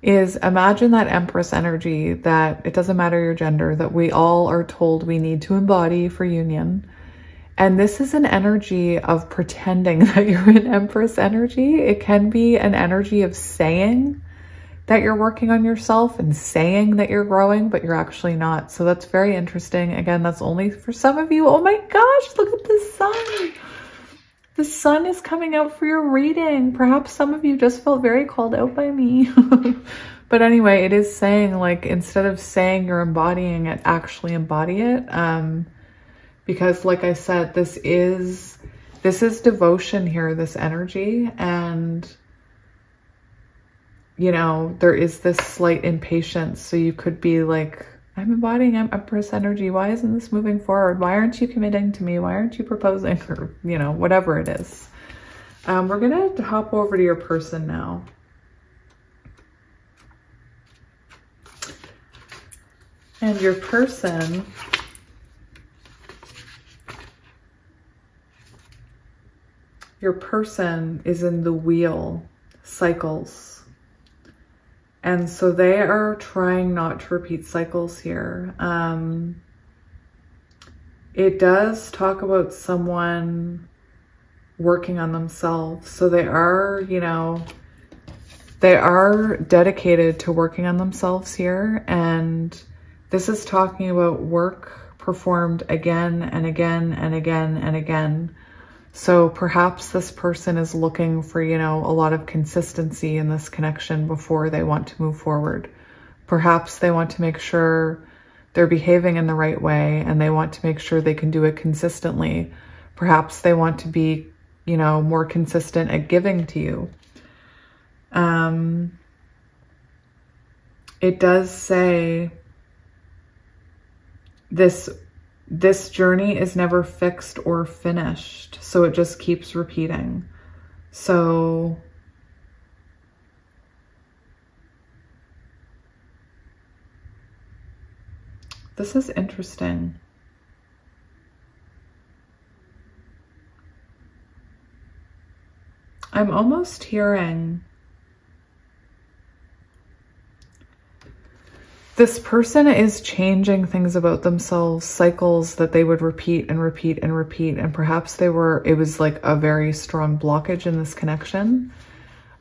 is, imagine that Empress energy, that it doesn't matter your gender, that we all are told we need to embody for union. And this is an energy of pretending that you're in Empress energy. It can be an energy of saying that you're working on yourself and saying that you're growing, but you're actually not. So that's very interesting. Again, that's only for some of you. Oh my gosh, look at the sun. The sun is coming out for your reading. Perhaps some of you just felt very called out by me. But anyway, it is saying, like, instead of saying you're embodying it, actually embody it. Because like I said, this is devotion here, this energy. And you know, there is this slight impatience. So you could be like, I'm embodying Empress energy. Why isn't this moving forward? Why aren't you committing to me? Why aren't you proposing? Or, you know, whatever it is. We're going to hop over to your person now. And your person is in the wheel cycles. And so they are trying not to repeat cycles here. It does talk about someone working on themselves. So they are, you know, they are dedicated to working on themselves here. And this is talking about work performed again and again and again and again. So perhaps this person is looking for, you know, a lot of consistency in this connection before they want to move forward. Perhaps they want to make sure they're behaving in the right way and they want to make sure they can do it consistently. Perhaps they want to be, you know, more consistent at giving to you. It does say this journey is never fixed or finished, so it just keeps repeating. So this is interesting. I'm almost hearing this person is changing things about themselves, cycles that they would repeat and repeat and repeat. And perhaps it was like a very strong blockage in this connection.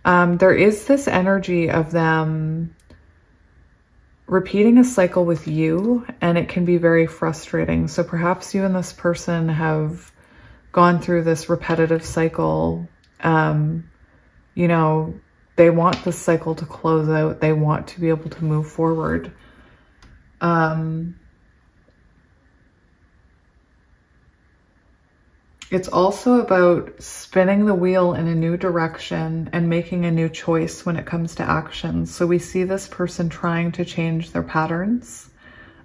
There is this energy of them repeating a cycle with you, and it can be very frustrating. So perhaps you and this person have gone through this repetitive cycle. You know, they want this cycle to close out. They want to be able to move forward. It's also about spinning the wheel in a new direction and making a new choice when it comes to action. So we see this person trying to change their patterns.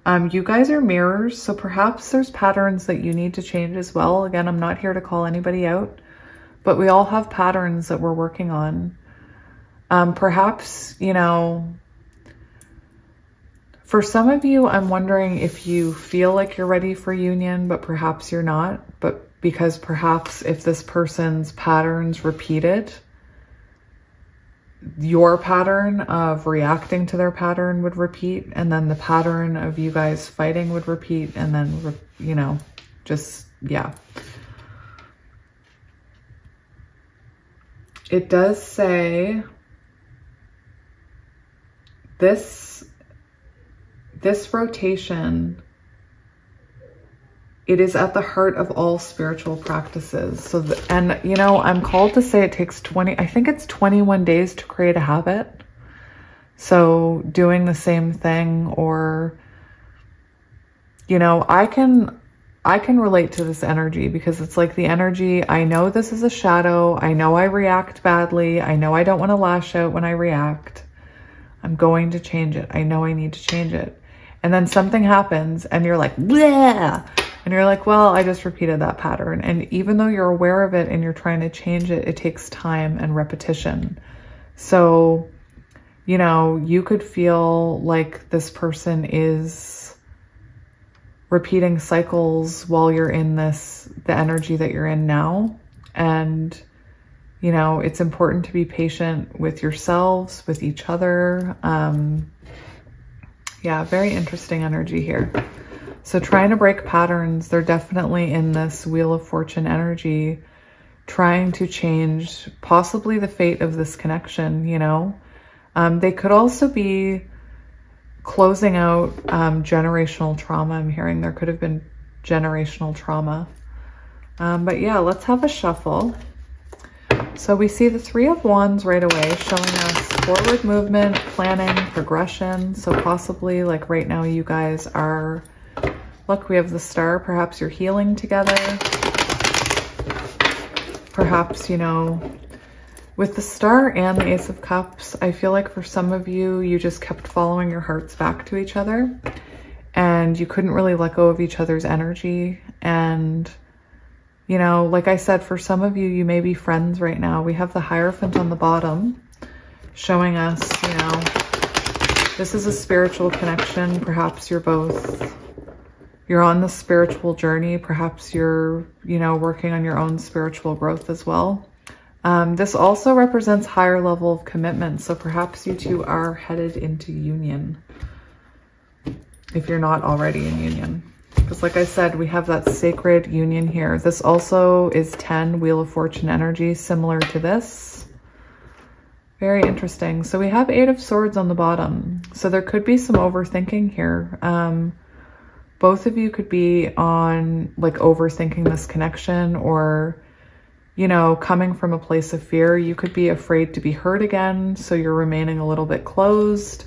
You guys are mirrors, so perhaps there's patterns that you need to change as well. Again, I'm not here to call anybody out, but we all have patterns that we're working on. Perhaps, you know, for some of you, I'm wondering if you feel like you're ready for union, but perhaps you're not. But because perhaps if this person's patterns repeated, your pattern of reacting to their pattern would repeat, and then the pattern of you guys fighting would repeat, and then, you know, just, yeah. It does say this rotation, it is at the heart of all spiritual practices. So, and you know, I'm called to say it takes I think it's 21 days to create a habit. So doing the same thing, or, you know, I can relate to this energy because it's like the energy, I know this is a shadow. I know I react badly. I know I don't want to lash out when I react. I'm going to change it. I know I need to change it. And then something happens and you're like, bleh! And you're like, well, I just repeated that pattern. And even though you're aware of it and you're trying to change it, it takes time and repetition. So, you know, you could feel like this person is repeating cycles while you're in the energy that you're in now. And, you know, it's important to be patient with yourselves, with each other. Yeah, very interesting energy here. So trying to break patterns, they're definitely in this Wheel of Fortune energy, trying to change possibly the fate of this connection, you know. They could also be closing out generational trauma. I'm hearing there could have been generational trauma. But yeah, let's have a shuffle. So we see the Three of Wands right away, showing us forward movement, planning, progression. So possibly like right now you guys are, look, we have the Star, perhaps you're healing together. Perhaps, you know, With the Star and the Ace of Cups, I feel like for some of you, you just kept following your hearts back to each other and you couldn't really let go of each other's energy. And, you know, like I said, for some of you, you may be friends right now. We have the Hierophant on the bottom showing us, you know, this is a spiritual connection. Perhaps you're on the spiritual journey. Perhaps you're, you know, working on your own spiritual growth as well. This also represents higher level of commitment. So perhaps you two are headed into union if you're not already in union. Because like I said, we have that sacred union here. This also is 10 Wheel of Fortune energy, similar to this. Very interesting. So we have 8 of Swords on the bottom. So there could be some overthinking here. Both of you could be on like overthinking this connection, or, you know, coming from a place of fear. You could be afraid to be hurt again, so you're remaining a little bit closed.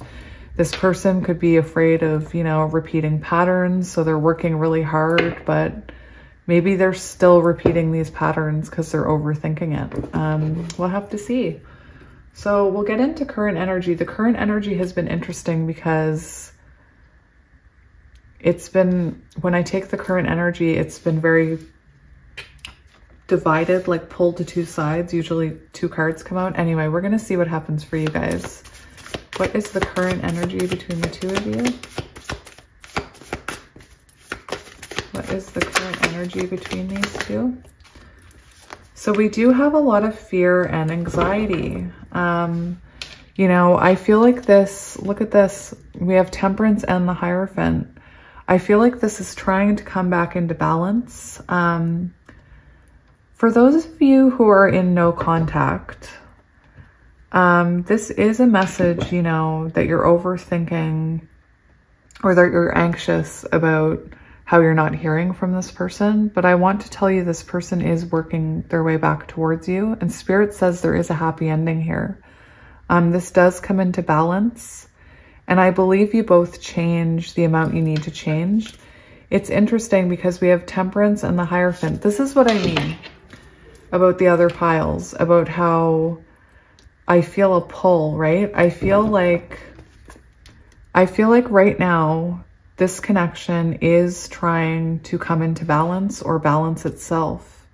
This person could be afraid of, you know, repeating patterns, so they're working really hard, but maybe they're still repeating these patterns because they're overthinking it. We'll have to see. So we'll get into current energy. The current energy has been interesting because it's been, when I take the current energy, it's been very divided, like pulled to two sides. Usually 2 cards come out. Anyway, we're going to see what happens for you guys. What is the current energy between the 2 of you? What is the current energy between these 2? So we do have a lot of fear and anxiety. You know, I feel like this, look at this. We have Temperance and the Hierophant. I feel like this is trying to come back into balance. For those of you who are in no contact, this is a message, you know, that you're overthinking or that you're anxious about how you're not hearing from this person. But I want to tell you this person is working their way back towards you, and Spirit says there is a happy ending here. This does come into balance, and I believe you both change the amount you need to change. It's interesting because we have Temperance and the Hierophant. This is what I mean about the other piles, about how I feel a pull, right? I feel like right now, this connection is trying to come into balance or balance itself.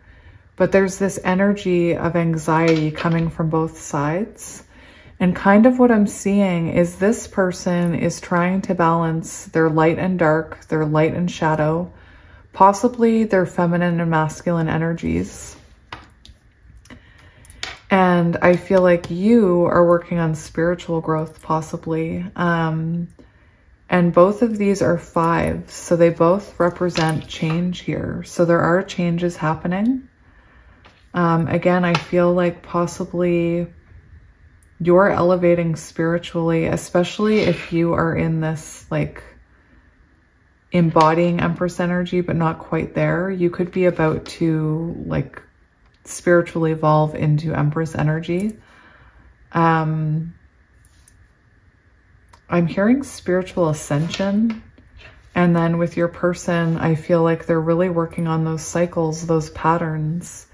But there's this energy of anxiety coming from both sides. And kind of what I'm seeing is this person is trying to balance their light and dark, their light and shadow, possibly their feminine and masculine energies. And I feel like you are working on spiritual growth, possibly. And both of these are 5s, so they both represent change here. So there are changes happening. Again, I feel like possibly you're elevating spiritually, especially if you are in this like embodying Empress energy, but not quite there. You could be about to like spiritually evolve into Empress energy. I'm hearing spiritual ascension. And then with your person, I feel like they're really working on those cycles, those patterns.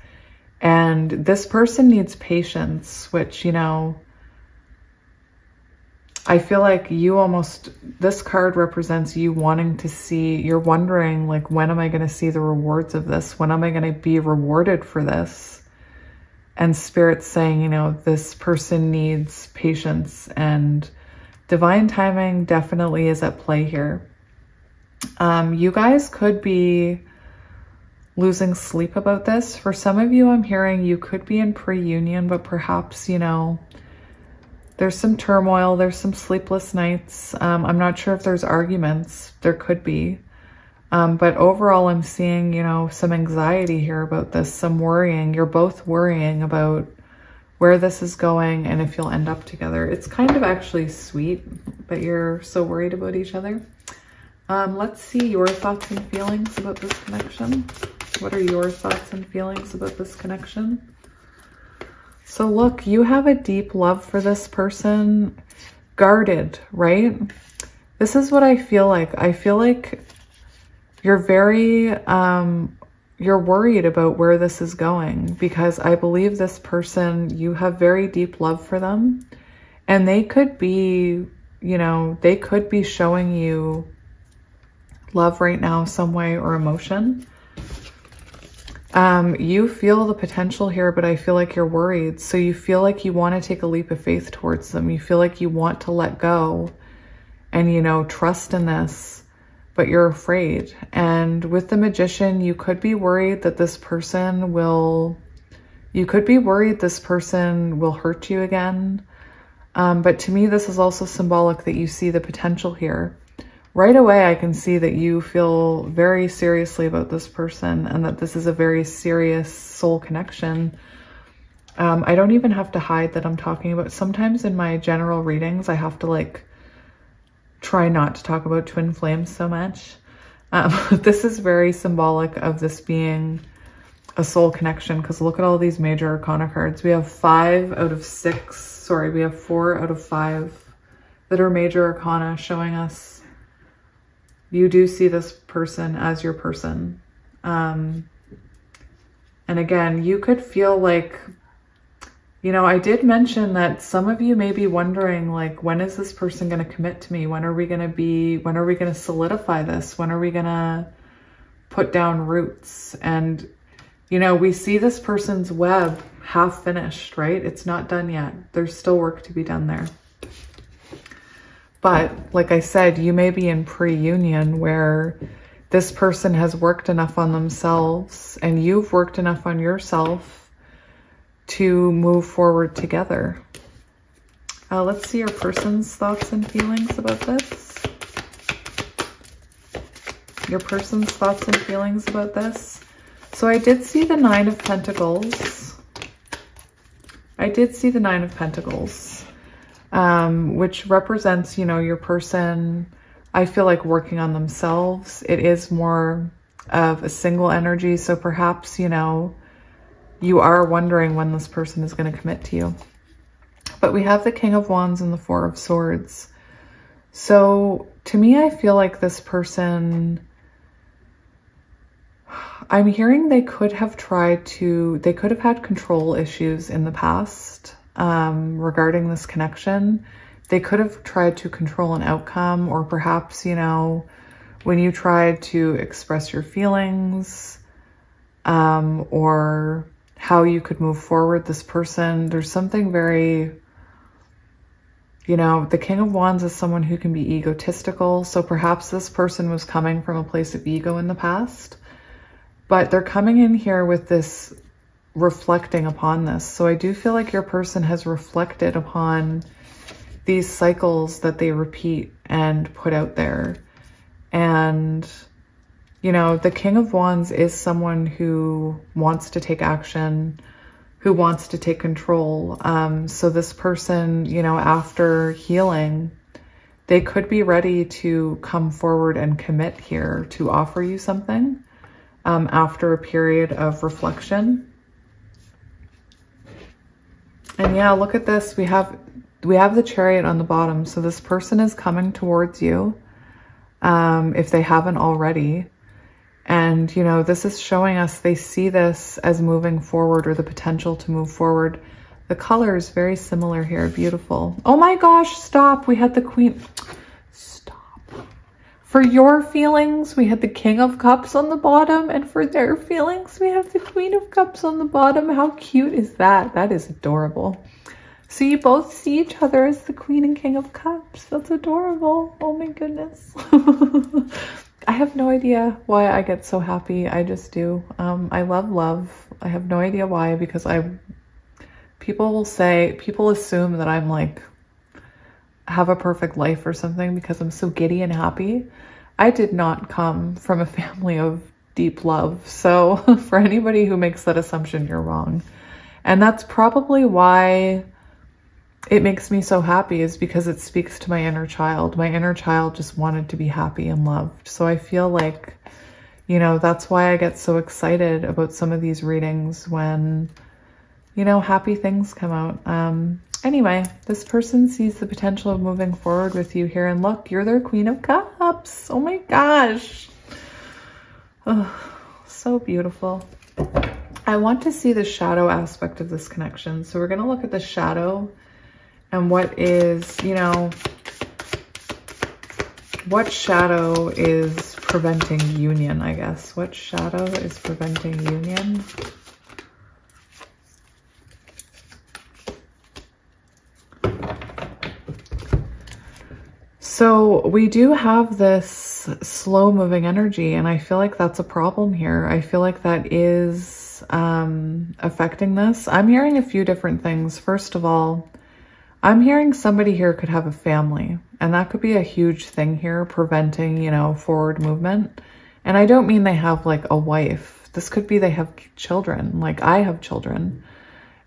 And this person needs patience, which, you know, I feel like you almost, this card represents you wanting to see, you're wondering like, when am I going to see the rewards of this? When am I going to be rewarded for this? And Spirit's saying, you know, this person needs patience, and divine timing definitely is at play here. You guys could be losing sleep about this. For some of you, I'm hearing you could be in pre-union, but perhaps, you know, there's some turmoil, there's some sleepless nights. I'm not sure if there's arguments. There could be. But overall, I'm seeing, you know, some anxiety here about this, some worrying. You're both worrying about where this is going and if you'll end up together. It's kind of actually sweet, but you're so worried about each other. Let's see your thoughts and feelings about this connection. What are your thoughts and feelings about this connection? So look, you have a deep love for this person, guarded, right? This is what I feel like. I feel like you're very you're worried about where this is going, because I believe this person, you have very deep love for them, and they could be, you know, they could be showing you love right now, some way, or emotion. You feel the potential here, but I feel like you're worried. So you feel like you want to take a leap of faith towards them. You feel like you want to let go and, you know, trust in this, but you're afraid. And with the Magician, you could be worried that this person will, you could be worried this person will hurt you again. But to me, this is also symbolic that you see the potential here. Right away, I can see that you feel very seriously about this person and that this is a very serious soul connection. I don't even have to hide that I'm talking about. Sometimes in my general readings, I have to like try not to talk about twin flames so much. This is very symbolic of this being a soul connection, because look at all these major arcana cards. We have 5 out of 6, sorry, we have 4 out of 5 that are major arcana, showing us you do see this person as your person. And again, you could feel like, you know, I did mention that some of you may be wondering, like, when is this person going to commit to me? When are we going to solidify this? When are we going to put down roots? And, you know, we see this person's web half finished, right? It's not done yet. There's still work to be done there. But like I said, you may be in pre-union where this person has worked enough on themselves and you've worked enough on yourself to move forward together. Let's see your person's thoughts and feelings about this. Your person's thoughts and feelings about this. So I did see the 9 of Pentacles. I did see the 9 of Pentacles. Which represents, you know, your person, I feel like, working on themselves. It is more of a single energy. So perhaps, you know, you are wondering when this person is going to commit to you. But we have the King of Wands and the 4 of Swords. So to me, I feel like this person, I'm hearing they could have had control issues in the past. Regarding this connection, they could have tried to control an outcome, or perhaps, you know, when you tried to express your feelings, or how you could move forward, this person, there's something very, you know, the King of Wands is someone who can be egotistical. So perhaps this person was coming from a place of ego in the past, but they're coming in here with this reflecting upon this. So I do feel like your person has reflected upon these cycles that they repeat and put out there. And, you know, the King of Wands is someone who wants to take action, who wants to take control. So this person, you know, after healing, they could be ready to come forward and commit here to offer you something after a period of reflection. And yeah, look at this. We have the Chariot on the bottom. So this person is coming towards you, if they haven't already. And, you know, this is showing us they see this as moving forward, or the potential to move forward. The color is very similar here. Beautiful. Oh my gosh, stop. We had the Queen. Stop. For your feelings, we had the King of Cups on the bottom, and for their feelings, we have the Queen of Cups on the bottom. How cute is that? That is adorable. So you both see each other as the Queen and King of Cups. That's adorable. Oh my goodness. I have no idea why I get so happy. I just do. I love love. I have no idea why, because people assume that I'm like, have a perfect life or something because I'm so giddy and happy. I did not come from a family of deep love. So for anybody who makes that assumption, you're wrong. And that's probably why it makes me so happy, is because it speaks to my inner child. My inner child just wanted to be happy and loved. So I feel like, you know, that's why I get so excited about some of these readings when, you know, happy things come out. Anyway, this person sees the potential of moving forward with you here. And look, you're their Queen of Cups. Oh my gosh. Oh, So beautiful. I want to see the shadow aspect of this connection. So we're going to look at the shadow and what is, you know, what shadow is preventing union, I guess. What shadow is preventing union? So we do have this slow moving energy, and I feel like that's a problem here. I feel like that is affecting this. I'm hearing a few different things. First of all, I'm hearing somebody here could have a family, and that could be a huge thing here, preventing, you know, forward movement. And I don't mean they have like a wife. This could be they have children, like I have children.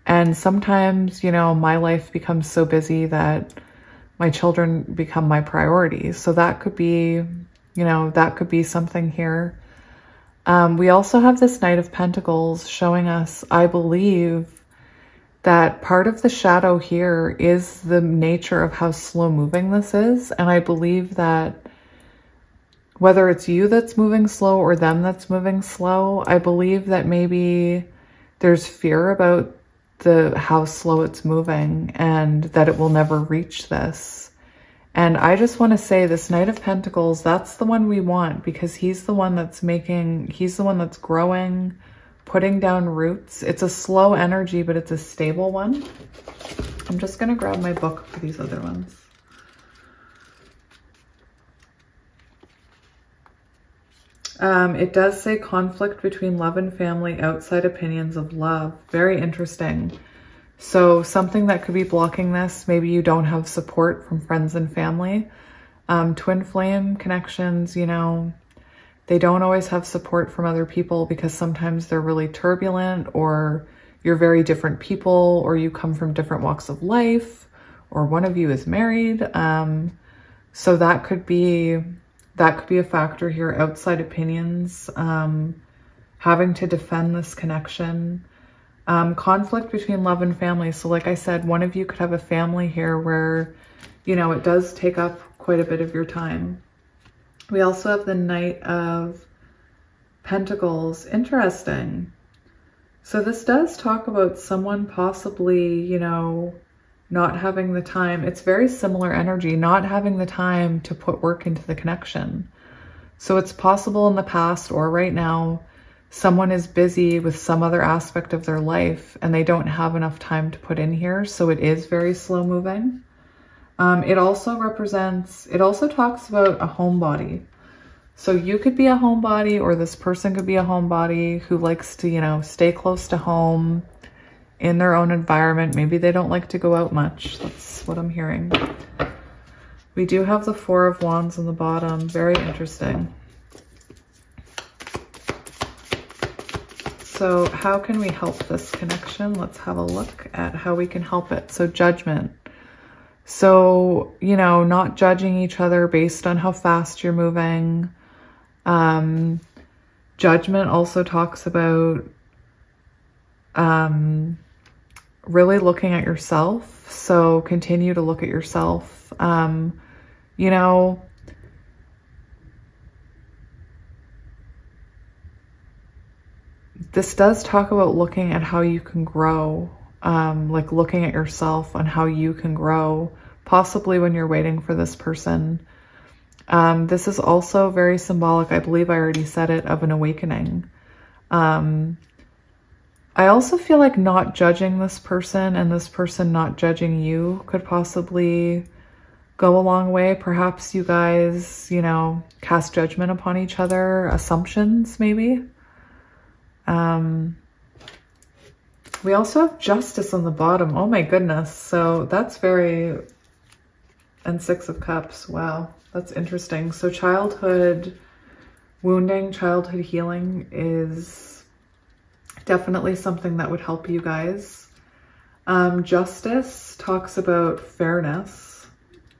And sometimes, you know, my life becomes so busy that my children become my priority. So that could be, you know, that could be something here. We also have this Knight of Pentacles showing us, I believe, that part of the shadow here is the nature of how slow moving this is. And I believe that whether it's you that's moving slow or them that's moving slow, I believe that maybe there's fear about how slow it's moving and that it will never reach this. And I just want to say this Knight of Pentacles, that's the one we want, because he's the one that's he's the one that's growing, putting down roots. It's a slow energy, but it's a stable one. I'm just going to grab my book for these other ones. It does say conflict between love and family, outside opinions of love. Very interesting. So something that could be blocking this, maybe you don't have support from friends and family. Twin flame connections, you know, they don't always have support from other people because sometimes they're really turbulent, or you're very different people, or you come from different walks of life, or one of you is married. So that could be a factor here, outside opinions, having to defend this connection. Conflict between love and family. So like I said, one of you could have a family here where, you know, it does take up quite a bit of your time. We also have the Knight of Pentacles. Interesting. So this does talk about someone possibly, you know, not having the time. It's very similar energy, not having the time to put work into the connection. So it's possible in the past or right now, someone is busy with some other aspect of their life and they don't have enough time to put in here. So it is very slow moving. It also talks about a homebody. So you could be a homebody, or this person could be a homebody who likes to, you know, stay close to home in their own environment. Maybe they don't like to go out much. That's what I'm hearing. We do have the Four of Wands on the bottom. Very interesting. So how can we help this connection? Let's have a look at how we can help it. So Judgment. So, you know, not judging each other based on how fast you're moving. Judgment also talks about really looking at yourself. So continue to look at yourself. You know, this does talk about looking at how you can grow, like looking at yourself on how you can grow, possibly when you're waiting for this person. This is also very symbolic, I believe I already said it, of an awakening. I also feel like not judging this person and this person not judging you could possibly go a long way. Perhaps you guys, you know, cast judgment upon each other, assumptions maybe. We also have Justice on the bottom. Oh my goodness. So that's very, and Six of Cups. Wow, that's interesting. So childhood wounding, childhood healing is definitely something that would help you guys. Justice talks about fairness.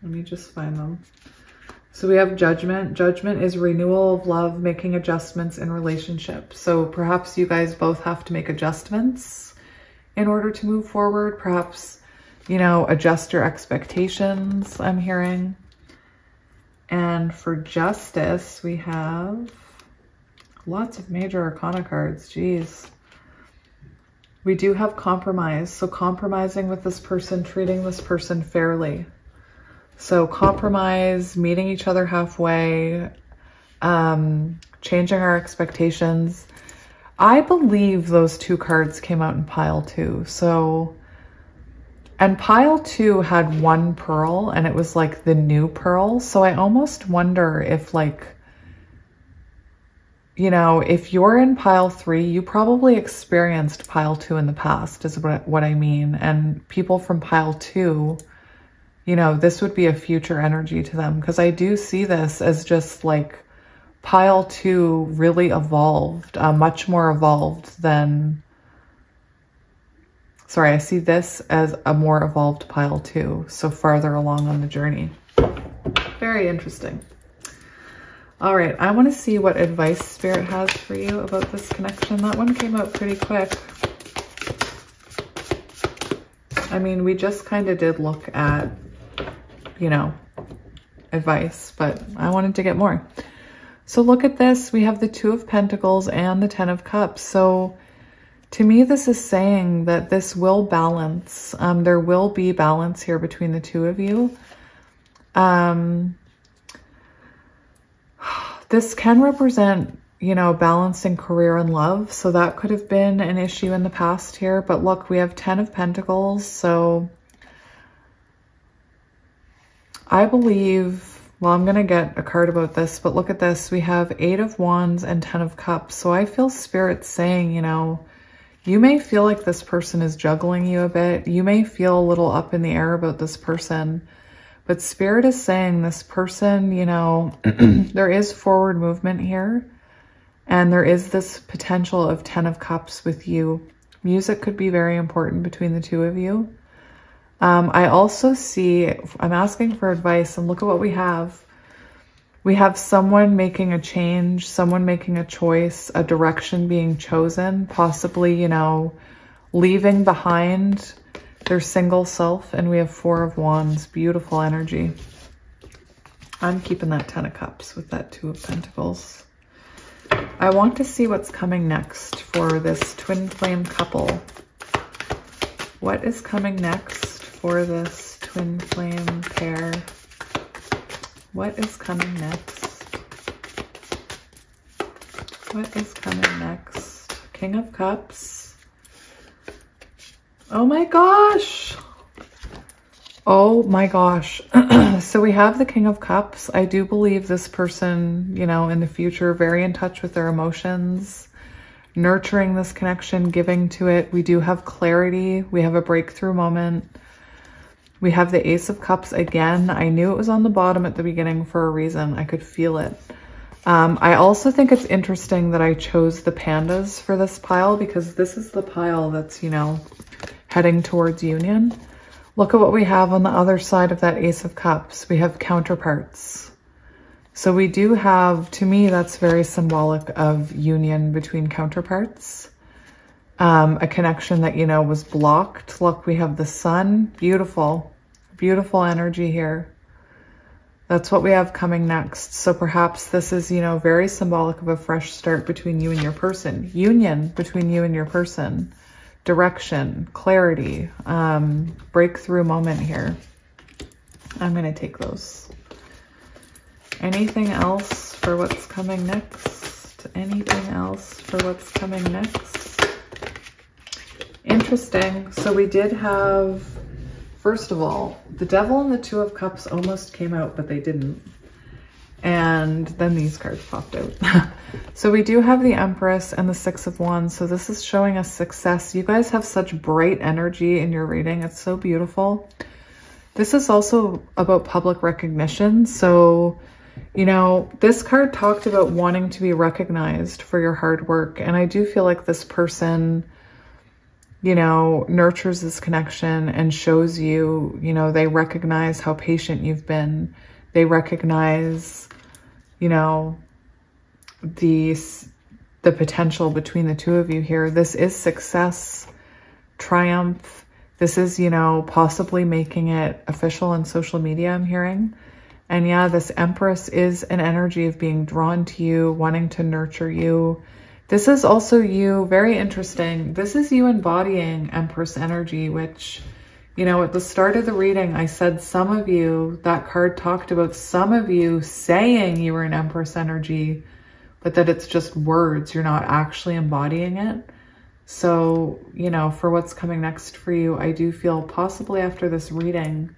Let me just find them. So we have Judgment. Judgment is renewal of love, making adjustments in relationships. So perhaps you guys both have to make adjustments in order to move forward. Perhaps, you know, adjust your expectations, I'm hearing. And for Justice, we have, Lots of major arcana cards. Jeez. We do have compromise. So compromising with this person, treating this person fairly. So compromise, meeting each other halfway, changing our expectations. I believe those two cards came out in pile 2. So, and pile 2 had one pearl and it was like the new pearl. So I almost wonder if like, you know, if you're in pile 3, you probably experienced pile 2 in the past is what I mean. And people from pile 2, you know, this would be a future energy to them, because I do see this as just like pile 2 really evolved, much more evolved than, sorry, I see this as a more evolved pile 2, so farther along on the journey. Very interesting. All right, I want to see what advice Spirit has for you about this connection. That one came out pretty quick. I mean, we just kind of did look at, you know, advice, but I wanted to get more. So look at this. We have the 2 of Pentacles and the 10 of Cups. So to me, this is saying that this will balance. There will be balance here between the 2 of you. This can represent, you know, balancing career and love. So that could have been an issue in the past here. But look, we have 10 of Pentacles. So I believe, well, I'm going to get a card about this, but look at this. We have 8 of Wands and 10 of Cups. So I feel Spirit saying, you know, you may feel like this person is juggling you a bit. You may feel a little up in the air about this person. But Spirit is saying this person, you know, there is forward movement here. And there is this potential of 10 of Cups with you. Music could be very important between the 2 of you. I also see, I'm asking for advice, and look at what we have. We have someone making a change, someone making a choice, a direction being chosen, possibly, you know, leaving behind their single self. And we have 4 of Wands, beautiful energy. I'm keeping that 10 of Cups with that 2 of Pentacles. I want to see what's coming next for this twin flame couple. What is coming next for this twin flame pair? What is coming next? What is coming next? King of Cups. Oh my gosh. Oh my gosh. So we have the King of Cups. I do believe this person, you know, in the future, very in touch with their emotions, nurturing this connection, giving to it. We do have clarity. We have a breakthrough moment. We have the Ace of Cups again. I knew it was on the bottom at the beginning for a reason. I could feel it. I also think it's interesting that I chose the pandas for this pile, because this is the pile that's, you know, heading towards union. Look at what we have on the other side of that Ace of Cups. We have counterparts. So we do have, to me, that's very symbolic of union between counterparts. A connection that, you know, was blocked. Look, we have the sun. Beautiful, beautiful energy here. That's what we have coming next. So perhaps this is, you know, very symbolic of a fresh start between you and your person. Union between you and your person. Direction, clarity, breakthrough moment here. I'm going to take those. Anything else for what's coming next? Anything else for what's coming next? Interesting. So we did have, first of all, the Devil and the 2 of Cups almost came out, but they didn't. And then these cards popped out. So we do have the Empress and the 6 of Wands. So this is showing us success. You guys have such bright energy in your reading. It's so beautiful. This is also about public recognition. So, you know, this card talked about wanting to be recognized for your hard work. And I do feel like this person, you know, nurtures this connection and shows you, you know, they recognize how patient you've been. They recognize, you know, the potential between the 2 of you here. This is success, triumph. This is, you know, possibly making it official on social media, I'm hearing. And yeah, this Empress is an energy of being drawn to you, wanting to nurture you. This is also you, very interesting. This is you embodying Empress energy, which, you know, at the start of the reading, I said some of you, that card talked about some of you saying you were an Empress energy, but that it's just words. You're not actually embodying it. So, you know, for what's coming next for you, I do feel possibly after this reading,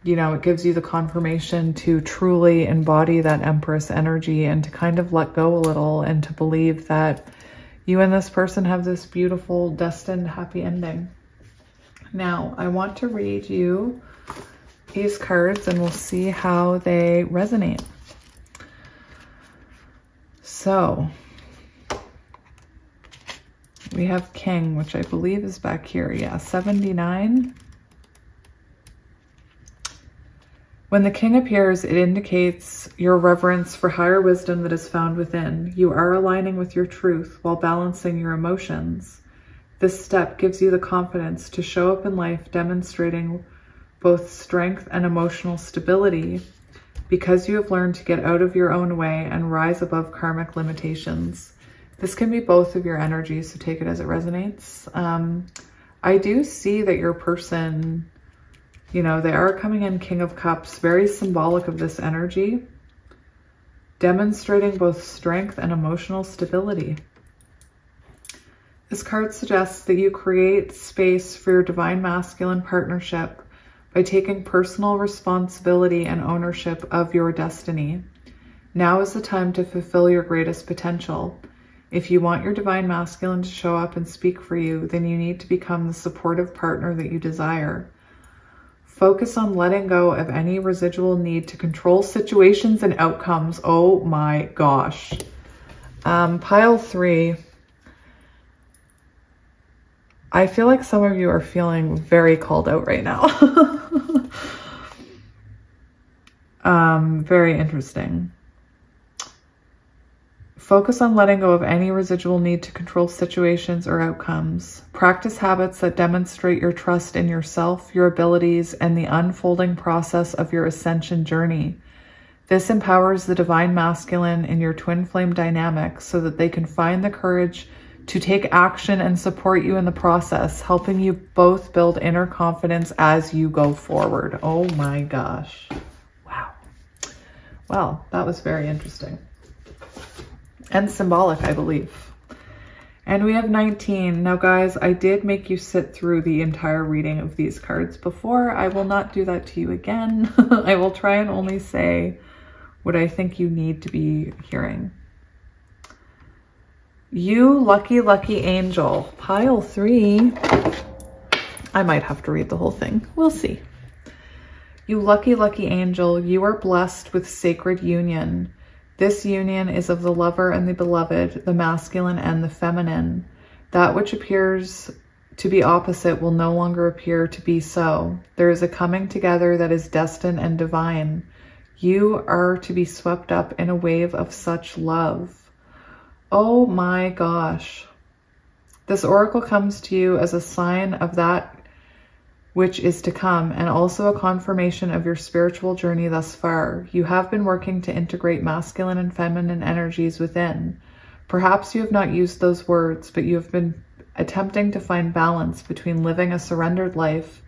you know, it gives you the confirmation to truly embody that Empress energy and to kind of let go a little and to believe that you and this person have this beautiful, destined, happy ending. Now, I want to read you these cards and we'll see how they resonate. So, we have King, which I believe is back here. Yeah, 79. When the King appears, it indicates your reverence for higher wisdom that is found within. You are aligning with your truth while balancing your emotions. This step gives you the confidence to show up in life, demonstrating both strength and emotional stability because you have learned to get out of your own way and rise above karmic limitations. This can be both of your energies, so take it as it resonates. I do see that your person, you know, they are coming in King of Cups, very symbolic of this energy, demonstrating both strength and emotional stability. This card suggests that you create space for your divine masculine partnership by taking personal responsibility and ownership of your destiny. Now is the time to fulfill your greatest potential. If you want your divine masculine to show up and speak for you, then you need to become the supportive partner that you desire. Focus on letting go of any residual need to control situations and outcomes. Oh my gosh. Pile 3. I feel like some of you are feeling very called out right now. Very interesting. Focus on letting go of any residual need to control situations or outcomes. Practice habits that demonstrate your trust in yourself, your abilities, and the unfolding process of your ascension journey. This empowers the divine masculine in your twin flame dynamic so that they can find the courage to take action and support you in the process, helping you both build inner confidence as you go forward. Oh my gosh. Wow. Well, that was very interesting. And symbolic, I believe. And we have 19. Now, guys, I did make you sit through the entire reading of these cards before. I will not do that to you again. I will try and only say what I think you need to be hearing. You lucky, lucky angel. Pile 3. I might have to read the whole thing. We'll see. You lucky, lucky angel, you are blessed with sacred union. This union is of the lover and the beloved, the masculine and the feminine. That which appears to be opposite will no longer appear to be so. There is a coming together that is destined and divine. You are to be swept up in a wave of such love. Oh my gosh. This oracle comes to you as a sign of that which is to come, and also a confirmation of your spiritual journey thus far. You have been working to integrate masculine and feminine energies within. Perhaps you have not used those words, but you have been attempting to find balance between living a surrendered life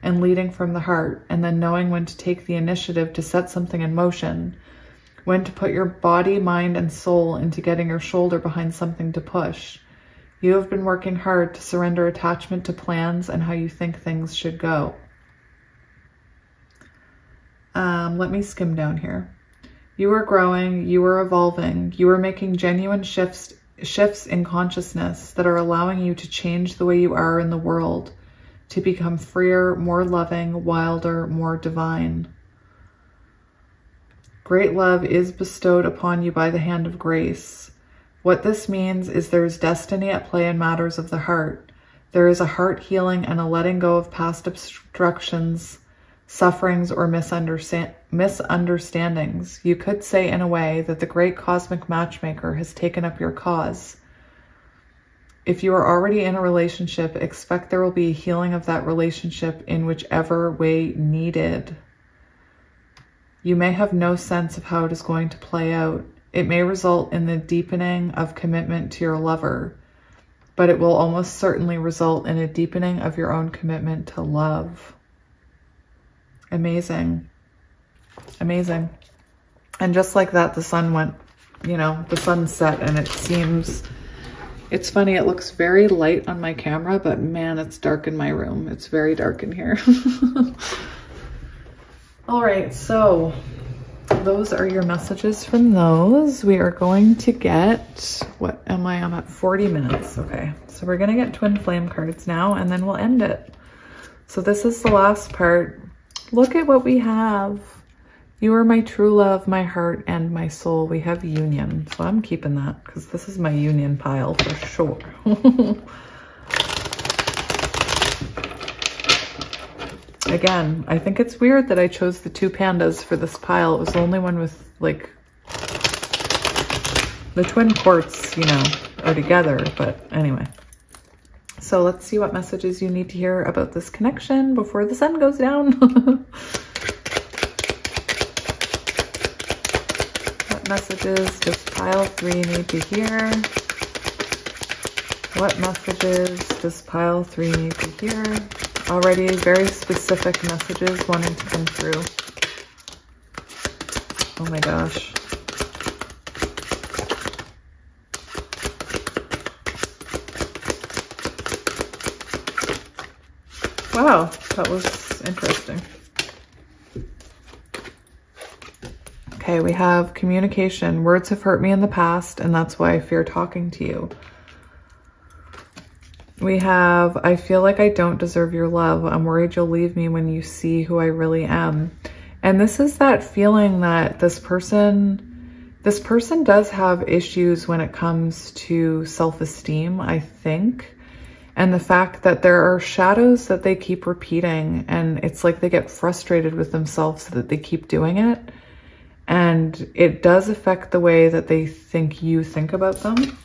and leading from the heart, and then knowing when to take the initiative to set something in motion, when to put your body, mind, and soul into getting your shoulder behind something to push. You have been working hard to surrender attachment to plans and how you think things should go. Let me skim down here. You are growing, you are evolving, you are making genuine shifts in consciousness that are allowing you to change the way you are in the world, to become freer, more loving, wilder, more divine. Great love is bestowed upon you by the hand of grace. What this means is there is destiny at play in matters of the heart. There is a heart healing and a letting go of past obstructions, sufferings, or misunderstandings. You could say in a way that the great cosmic matchmaker has taken up your cause. If you are already in a relationship, expect there will be a healing of that relationship in whichever way needed. You may have no sense of how it is going to play out. It may result in the deepening of commitment to your lover, but it will almost certainly result in a deepening of your own commitment to love. Amazing. Amazing. And just like that, the sun went, you know, the sun set, and it seems, it's funny, it looks very light on my camera, but man, it's dark in my room. It's very dark in here. All right, so those are your messages from those. We are going to get, what am I? I'm at 40 minutes. Okay, so we're going to get twin flame cards now, and then we'll end it. So this is the last part. Look at what we have. You are my true love, my heart, and my soul. We have union. So I'm keeping that because this is my union pile for sure. Again, I think it's weird that I chose the two pandas for this pile. It was the only one with, like, the twin quartz, you know, are together. But anyway. So let's see what messages you need to hear about this connection before the sun goes down. What messages does pile 3 need to hear? What messages does pile 3 need to hear? Already very specific messages wanting to come through. Oh my gosh. Wow, that was interesting. Okay, we have communication. Words have hurt me in the past, and that's why I fear talking to you. We have, I feel like I don't deserve your love. I'm worried you'll leave me when you see who I really am. And this is that feeling that this person does have issues when it comes to self-esteem, I think. And the fact that there are shadows that they keep repeating, and it's like they get frustrated with themselves that they keep doing it. And it does affect the way that they think you think about them.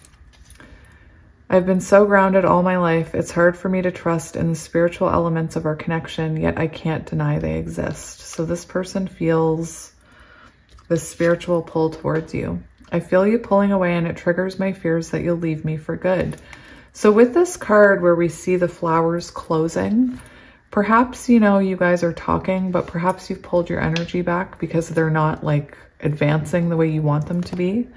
I've been so grounded all my life. It's hard for me to trust in the spiritual elements of our connection, yet I can't deny they exist. So this person feels this spiritual pull towards you. I feel you pulling away, and it triggers my fears that you'll leave me for good. So with this card where we see the flowers closing, perhaps, you know, you guys are talking, but perhaps you've pulled your energy back because they're not like advancing the way you want them to be.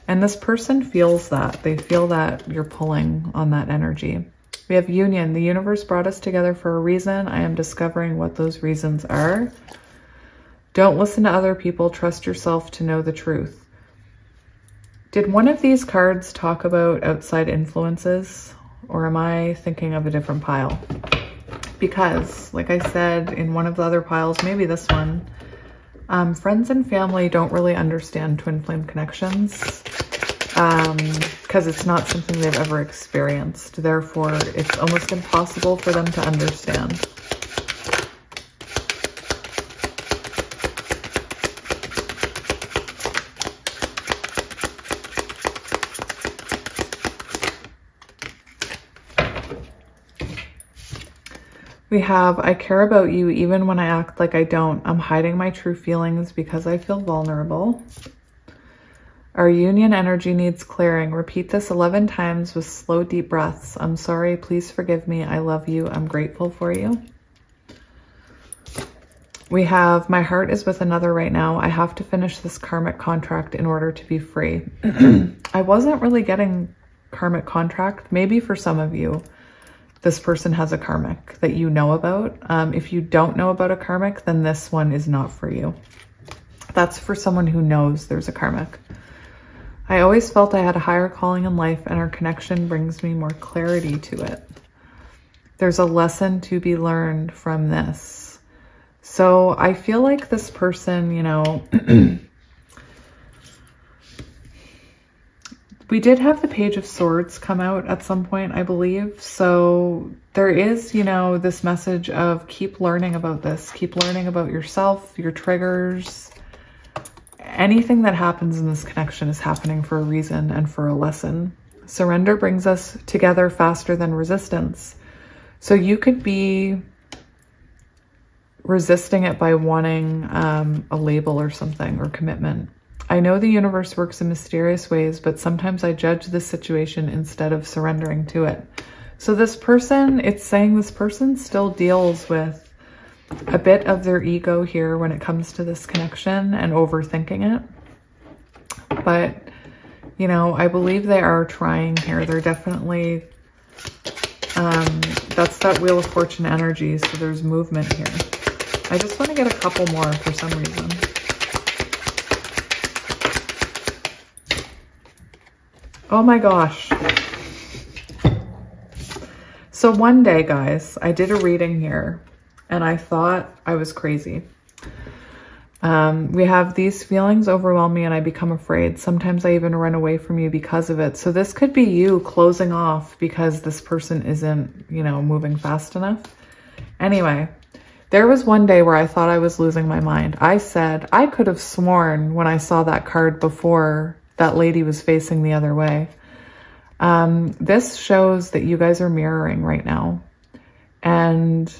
And this person feels that. They feel that you're pulling on that energy. We have union. The universe brought us together for a reason. I am discovering what those reasons are. Don't listen to other people. Trust yourself to know the truth. Did one of these cards talk about outside influences, or am I thinking of a different pile? Because, like I said, in one of the other piles, maybe this one, friends and family don't really understand twin flame connections because it's not something they've ever experienced. Therefore, it's almost impossible for them to understand. We have, I care about you even when I act like I don't. I'm hiding my true feelings because I feel vulnerable. Our union energy needs clearing. Repeat this 11 times with slow, deep breaths. I'm sorry. Please forgive me. I love you. I'm grateful for you. We have, my heart is with another right now. I have to finish this karmic contract in order to be free. I wasn't really getting karmic contract. Maybe for some of you, this person has a karmic that you know about. If you don't know about a karmic, then this one is not for you. That's for someone who knows there's a karmic. I always felt I had a higher calling in life, and our connection brings me more clarity to it. There's a lesson to be learned from this. So I feel like this person, you know, we did have the Page of Swords come out at some point, I believe. So there is, you know, this message of keep learning about this. Keep learning about yourself, your triggers. Anything that happens in this connection is happening for a reason and for a lesson. Surrender brings us together faster than resistance. So you could be resisting it by wanting a label or something, or commitment. I know the universe works in mysterious ways, but sometimes I judge the situation instead of surrendering to it. So this person, it's saying this person still deals with a bit of their ego here when it comes to this connection and overthinking it. But, you know, I believe they are trying here. They're definitely, that's that Wheel of Fortune energy. So there's movement here. I just want to get a couple more for some reason. Oh my gosh. So one day, guys, I did a reading here and I thought I was crazy. We have these feelings overwhelm me and I become afraid. Sometimes I even run away from you because of it. So this could be you closing off because this person isn't, you know, moving fast enough. Anyway, there was one day where I thought I was losing my mind. I said, I could have sworn when I saw that card before that lady was facing the other way. This shows that you guys are mirroring right now. And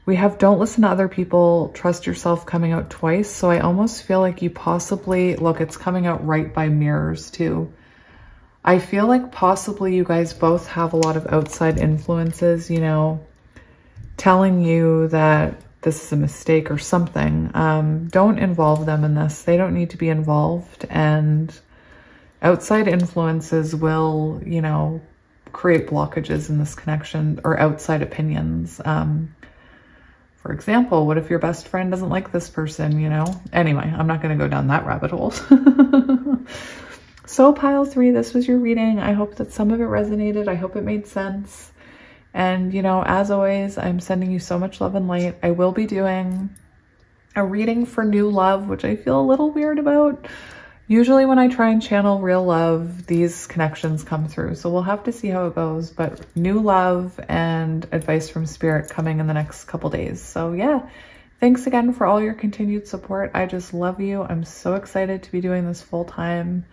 we have don't listen to other people, trust yourself coming out twice. So I almost feel like you possibly, look, it's coming out right by mirrors too. I feel like possibly you guys both have a lot of outside influences, you know, telling you that this is a mistake or something. Don't involve them in this. They don't need to be involved. And outside influences will, you know, create blockages in this connection, or outside opinions. For example, what if your best friend doesn't like this person, you know? Anyway, I'm not going to go down that rabbit hole. So pile 3, this was your reading. I hope that some of it resonated. I hope it made sense. And, you know, as always, I'm sending you so much love and light. I will be doing a reading for new love, which I feel a little weird about. Usually when I try and channel real love, these connections come through. So we'll have to see how it goes. But new love and advice from spirit coming in the next couple days. So yeah, thanks again for all your continued support. I just love you. I'm so excited to be doing this full time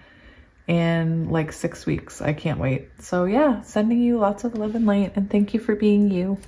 in like 6 weeks. I can't wait. So yeah, sending you lots of love and light, and thank you for being you.